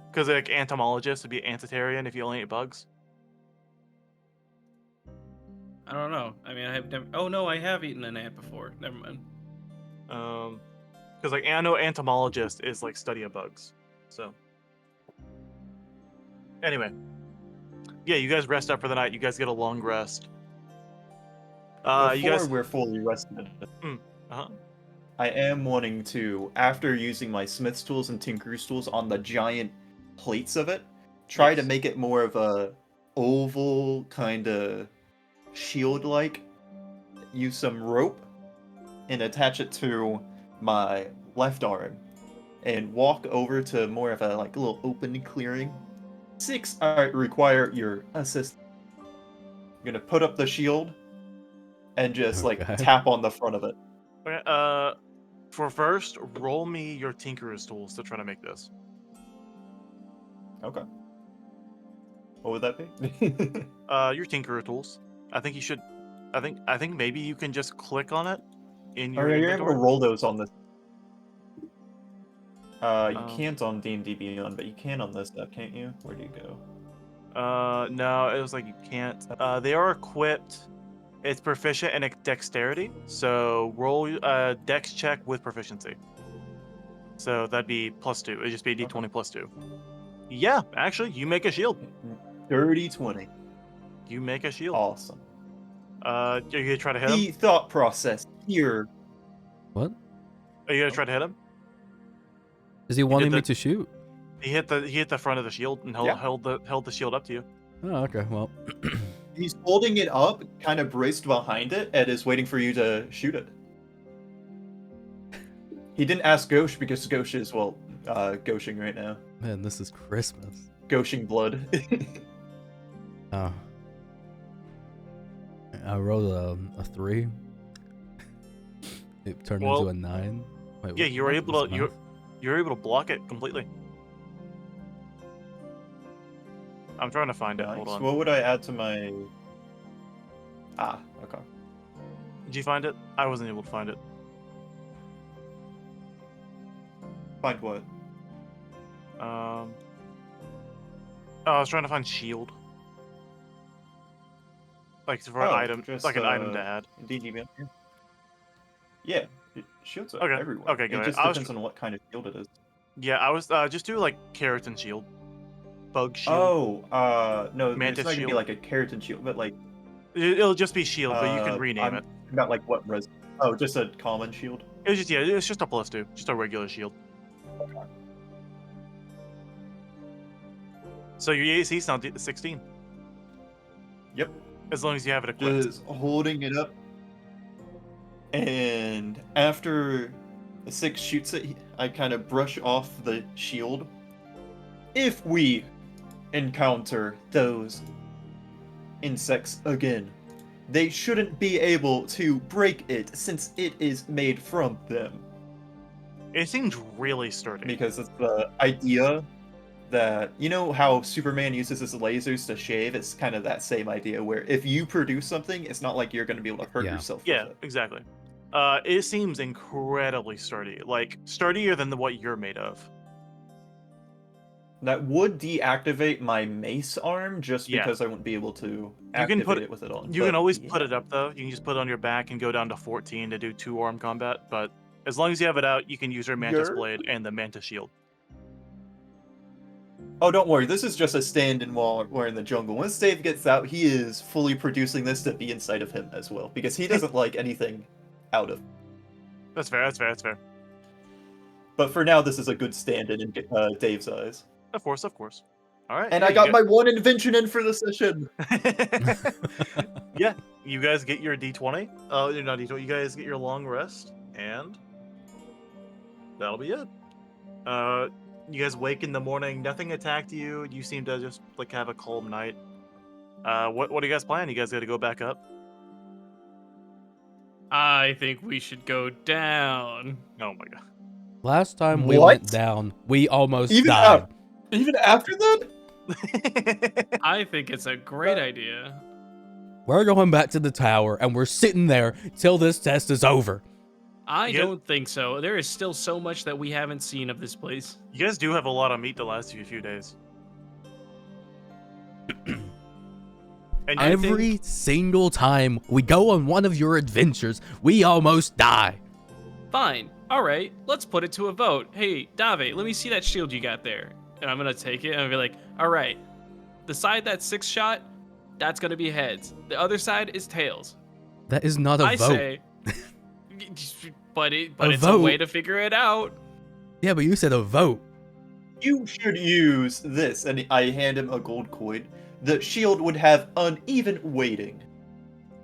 Because like entomologist would be antitarian if you only ate bugs.
I don't know. I mean, I have never. Oh no, I have eaten an ant before. Never mind.
Because like I know entomologist is like study of bugs. So anyway, yeah, you guys rest up for the night. You guys get a long rest.
Before
You guys.
we're fully rested,
Uh-huh.
I am wanting to, after using my smith's tools and tinker's tools on the giant plates of it, try to
Yes.
make it more of a oval kind of shield-like. Use some rope and attach it to my left arm, and walk over to more of a like little open clearing. 6, I require your assist. I'm gonna put up the shield and just like
Okay.
tap on the front of it.
Okay, for first, roll me your tinkerer's tools to try to make this.
Okay. What would that be?
Your tinkerer tools. I think you should. I think maybe you can just click on it in
Oh
your
yeah, you're able to
inventory.
roll those on this. You
Um,
can't on D&D Beyond, but you can on this stuff, can't you? Where do you go?
No, it was like you can't. They are equipped. It's proficient in dexterity, so roll a dex check with proficiency. So that'd be +2. It'd just be a d20 +2. Yeah, actually, you make a shield.
Dirty 20.
You make a shield.
Awesome.
Are you gonna try to hit him?
The thought process here.
What?
Are you gonna try to hit him?
Is he wanting me
the-
to shoot?
He hit the front of the shield and
Yeah.
held the shield up to you.
Oh, okay. Well,
He's holding it up, kind of braced behind it, and is waiting for you to shoot it. He didn't ask Gauche because Gauche is, well, gauching right now.
man, this is Christmas.
Gauching blood.
Oh. I rolled a 3. It turned
Well,
into a 9. Wait,
Yeah,
what-
you were
what
able
was
to
math?
you're able to block it completely. I'm trying to find it.
Nice.
Hold on.
What would I add to my... okay.
Did you find it? I wasn't able to find it.
Find what?
Oh, I was trying to find shield. Like for an
Oh,
item,
just,
like an item to add.
D&D Beyond. Yeah, shields are
Okay,
everywhere.
okay,
It
good.
just
I was
depends on what kind of shield it is.
Yeah, I was just do like keratin shield, bug shield.
No,
Mantis
it's not gonna be
shield.
like a keratin shield, but like
It'll just be shield, but you can rename
I'm
it.
Not like what res. Oh, just a common shield.
It was just it's just a +2, just a regular shield. So your AC is now 16.
Yep.
As long as you have it equipped.
Just holding it up, and after 6 shoots it, I kind of brush off the shield. If we encounter those insects again, they shouldn't be able to break it since it is made from them.
It seems really sturdy.
Because it's the idea that, you know how Superman uses his lasers to shave? It's kind of that same idea where if you produce something, it's not like you're going to be able to hurt
Yeah.
yourself
Yeah,
with it.
exactly. It seems incredibly sturdy, like sturdier than what you're made of.
That would deactivate my mace arm just
Yeah.
because I wouldn't be able to
You
activate
can put
it with it on.
You can
but
always put
yeah.
it up though. You can just put it on your back and go down to 14 to do 2-arm combat. But as long as you have it out, you can use your Mantis
Yer.
Blade and the Mantis Shield.
Oh, don't worry. This is just a stand-in while we're in the jungle. Once Dave gets out, he is fully producing this to be inside of him as well, because he doesn't like anything out of.
That's fair. That's fair. That's fair.
But for now, this is a good stand-in in Dave's eyes.
Of course. Of course. All right.
And
yeah,
I got my one invention in for the session.
Yeah, you guys get your D20. You're not D20. You guys get your long rest, and that'll be it. You guys wake in the morning. Nothing attacked you. You seem to just like have a calm night. What do you guys plan? You guys got to go back up?
I think we should go down.
Oh my god.
Last time we
What?
went down, we almost
Even
died.
Even after that?
I think it's a great idea.
We're going back to the tower, and we're sitting there till this test is over.
I
You guys-
don't think so. There is still so much that we haven't seen of this place.
You guys do have a lot of meat to last you a few days. And you
Every
think-
single time we go on one of your adventures, we almost die.
Fine. All right. Let's put it to a vote. Hey, Dave, let me see that shield you got there. And I'm going to take it and I'll be like, all right. The side that's 6 shot, that's going to be heads. The other side is tails.
That is not a
I
vote.
say, but
A
it's a
vote?
way to figure it out.
Yeah, but you said a vote.
You should use this. And I hand him a gold coin. The shield would have uneven weighting.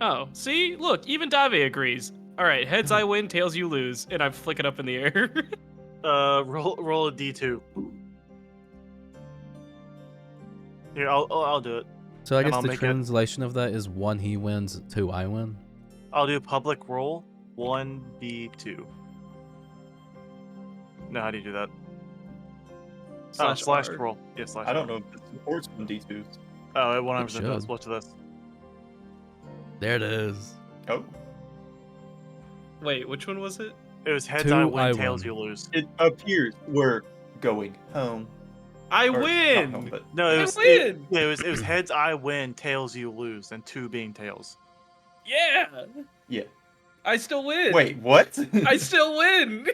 Oh, see? Look, even Dave agrees. All right, heads I win, tails you lose. And I flick it up in the air.
roll a D2. Here, I'll do it.
So I
And
guess
I'll
the
make it-
translation of that is 1 he wins, 2 I win.
I'll do public roll 1D2. No, how do you do that? Slash
R.
roll. Yeah, slash.
I don't know if it supports 1d2s.
Oh, it 100%
should.
does. Watch this.
There it is.
Oh.
Wait, which one was it?
It was heads
2
I win,
I
tails
win.
you lose.
It appears we're going home.
I
Or not
win!
home, but
No, it
I
was
win!
it was heads I win, tails you lose, and 2 being tails.
Yeah!
yeah.
I still win!
Wait, what?
I still win!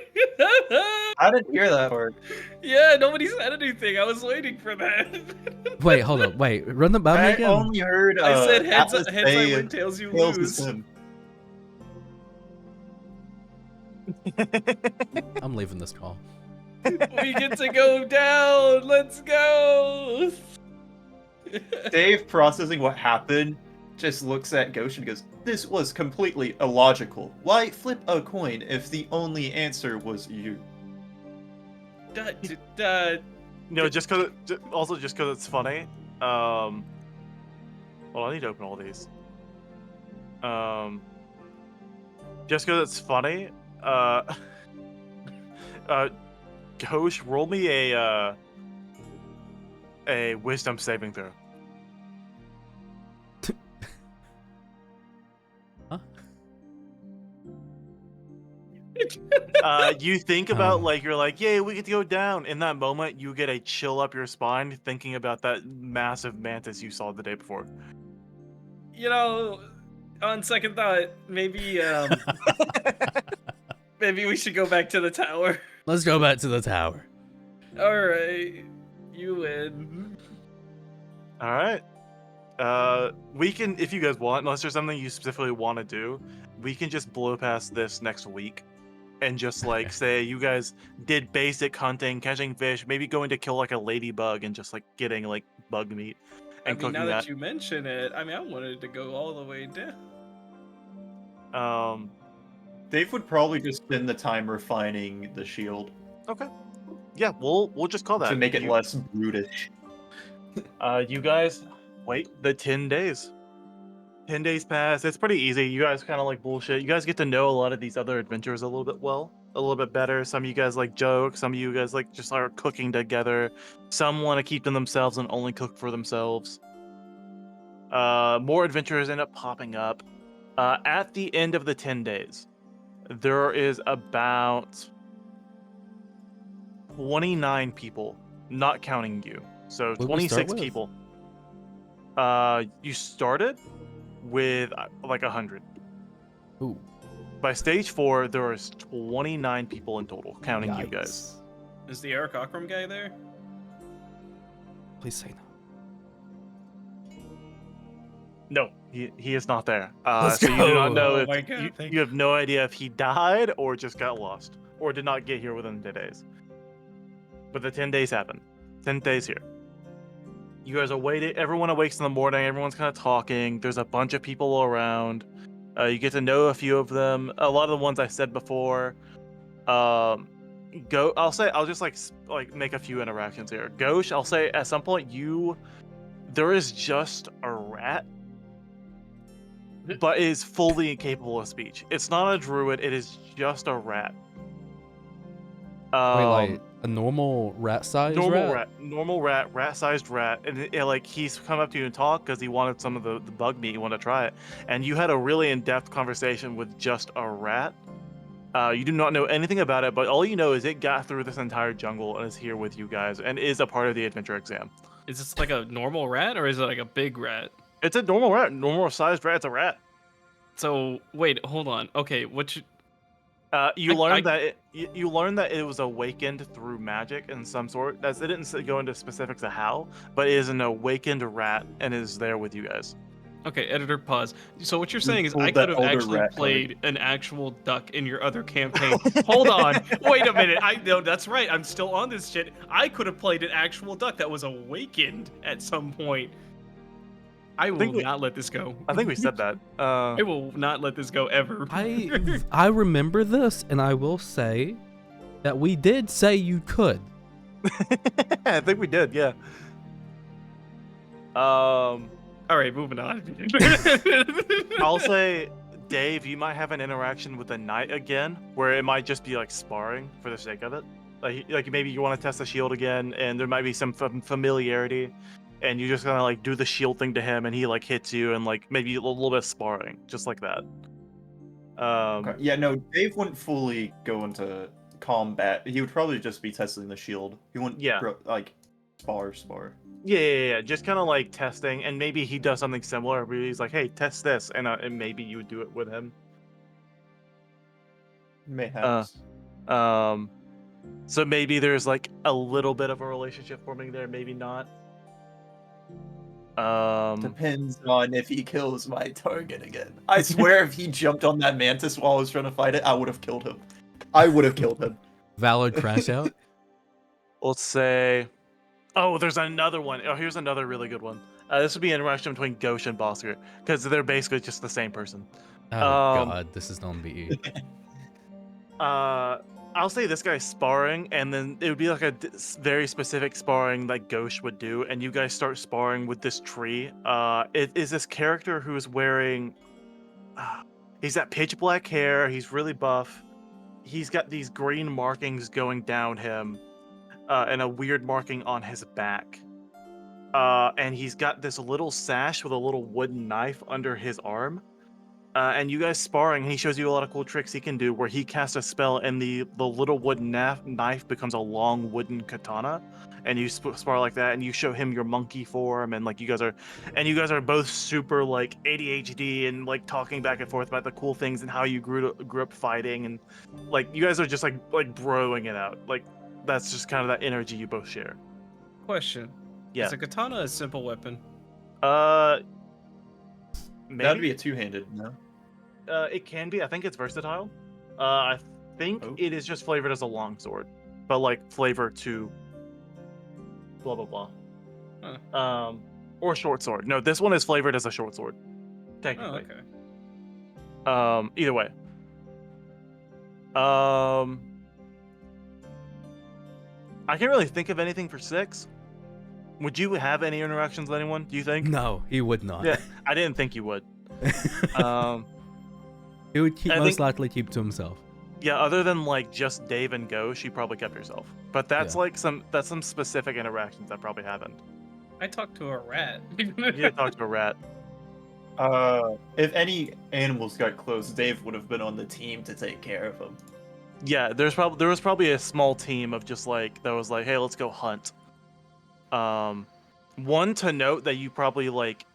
I didn't hear that part.
Yeah, nobody said anything. I was waiting for that.
Wait, hold up. Wait, run the by me
I
again.
only heard
I said heads,
Atlas
heads I
say
win, tails you
tails is
lose.
him.
I'm leaving this call.
We get to go down. Let's go.
Dave, processing what happened, just looks at Ghost and goes, "This was completely illogical. Why flip a coin if the only answer was you?"
No, just because it's funny. Well, I need to open all these. Just because it's funny. Ghosh, roll me a wisdom saving throw. You think about like you're like, yay, we get to go down. In that moment, you get a chill up your spine thinking about that massive mantis you saw the day before.
You know, on second thought, maybe maybe we should go back to the tower.
Let's go back to the tower.
All right, you win.
All right. We can, if you guys want, unless there's something you specifically want to do, we can just blow past this next week, and just like say you guys did basic hunting, catching fish, maybe going to kill like a ladybug and just like getting like bug meat and
I mean, now
cooking
that you mention it, I mean, I wanted to go all the way down.
Dave would probably just spend the time refining the shield
Okay. Yeah, we'll just call that
to make it
You-
less brutish.
You guys wait the 10 days. 10 days pass. It's pretty easy. You guys kind of like bullshit. You guys get to know a lot of these other adventures a little bit better. Some of you guys like joke. Some of you guys like just are cooking together. Some want to keep to themselves and only cook for themselves. More adventures end up popping up. At the end of the 10 days, there is about 29 people, not counting you. So
What'd we start
26
with?
people. You started with like 100.
Ooh.
By stage 4, there is 29 people in total, counting you guys.
Yikes.
Is the Eric Akram guy there?
Please say no.
No, he is not there.
Let's
so you do not
go.
know
Oh
if
my God, thank
you have no idea if he died or just got lost or did not get here within 10 days. But the 10 days happened. 10 days here. You guys are waiting. Everyone awakes in the morning. Everyone's kind of talking. There's a bunch of people around. You get to know a few of them. A lot of the ones I said before. I'll just like make a few interactions here. Ghosh, I'll say at some point there is just a rat, but is fully incapable of speech. It's not a druid. It is just a rat.
Wait, like a normal rat-sized
normal rat-sized rat, and like he's come up to you and talked because he wanted some of the bug meat. He wanted to try it, and you had a really in-depth conversation with just a rat. You do not know anything about it, but all you know is it got through this entire jungle and is here with you guys and is a part of the adventure exam.
Is this like a normal rat or is it like a big rat?
It's a normal rat, normal-sized rat. It's a rat.
So wait, hold on. Okay,
You
I-
learned that it was awakened through magic in some sort. It didn't go into specifics of how, but it is an awakened rat and is there with you guys.
Okay, editor pause. So what you're
You
saying is
pulled
I
that
could have
older
actually
rat card.
played an actual duck in your other campaign. Hold on. Wait a minute. No, that's right. I'm still on this shit. I could have played an actual duck that was awakened at some point. I will not let this go.
I think we said that.
I will not let this go ever.
I remember this, and I will say that we did say you could.
I think we did, yeah.
All right, moving on.
I'll say, Dave, you might have an interaction with the knight again, where it might just be like sparring for the sake of it. Like maybe you want to test the shield again, and there might be some familiarity, and you just kind of like do the shield thing to him, and he like hits you, and like maybe a little bit of sparring, just like that.
Okay. Yeah, no, Dave wouldn't fully go into combat. He would probably just be testing the shield. He wouldn't, like, spar.
Yeah. Just kind of like testing, and maybe he does something similar where he's like, "Hey, test this," and maybe you would do it with him.
Mayhaps.
So maybe there's like a little bit of a relationship forming there, maybe not.
Depends on if he kills my target again. I swear if he jumped on that mantis while I was trying to fight it, I would have killed him.
Valid crash out.
Let's say, oh, there's another one. Oh, here's another really good one. This would be an interaction between Ghosh and Bosker, because they're basically just the same person.
Oh god, this is non-BE.
I'll say this guy's sparring, and then it would be like a very specific sparring like Ghosh would do, and you guys start sparring with this tree. It is this character who is wearing, he's got pitch black hair, he's really buff, he's got these green markings going down him, and a weird marking on his back. And he's got this little sash with a little wooden knife under his arm. And you guys sparring, and he shows you a lot of cool tricks he can do where he casts a spell and the little wooden knife becomes a long wooden katana, and you spar like that, and you show him your monkey form, and like you guys are both super like ADHD and like talking back and forth about the cool things and how you grew up fighting, and like you guys are just like broing it out. Like that's just kind of that energy you both share.
Question.
Yeah.
Is a katana a simple weapon?
Maybe?
That'd be a two-handed, no?
It can be. I think it's versatile. I think it is just flavored as a longsword, but like flavored to blah blah blah.
Huh.
Or short sword. No, this one is flavored as a short sword. Technically.
Oh, okay.
Either way. I can't really think of anything for 6. Would you have any interactions with anyone, do you think?
No, he would not.
Yeah, I didn't think you would.
He would most likely keep to himself.
Yeah, other than like just Dave and Ghosh, you probably kept yourself. But that's like some specific interactions that probably happened.
I talked to a rat.
You did talk to a rat.
If any animals got close, Dave would have been on the team to take care of them.
Yeah, there was probably a small team of just like that was like, hey, let's go hunt. One to note that you probably like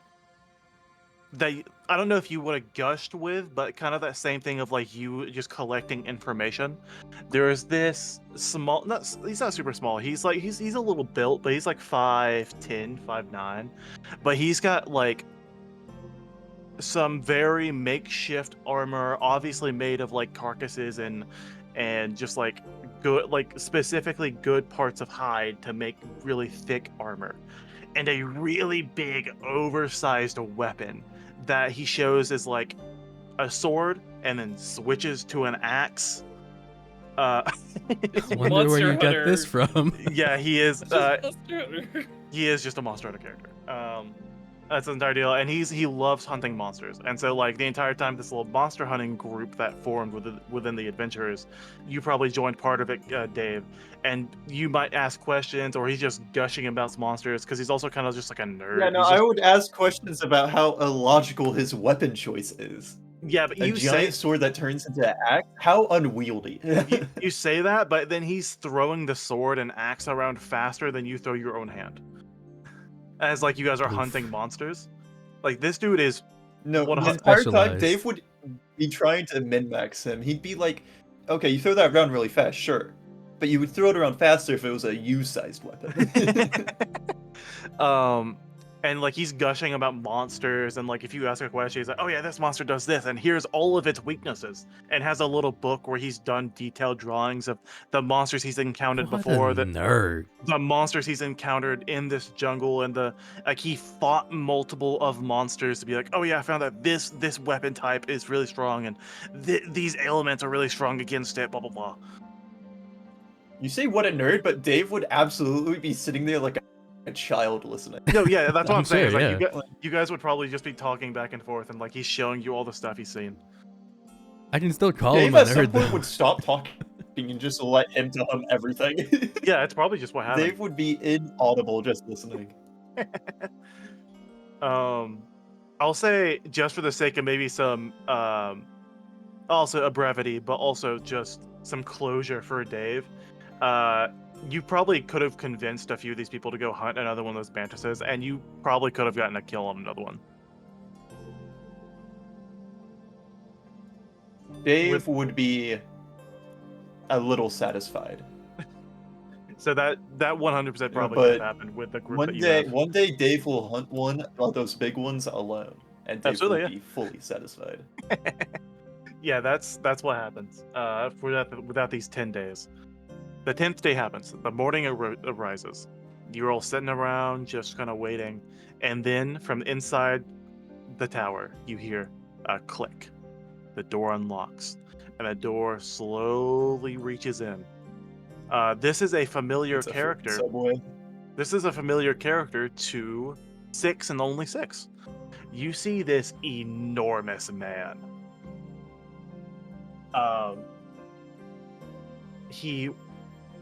I don't know if you would have gushed with, but kind of that same thing of like you just collecting information. There's this small, he's not super small. He's like he's a little built, but he's like 5'10", 5'9", but he's got like some very makeshift armor, obviously made of like carcasses and just like good, like specifically good parts of hide to make really thick armor, and a really big oversized weapon that he shows is like a sword and then switches to an axe.
I wonder where
Monster
you got this
Hunter.
from.
Yeah, he is.
It's just Monster Hunter.
He is just a Monster Hunter character. That's the entire deal, and he loves hunting monsters. And so, like the entire time, this little monster hunting group that formed within the adventurers, you probably joined part of it, Dave. And you might ask questions, or he's just gushing about monsters because he's also kind of just like a nerd.
Yeah, no,
He's
I
just-
would ask questions about how illogical his weapon choice is.
yeah, but
A
you
giant
say
sword that turns into an axe? How unwieldy.
you say that, but then he's throwing the sword and axe around faster than you throw your own hand. As like you guys are
Oof.
hunting monsters. Like this dude is
No,
What
the
a-
entire time
Specialized.
Dave would be trying to min-max him. He'd be like, okay, you throw that around really fast, sure. But you would throw it around faster if it was a U-sized weapon.
and like he's gushing about monsters, and like if you ask a question, he's like, oh yeah, this monster does this, and here's all of its weaknesses, and has a little book where he's done detailed drawings of the monsters he's encountered
What
before,
a
the
nerd.
monsters he's encountered in this jungle, and the like he fought multiple of monsters to be like, oh yeah, I found that this weapon type is really strong, and these elements are really strong against it, blah blah blah.
You say what a nerd, but Dave would absolutely be sitting there like a child listening.
No, yeah, that's what
I'm
I'm saying.
sure,
It's like
yeah.
you guys would probably just be talking back and forth, and like he's showing you all the stuff he's seen.
I can still call
Dave
him a
at some
nerd,
point
though.
would stop talking and just let him tell him everything.
Yeah, it's probably just what happened.
Dave would be inaudible just listening.
I'll say just for the sake of maybe some also a brevity, but also just some closure for Dave. You probably could have convinced a few of these people to go hunt another one of those mantises, and you probably could have gotten a kill on another one.
Dave would be a little satisfied.
So that 100% probably
but
could have happened with the group that you have.
One day Dave will hunt one of those big ones alone, and Dave
Absolutely,
will
yeah.
be fully satisfied.
Yeah, that's what happens without these 10 days. The 10th day happens. The morning arises. You're all sitting around just kind of waiting, and then from inside the tower you hear a click. The door unlocks, and the door slowly reaches in. This is a familiar
It's a freaking
character.
Subway.
This is a familiar character to 6 and only 6. You see this enormous man. He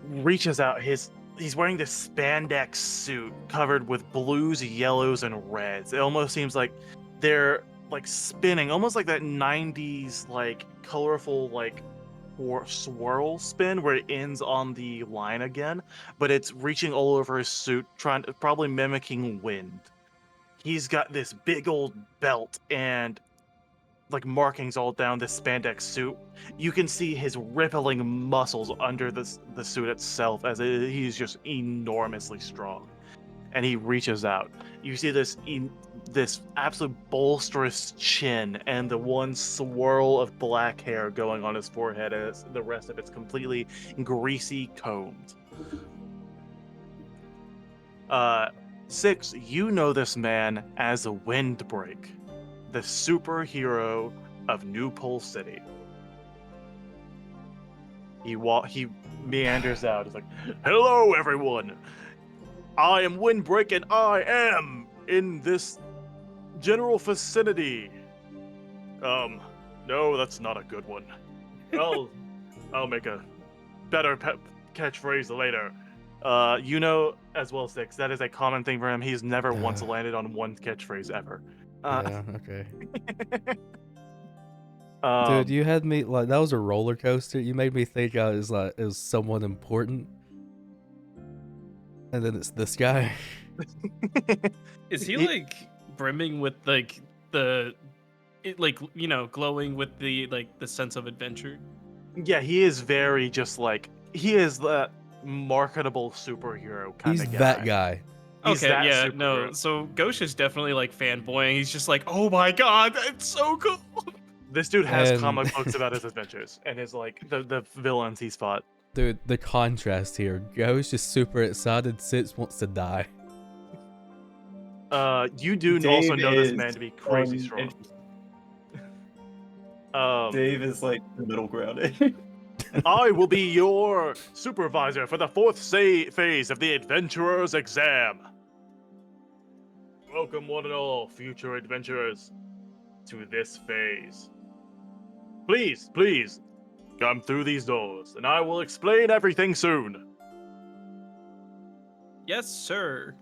reaches out. He's wearing this spandex suit covered with blues, yellows, and reds. It almost seems like they're like spinning, almost like that 90s like colorful like swirl spin where it ends on the line again, but it's reaching all over his suit, probably mimicking wind. He's got this big old belt and like markings all down this spandex suit. You can see his rippling muscles under the suit itself, as he's just enormously strong. And he reaches out. You see this absolute bolsterous chin and the one swirl of black hair going on his forehead, as the rest of it's completely greasy combed. 6, you know this man as Windbreak, the superhero of New Pole City. He meanders out. He's like, "Hello, everyone. I am Windbreak, and I am in this general vicinity." No, that's not a good one. I'll make a better catchphrase later. You know as well, 6, that is a common thing for him. He's never once landed on one catchphrase ever.
Yeah, okay.
Um,
Dude, you had me like that was a roller coaster. You made me think I was like it was someone important, and then it's this guy.
Is he
He-
like brimming with like the, like glowing with the the sense of adventure?
yeah, he is very just like he is the marketable superhero kind
He's
of guy.
that guy.
He's
Okay,
that
yeah,
superhero.
no. So Ghosh is definitely like fanboying. He's just like, oh my god, that's so cool.
This dude has
And-
comic books about his adventures and his like the villains he's fought.
Dude, the contrast here. Go's just super excited. Sitz wants to die.
You do
Dave
also know this
is
man to be crazy strong.
uninterested.
Um,
Dave is like the middle ground.
I will be your supervisor for the fourth phase of the Adventurer's Exam. Welcome, one and all, future adventurers, to this phase. Please, please, come through these doors, and I will explain everything soon.
Yes, sir.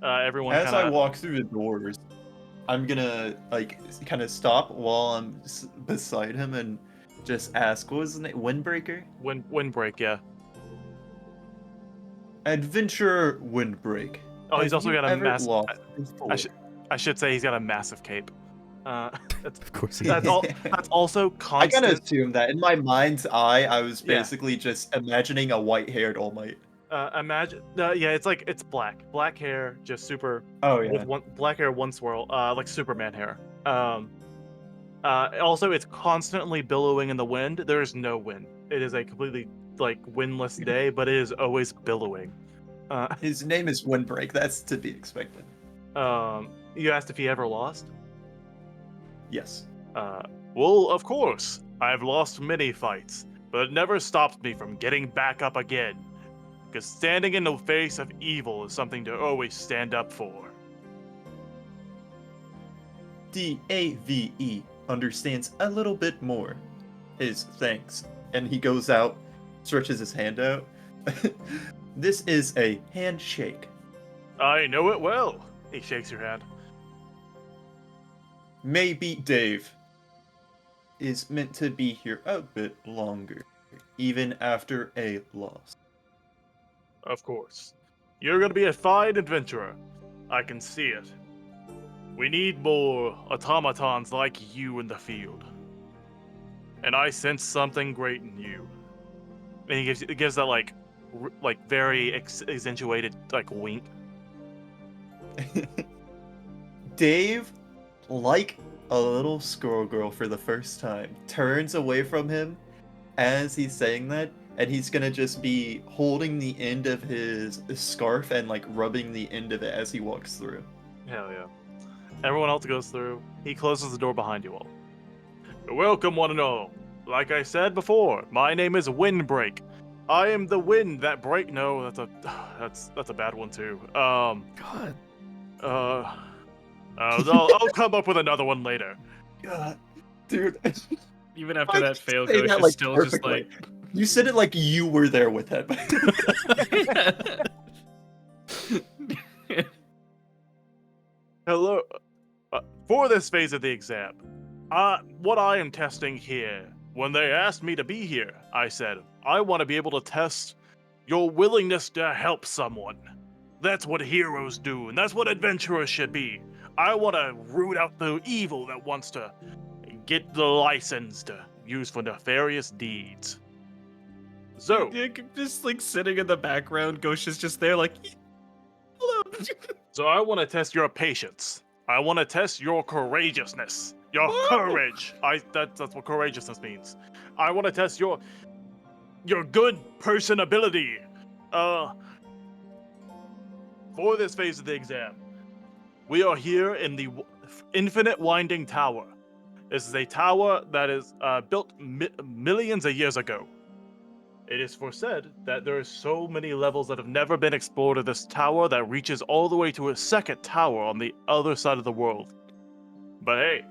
Everyone
As I
kind of.
walk through the doors, I'm gonna like kind of stop while I'm beside him and just ask, what was his name? Windbreaker?
Windbreak, yeah.
Adventurer Windbreak.
Oh, he's
Have
also
you
got a
ever
mass.
lost before?
I should say he's got a massive cape. That's
Of course he
that's
is.
all. That's also
I gotta
constant.
assume that in my mind's eye, I was
Yeah.
basically just imagining a white-haired All Might.
Imagine. Yeah, it's black hair, just super.
Oh yeah.
With one black hair, one swirl, like Superman hair. Also, it's constantly billowing in the wind. There is no wind. It is a completely like windless day, but it is always billowing.
His name is Windbreak. That's to be expected.
You asked if he ever lost.
Yes.
Well, of course, I've lost many fights, but it never stopped me from getting back up again. Because standing in the face of evil is something to always stand up for.
DAVE understands a little bit more. His thanks. And he goes out, stretches his hand out. This is a handshake.
I know it well. He shakes your hand.
Maybe Dave is meant to be here a bit longer, even after a loss.
Of course. You're gonna be a fine adventurer. I can see it. We need more automatons like you in the field. And I sense something great in you. And he gives that like very accentuated like wink.
Dave, like a little squirrel girl for the first time, turns away from him as he's saying that, and he's gonna just be holding the end of his scarf and like rubbing the end of it as he walks through.
Hell yeah. Everyone else goes through. He closes the door behind you all. Welcome, one and all. Like I said before, my name is Windbreak. I am the wind that break. No, that's a bad one too.
God.
I'll come up with another one later.
God, dude.
Even after that fail,
Say
Ghosh
that,
is
like,
still just
perfectly.
like.
You said it like you were there with him.
Hello. For this phase of the exam, what I am testing here, when they asked me to be here, I said, I want to be able to test your willingness to help someone. That's what heroes do, and that's what adventurers should be. I want to root out the evil that wants to get the license to use for nefarious deeds. So,
Yeah, just like sitting in the background, Ghosh is just there like, hello.
so I want to test your patience. I want to test your courageousness. Your
Whoa!
courage. That's what courageousness means. I want to test your good person ability. For this phase of the exam, we are here in the Infinite Winding Tower. This is a tower that is built millions of years ago. It is foresaid that there are so many levels that have never been explored of this tower that reaches all the way to a second tower on the other side of the world. But hey,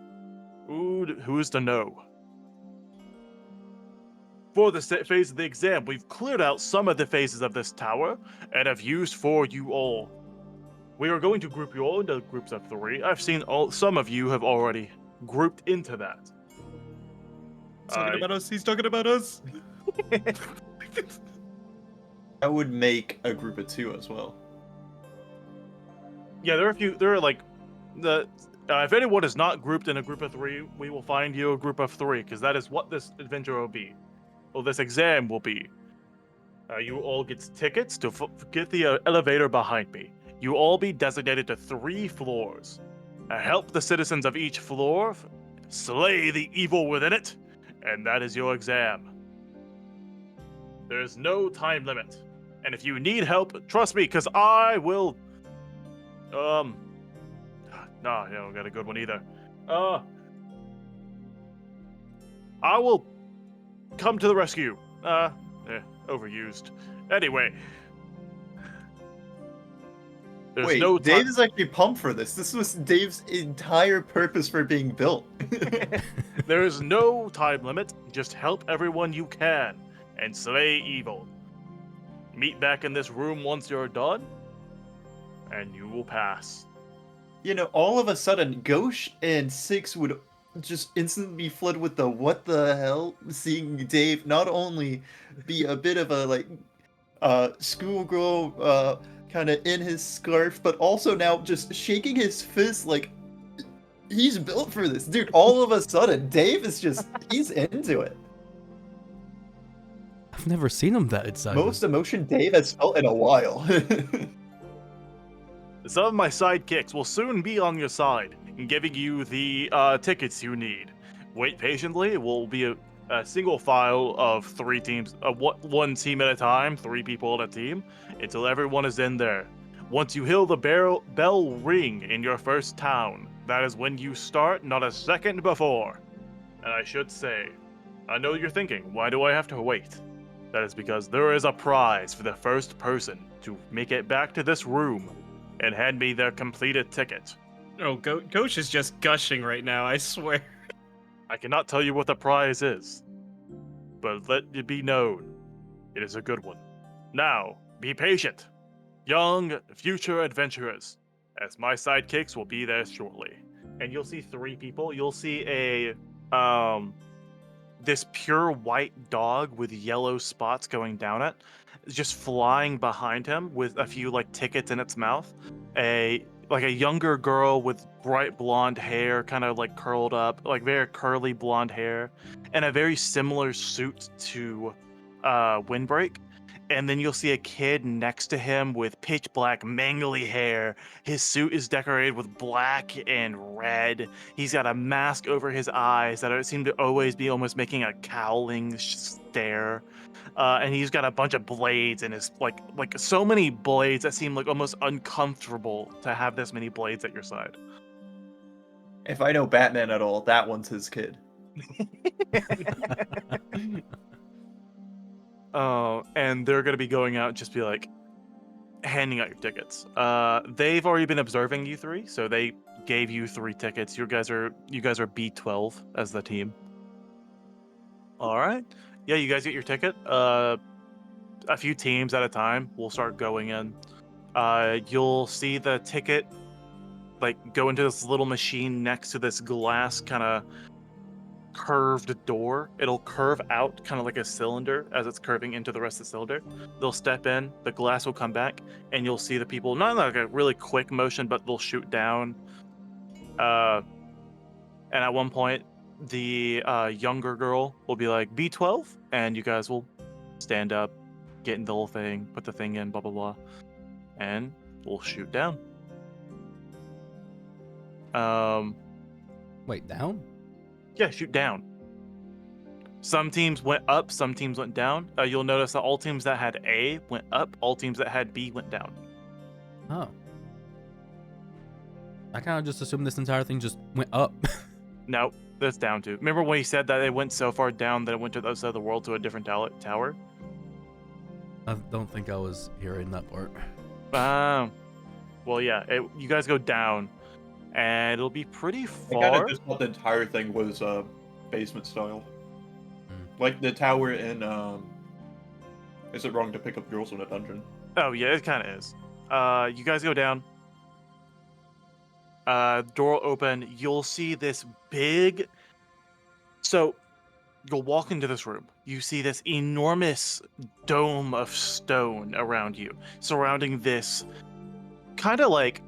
who's to know? for the phase of the exam, we've cleared out some of the phases of this tower and have used for you all. We are going to group you all into groups of 3. I've seen some of you have already grouped into that.
He's talking about us. He's talking about us.
I would make a group of 2 as well.
Yeah, there are like if anyone is not grouped in a group of 3, we will find you a group of 3, because that is what this adventure will be. Well, this exam will be. You all get tickets to get the elevator behind me. You all be designated to 3 floors. Help the citizens of each floor slay the evil within it, and that is your exam. There is no time limit, and if you need help, trust me, because I will. Nah, I don't got a good one either. I will come to the rescue. Overused. Anyway. There's
Wait,
no
Dave is actually pumped for this. This was Dave's entire purpose for being built.
There is no time limit. Just help everyone you can and slay evil. Meet back in this room once you're done, and you will pass.
You know, all of a sudden, Ghosh and Six would just instantly be flooded with the what the hell, seeing Dave not only be a bit of a like schoolgirl kind of in his scarf, but also now just shaking his fist like he's built for this. Dude, all of a sudden, Dave is just, he's into it.
I've never seen him that excited.
Most emotion Dave has felt in a while.
Some of my sidekicks will soon be on your side, giving you the tickets you need. Wait patiently. It will be a single file of 3 teams, one team at a time, 3 people at a team, until everyone is in there. Once you hear the bell ring in your first town, that is when you start, not a second before. And I should say, I know you're thinking, why do I have to wait? That is because there is a prize for the first person to make it back to this room and hand me their completed ticket.
Oh, Ghosh is just gushing right now, I swear.
I cannot tell you what the prize is, but let it be known, it is a good one. Now, be patient, young future adventurers, as my sidekicks will be there shortly. And you'll see 3 people. You'll see this pure white dog with yellow spots going down it, just flying behind him with a few like tickets in its mouth. A younger girl with bright blonde hair, kind of like curled up, like very curly blonde hair, and a very similar suit to Windbreak. And then you'll see a kid next to him with pitch black, mangly hair. His suit is decorated with black and red. He's got a mask over his eyes that seem to always be almost making a cowling stare. And he's got a bunch of blades in his, like so many blades that seem like almost uncomfortable to have this many blades at your side.
If I know Batman at all, that one's his kid.
And they're gonna be going out, just be like handing out your tickets. They've already been observing you 3, so they gave you 3 tickets. You guys are B12 as the team. All right. Yeah, you guys get your ticket. A few teams at a time will start going in. You'll see the ticket like go into this little machine next to this glass kind of curved door. It'll curve out kind of like a cylinder as it's curving into the rest of the cylinder. They'll step in, the glass will come back, and you'll see the people, not like a really quick motion, but they'll shoot down. And at one point, the younger girl will be like, B12, and you guys will stand up, get in the whole thing, put the thing in, blah, blah, blah, and we'll shoot down.
Wait, down?
Yeah, shoot down. Some teams went up, some teams went down. You'll notice that all teams that had A went up, all teams that had B went down.
Oh. I kind of just assumed this entire thing just went up.
No, that's down too. Remember when he said that it went so far down that it went to the other side of the world to a different tower?
I don't think I was hearing that part.
Well, yeah, you guys go down, and it'll be pretty
I kind
far.
of just thought the entire thing was basement style. Like the tower in Is it wrong to pick up girls in a dungeon?
Oh yeah, it kind of is. You guys go down. Door open. You'll see this big. So you'll walk into this room. You see this enormous dome of stone around you, surrounding this kind of like,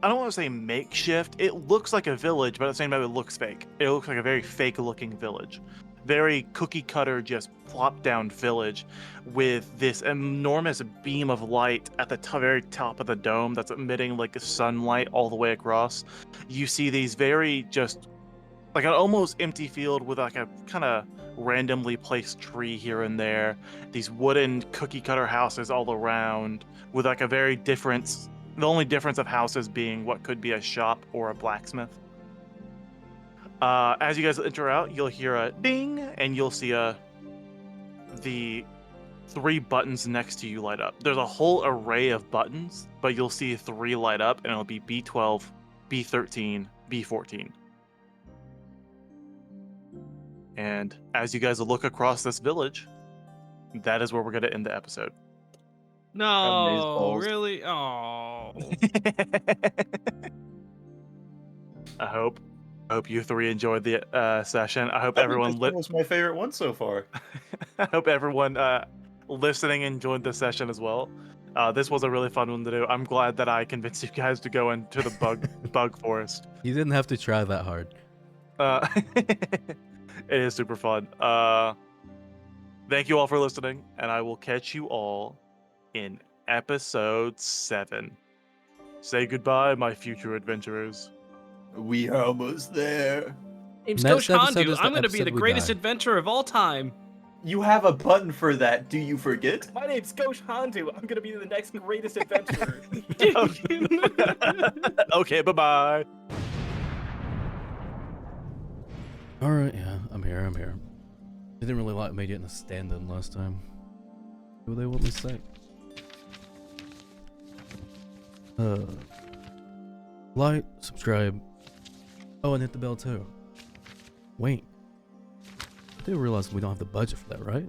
I don't want to say makeshift. It looks like a village, but at the same time, it looks fake. It looks like a very fake looking village. Very cookie cutter, just plop down village with this enormous beam of light at the very top of the dome that's emitting like sunlight all the way across. You see these very just like an almost empty field with like a kind of randomly placed tree here and there. These wooden cookie cutter houses all around with like a very different, the only difference of houses being what could be a shop or a blacksmith. As you guys enter out, you'll hear a ding, and you'll see the 3 buttons next to you light up. There's a whole array of buttons, but you'll see 3 light up, and it'll be B12, B13, B14. And as you guys look across this village, that is where we're going to end the episode.
No,
Amazeballs.
really? Oh.
I hope you 3 enjoyed the session. I hope
I
everyone
think this one was my favorite one so far.
I hope everyone listening enjoyed the session as well. This was a really fun one to do. I'm glad that I convinced you guys to go into the bug forest.
You didn't have to try that hard.
It is super fun. Thank you all for listening, and I will catch you all in episode 7. Say goodbye, my future adventurers.
We are almost there.
Name's
Next
Coach
episode
Hondu.
is the
I'm going to be
episode
the
we
greatest
die.
adventurer of all time.
You have a button for that. Do you forget?
My name's Coach Hondu. I'm gonna be the next greatest adventurer.
Okay, bye-bye.
Alright, yeah, I'm here. They didn't really like me getting a stand-in last time. What do they want me to say? Like, subscribe. Oh, and hit the bell too. Wait. I do realize we don't have the budget for that, right?